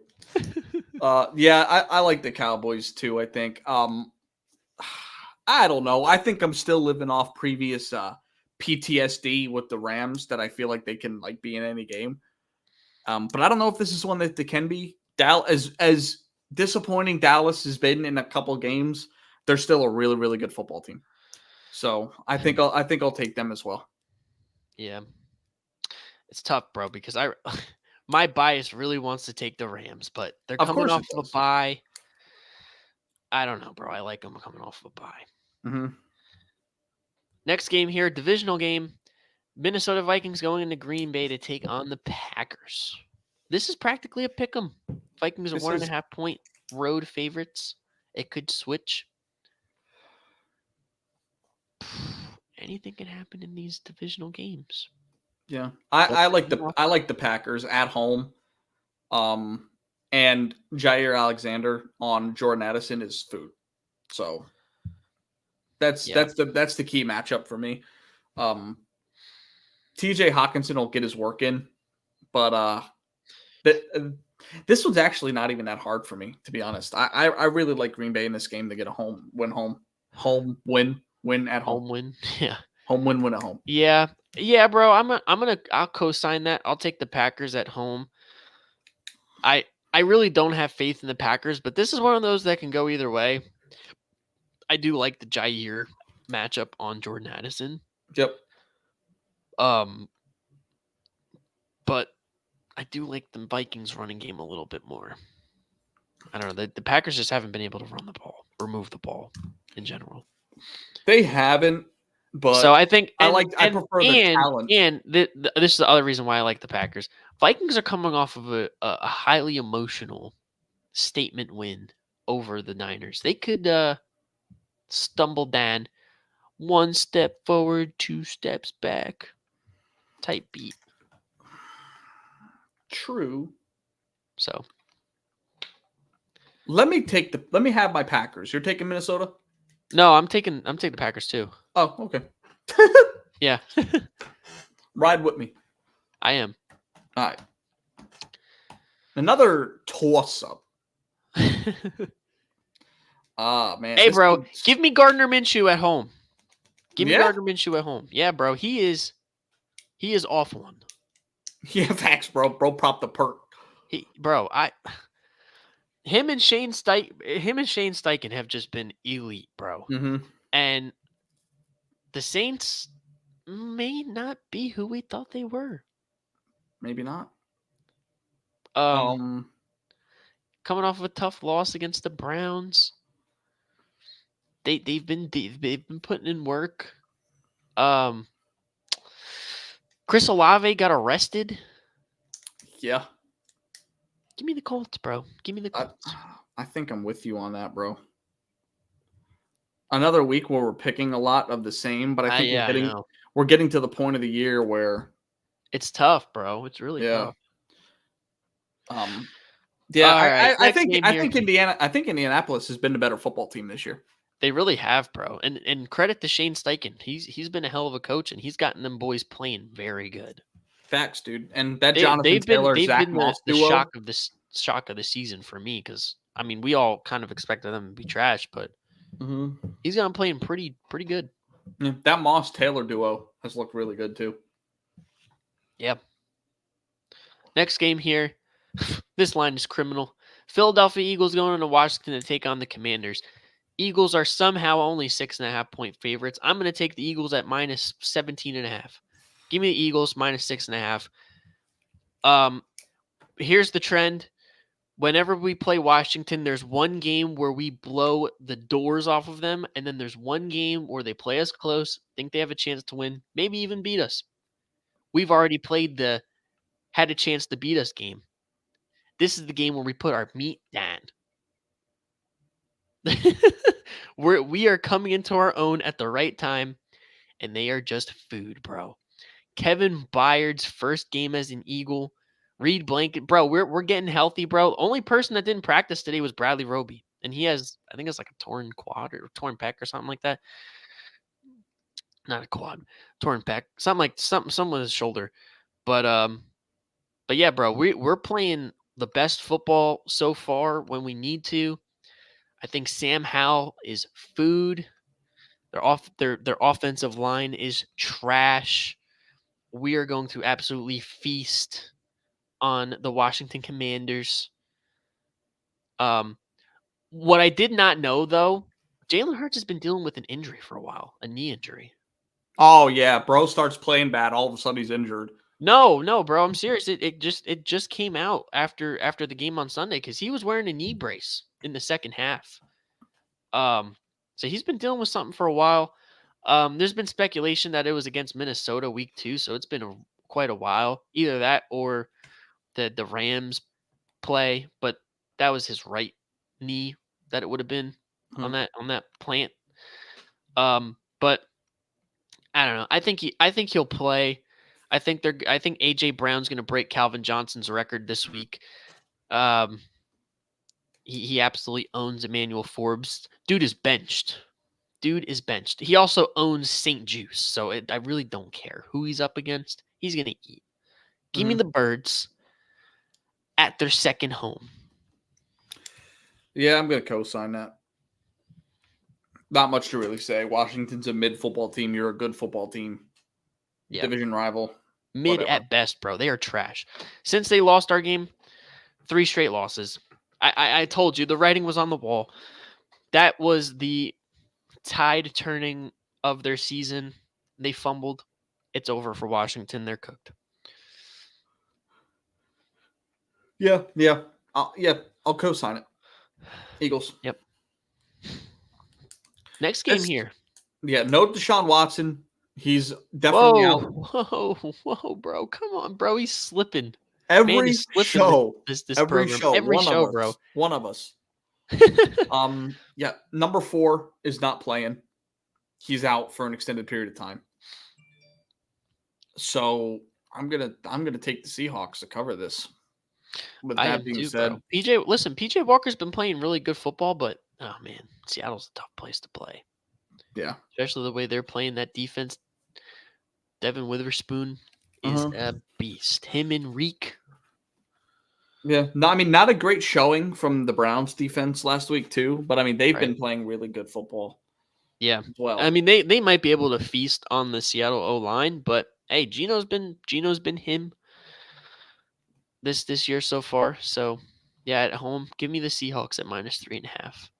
S2: Yeah, I like the Cowboys too, I think. I don't know. I think I'm still living off previous PTSD with the Rams that I feel like they can like be in any game. But I don't know if this is one that they can be. As disappointing Dallas has been in a couple games, they're still a really, really good football team. So I think I'll take them as well.
S1: Yeah. It's tough, bro, because my bias really wants to take the Rams, but they're coming off of a bye. I don't know, bro. I like them coming off of a bye. Next game here, divisional game. Minnesota Vikings going into Green Bay to take on the Packers. This is practically a pick 'em. Vikings are 1.5-point road favorites. It could switch. Anything can happen in these divisional games.
S2: Yeah, I like the Packers at home. And Jair Alexander on Jordan Addison is food. So that's the key matchup for me. TJ Hawkinson will get his work in, but this one's actually not even that hard for me, to be honest. I really like Green Bay in this game to get a home win at home.
S1: Home win. Yeah.
S2: Home win at home.
S1: Yeah. Yeah, bro. I'll co-sign that. I'll take the Packers at home. I I really don't have faith in the Packers, but this is one of those that can go either way. I do like the Jair matchup on Jordan Addison.
S2: Yep.
S1: But I do like the Vikings running game a little bit more. I don't know. The Packers just haven't been able to run the ball or move the ball in general.
S2: They haven't, but
S1: so I think
S2: I prefer the talent.
S1: And this is the other reason why I like the Packers. Vikings are coming off of a highly emotional statement win over the Niners. They could stumble down, one step forward, two steps back type beat.
S2: True.
S1: So
S2: let me have my Packers. You're taking Minnesota?
S1: No, I'm taking the Packers too.
S2: Oh, okay.
S1: Yeah.
S2: Ride with me.
S1: I am.
S2: All right. Another toss-up. Man.
S1: Hey, bro, give me Gardner Minshew at home. Give me Gardner Minshew at home. Yeah, bro, he is awful one.
S2: Yeah, facts, bro. Bro, prop the perk.
S1: Him and Shane Steichen have just been elite, bro.
S2: Mm-hmm.
S1: And the Saints may not be who we thought they were.
S2: Maybe not.
S1: Coming off of a tough loss against the Browns. They've been putting in work. Chris Olave got arrested.
S2: Yeah.
S1: Give me the Colts, bro. Give me the Colts.
S2: I think I'm with you on that, bro. Another week where we're picking a lot of the same, but I think we're getting to the point of the year where
S1: it's tough, bro. It's really tough.
S2: I think Indianapolis has been the better football team this year.
S1: They really have, bro. And credit to Shane Steichen. He's been a hell of a coach, and he's gotten them boys playing very good.
S2: Facts, dude. And that Jonathan Taylor, Zach Moss
S1: duo, the shock of the season for me, because I mean we all kind of expected them to be trash, but he's gotten playing pretty good.
S2: Yeah, that Moss Taylor duo has looked really good too.
S1: Yeah. Next game here. This line is criminal. Philadelphia Eagles going into Washington to take on the Commanders. Eagles are somehow only 6.5 point favorites. I'm going to take the Eagles at minus 17.5. Give me the Eagles minus 6.5. Here's the trend. Whenever we play Washington, there's one game where we blow the doors off of them, and then there's one game where they play us close, think they have a chance to win, maybe even beat us. We've already played the had a chance to beat us game. This is the game where we put our meat down. We are coming into our own at the right time, and they are just food, bro. Kevin Byard's first game as an Eagle. Reed Blanket, bro, we're getting healthy, bro. The only person that didn't practice today was Bradley Roby, and he has, I think it's like a torn quad or torn pec or something like that. Not a quad, torn pec, something with his shoulder. But yeah, bro, we're playing the best football so far when we need to. I think Sam Howell is food. Their offensive line is trash. We are going to absolutely feast on the Washington Commanders. What I did not know, though, Jalen Hurts has been dealing with an injury for a while, a knee injury.
S2: Oh, yeah. Bro starts playing bad. All of a sudden, he's injured.
S1: No, bro. I'm serious. It just came out after the game on Sunday because he was wearing a knee brace in the second half. So he's been dealing with something for a while. There's been speculation that it was against Minnesota week 2, so it's been quite a while. Either that or the Rams play, but that was his right knee that it would have been on that plant. But I don't know. I think he'll play. I think AJ Brown's going to break Calvin Johnson's record this week. He absolutely owns Emmanuel Forbes. Dude is benched. He also owns St. Juice, so I really don't care who he's up against. He's going to eat. Give me the Birds at their second home.
S2: Yeah, I'm going to co-sign that. Not much to really say. Washington's a mid-football team. You're a good football team. Yeah. Division rival.
S1: Mid at best, bro. They are trash. Since they lost our game, 3 straight losses. I told you the writing was on the wall. That was the tide turning of their season. They fumbled. It's over for Washington. They're cooked.
S2: Yeah. I'll co-sign it. Eagles.
S1: Yep. Next game here.
S2: Yeah, no Deshaun Watson. He's definitely out.
S1: Whoa, bro. Come on, bro. He's slipping. Man
S2: Every
S1: is slipping
S2: show,
S1: this
S2: every
S1: program.
S2: show,
S1: Every
S2: one
S1: show,
S2: of us,
S1: bro.
S2: one of us. Yeah, number 4 is not playing. He's out for an extended period of time. So I'm gonna take the Seahawks to cover this. With
S1: I
S2: that
S1: am
S2: being
S1: too,
S2: said,
S1: bro. PJ Walker's been playing really good football, but oh man, Seattle's a tough place to play.
S2: yeah,
S1: Especially the way they're playing that defense. Devin Witherspoon is a beast. Him and Reek.
S2: yeah. No, I mean, not a great showing from the Browns defense last week too, but I mean they've been playing really good football.
S1: Yeah.
S2: As well.
S1: I mean they might be able to feast on the Seattle O-line, but hey, Gino's been him this year so far. So yeah, at home, give me the Seahawks at -3.5.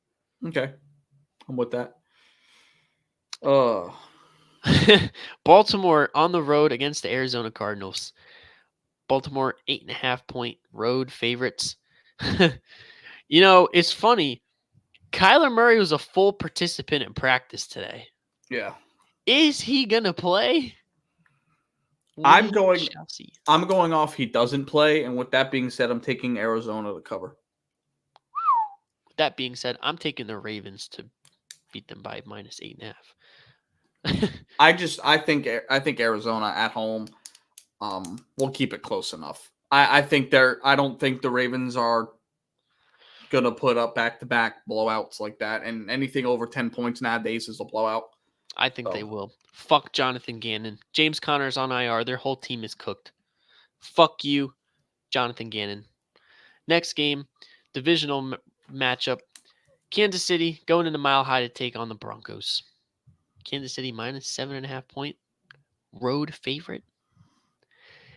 S2: Okay. I'm with that.
S1: Baltimore on the road against the Arizona Cardinals. Baltimore 8.5-point road favorites. It's funny. Kyler Murray was a full participant in practice today.
S2: Yeah.
S1: Is he gonna play?
S2: I'm going off he doesn't play, and with that being said, I'm taking Arizona to cover.
S1: With that being said, I'm taking the Ravens to beat them by -8.5.
S2: I think Arizona at home will keep it close enough. I don't think the Ravens are gonna put up back-to-back blowouts like that, and anything over 10 points nowadays is a blowout.
S1: I think they will. Fuck Jonathan Gannon. James Conner's on IR. Their whole team is cooked. Fuck you, Jonathan Gannon. Next game, divisional matchup. Kansas City going into Mile High to take on the Broncos. Kansas City -7.5-point road favorite.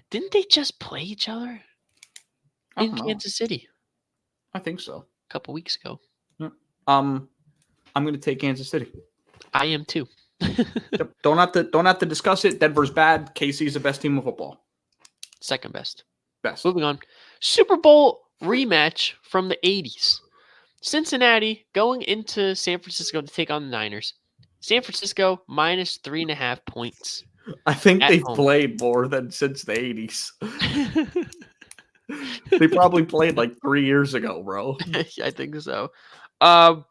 S1: Didn't they just play each other in Kansas City?
S2: I think so.
S1: A couple weeks ago.
S2: Yeah. I'm going to take Kansas City.
S1: I am too.
S2: Yep. Don't have to discuss it. Denver's bad. KC's the best team of football.
S1: Second best.
S2: Best.
S1: Moving on. Super Bowl rematch from the 80s. Cincinnati going into San Francisco to take on the Niners. San Francisco -3.5 points.
S2: I think they've played more than since the 80s. They probably played like 3 years ago, bro.
S1: I think so. I'm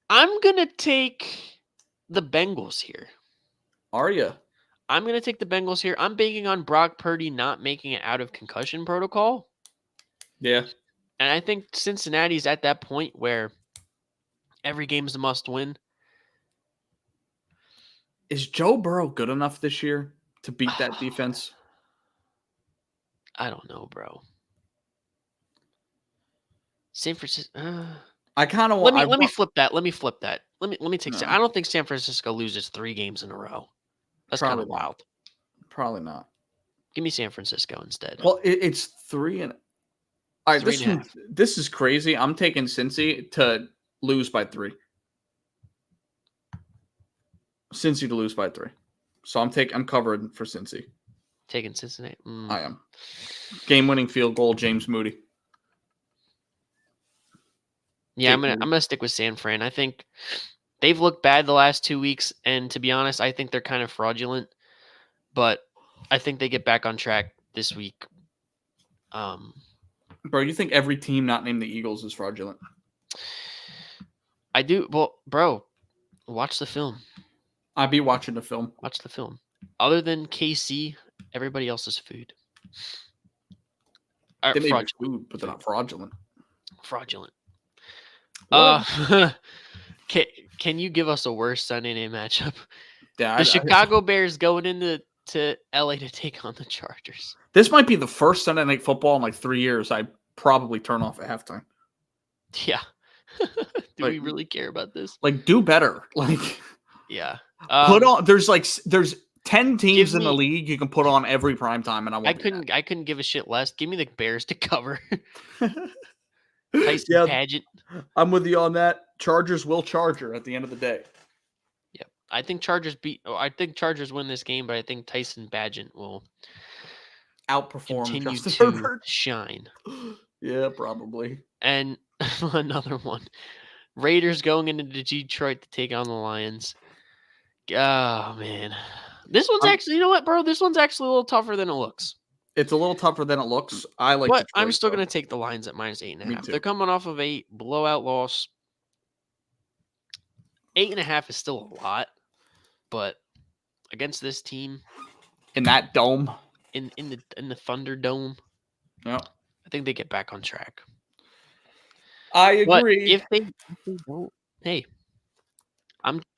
S1: going to take the Bengals here.
S2: Are you?
S1: I'm going to take the Bengals here. I'm banking on Brock Purdy not making it out of concussion protocol.
S2: Yeah.
S1: And I think Cincinnati's at that point where every game's a must win.
S2: Is Joe Burrow good enough this year to beat that defense?
S1: I don't know, bro. San Francisco.
S2: I kind of want.
S1: Let me flip that. Let me take. No. I don't think San Francisco loses 3 games in a row. That's kind of wild.
S2: Probably not.
S1: Give me San Francisco instead.
S2: Well, it's 3 and. All right, this is crazy. I'm taking Cincy to lose by 3. Cincy to lose by 3. So I'm covered for Cincy.
S1: Taking Cincinnati.
S2: I am. Game-winning field goal, James Moody.
S1: Yeah, I'm gonna stick with San Fran. I think they've looked bad the last 2 weeks, and to be honest, I think they're kind of fraudulent. But I think they get back on track this week.
S2: Bro, you think every team not named the Eagles is fraudulent?
S1: I do. Well, bro, watch the film.
S2: I'd be watching the film.
S1: Watch the film. Other than KC, everybody else is food.
S2: They may be food, but they're not fraudulent.
S1: Fraudulent. Can you give us a worse Sunday night matchup?
S2: Yeah,
S1: the Chicago Bears going into LA to take on the Chargers.
S2: This might be the first Sunday night football in like 3 years I probably turn off at halftime.
S1: Yeah. Do we really care about this?
S2: Like, do better. Like,
S1: yeah.
S2: Put on. There's 10 teams in the league you can put on every prime time, and I
S1: couldn't give a shit less. Give me the Bears to cover. Tyson Pageant.
S2: I'm with you on that. Chargers will Charger at the end of the day.
S1: Yep. I think Chargers win this game, but I think Tyson Pageant will
S2: outperform
S1: continue
S2: Justin
S1: to
S2: Herbert.
S1: shine.
S2: Yeah, probably.
S1: And another one. Raiders going into Detroit to take on the Lions. Oh, man. This one's actually, you know what, bro? This one's actually a little tougher than it looks.
S2: It's a little tougher than it looks. I like
S1: But
S2: Detroit,
S1: I'm still going to take the Lions at -8.5. They're coming off of a blowout loss. 8.5 is still a lot, but against this team
S2: in that dome,
S1: in the Thunderdome,
S2: yeah,
S1: I think they get back on track.
S2: I agree.
S1: But if they don't, hey,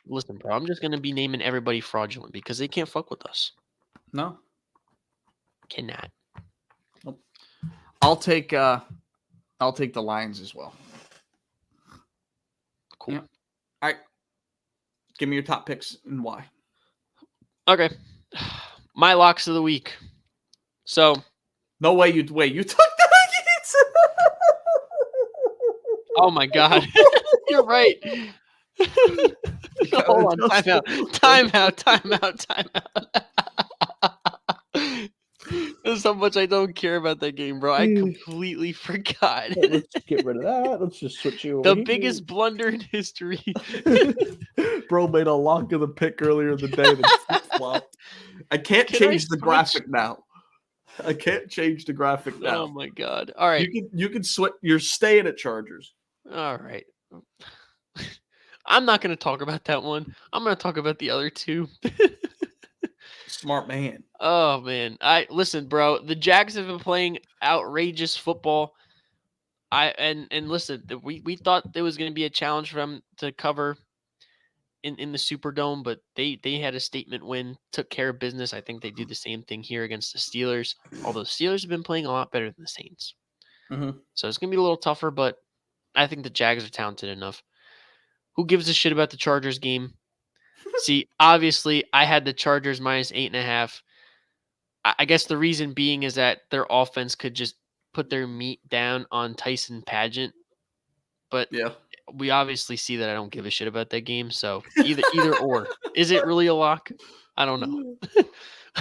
S1: listen, bro. I'm just gonna be naming everybody fraudulent because they can't fuck with us.
S2: No,
S1: cannot.
S2: Nope. I'll take the Lions as well.
S1: Cool.
S2: Yeah. All right. Give me your top picks and why.
S1: Okay. My locks of the week. So.
S2: No way you took the Nuggets.
S1: Oh my God. You're right. Hold on. Time out. There's so much I don't care about that game, bro. I completely forgot.
S2: Let's get rid of that. Let's just switch you over.
S1: The biggest blunder in history.
S2: Bro made a lock of the pick earlier in the day. I can't change the graphic now. I can't change the graphic now.
S1: Oh my God. All right.
S2: You can switch. You're staying at Chargers.
S1: All right. I'm not going to talk about that one. I'm going to talk about the other two.
S2: Smart man.
S1: Oh man. Listen, bro. The Jags have been playing outrageous football. And listen, we thought there was going to be a challenge for them to cover in the Superdome, but they had a statement win, took care of business. I think they do the same thing here against the Steelers. Although the Steelers have been playing a lot better than the Saints, so it's going to be a little tougher. But I think the Jags are talented enough. Who gives a shit about the Chargers game? See, obviously, I had the Chargers -8.5. I guess the reason being is that their offense could just put their meat down on Tyson Pageant. But
S2: yeah,
S1: we obviously see that I don't give a shit about that game. So either or. Is it really a lock? I don't know.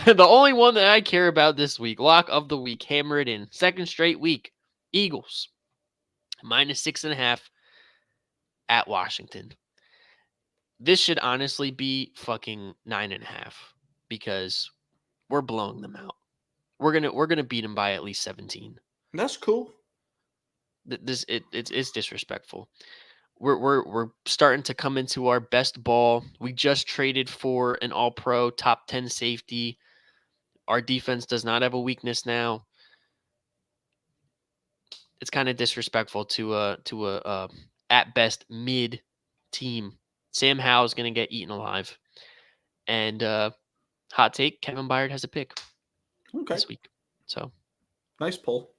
S1: The only one that I care about this week, lock of the week, hammer it in. Second straight week, Eagles -6.5 at Washington. This should honestly be fucking 9.5 because we're blowing them out. We're gonna beat them by at least 17.
S2: That's cool.
S1: It's disrespectful. We're starting to come into our best ball. We just traded for an all-pro top 10 safety. Our defense does not have a weakness now. It's kind of disrespectful to a at best mid team. Sam Howell is going to get eaten alive. And hot take, Kevin Byard has a pick this week. So
S2: nice pull.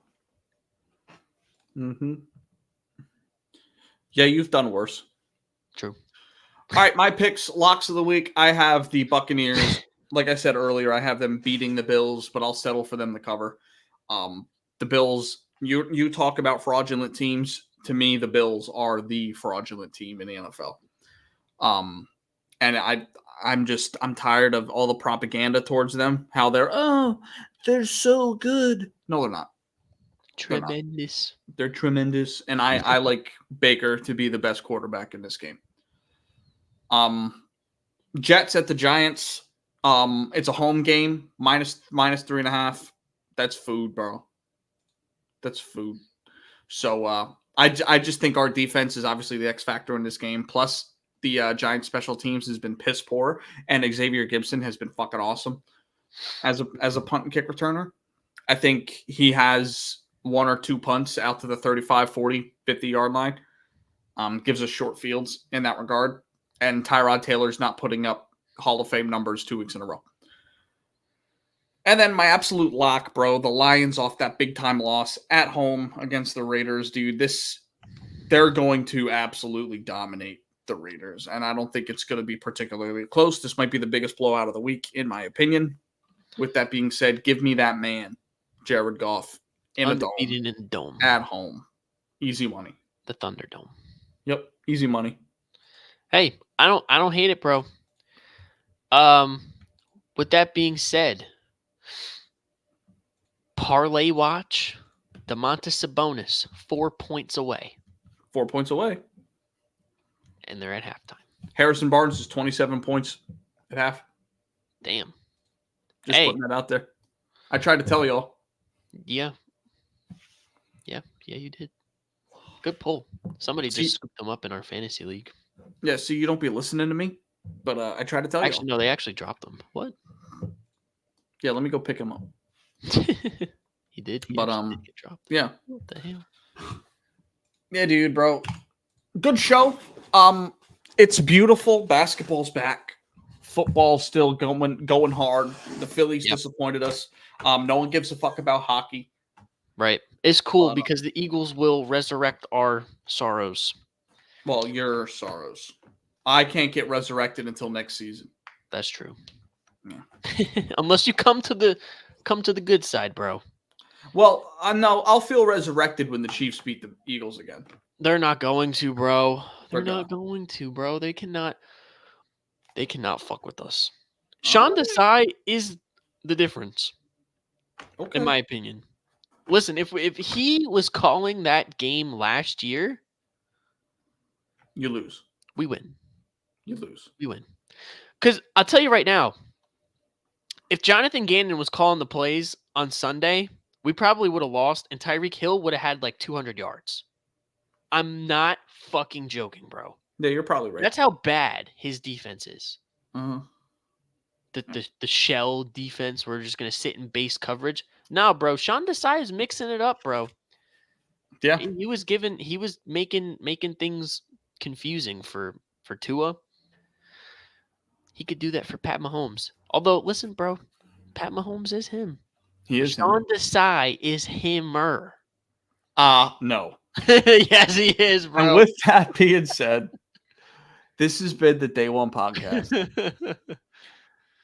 S2: Yeah, you've done worse.
S1: True.
S2: All right, my picks, locks of the week. I have the Buccaneers. Like I said earlier, I have them beating the Bills, but I'll settle for them to cover. The Bills, you talk about fraudulent teams. To me, the Bills are the fraudulent team in the NFL. And I'm tired of all the propaganda towards them. How they're so good. No, they're not.
S1: Tremendous.
S2: They're tremendous. And I like Baker to be the best quarterback in this game. Jets at the Giants. It's a home game, minus 3.5. That's food, bro. That's food. So I just think our defense is obviously the X factor in this game. Plus, the Giants special teams has been piss poor, and Xavier Gibson has been fucking awesome as a punt and kick returner. I think he has one or two punts out to the 35, 40, 50-yard line. Gives us short fields in that regard. And Tyrod Taylor's not putting up Hall of Fame numbers 2 weeks in a row. And then my absolute lock, bro, the Lions off that big-time loss at home against the Raiders. Dude, they're going to absolutely dominate the Raiders, and I don't think it's going to be particularly close. This might be the biggest blowout of the week, in my opinion. With that being said, give me that man, Jared Goff, in
S1: undefeated in a dome
S2: at home. Easy money.
S1: The Thunderdome.
S2: Yep, easy money.
S1: Hey, I don't hate it, bro. With that being said, parlay watch, Domantas Sabonis 4 points away.
S2: 4 points away.
S1: And they're at halftime.
S2: Harrison Barnes is 27 points at half.
S1: Damn.
S2: Just putting that out there. I tried to tell y'all.
S1: Yeah. Yeah, you did. Good pull. Somebody just scooped them up in our fantasy league.
S2: Yeah, so you don't be listening to me, but I tried to tell you.
S1: Actually, no, they actually dropped them. What?
S2: Yeah, let me go pick him up.
S1: He did.
S2: But
S1: did get dropped.
S2: Yeah.
S1: What the hell?
S2: Yeah, dude, bro. Good show. It's beautiful. Basketball's back. Football's still going hard. The Phillies disappointed us. No one gives a fuck about hockey.
S1: Right. It's cool because the Eagles will resurrect our sorrows.
S2: Well, your sorrows. I can't get resurrected until next season.
S1: That's true.
S2: Yeah.
S1: Unless you come to the good side, bro.
S2: Well, no, I'll feel resurrected when the Chiefs beat the Eagles again.
S1: They're not going to, bro. They're not going to, bro. They cannot fuck with us. Sean Desai is the difference. Okay. In my opinion. Listen, if he was calling that game last year,
S2: you lose.
S1: We win.
S2: You lose.
S1: We win. Because I'll tell you right now, if Jonathan Gannon was calling the plays on Sunday, we probably would have lost, and Tyreek Hill would have had like 200 yards. I'm not fucking joking, bro.
S2: Yeah, you're probably right.
S1: That's how bad his defense is.
S2: Uh-huh.
S1: The shell defense, we're just going to sit in base coverage. No, bro. Sean Desai is mixing it up, bro.
S2: Yeah.
S1: He was making things confusing for Tua. He could do that for Pat Mahomes. Although, listen, bro, Pat Mahomes is him.
S2: He is
S1: Sean Desai is himmer.
S2: No.
S1: Yes, he is, bro.
S2: And with that being said, this has been the Day One Podcast.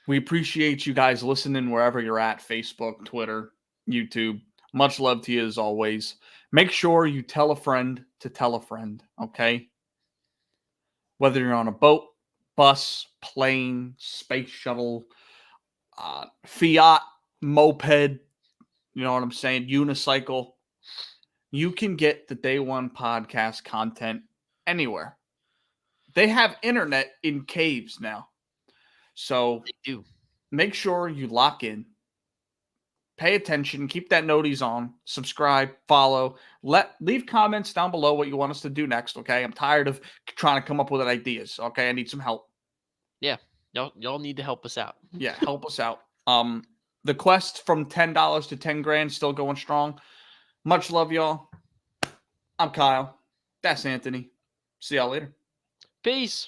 S2: We appreciate you guys listening wherever you're at, Facebook, Twitter, YouTube. Much love to you as always. Make sure you tell a friend to tell a friend, okay? Whether you're on a boat, bus, plane, space shuttle, Fiat, moped, you know what I'm saying, unicycle, you can get the Day One Podcast content anywhere. They have internet in caves now. So
S1: they do.
S2: Make sure you lock in, pay attention, keep that noties on, subscribe, follow, leave comments down below what you want us to do next, okay? I'm tired of trying to come up with ideas, okay? I need some help.
S1: Yeah. Y'all need to help us out.
S2: Yeah, help us out. The quest from $10 to 10 grand still going strong. Much love, y'all. I'm Kyle. That's Anthony. See y'all later.
S1: Peace.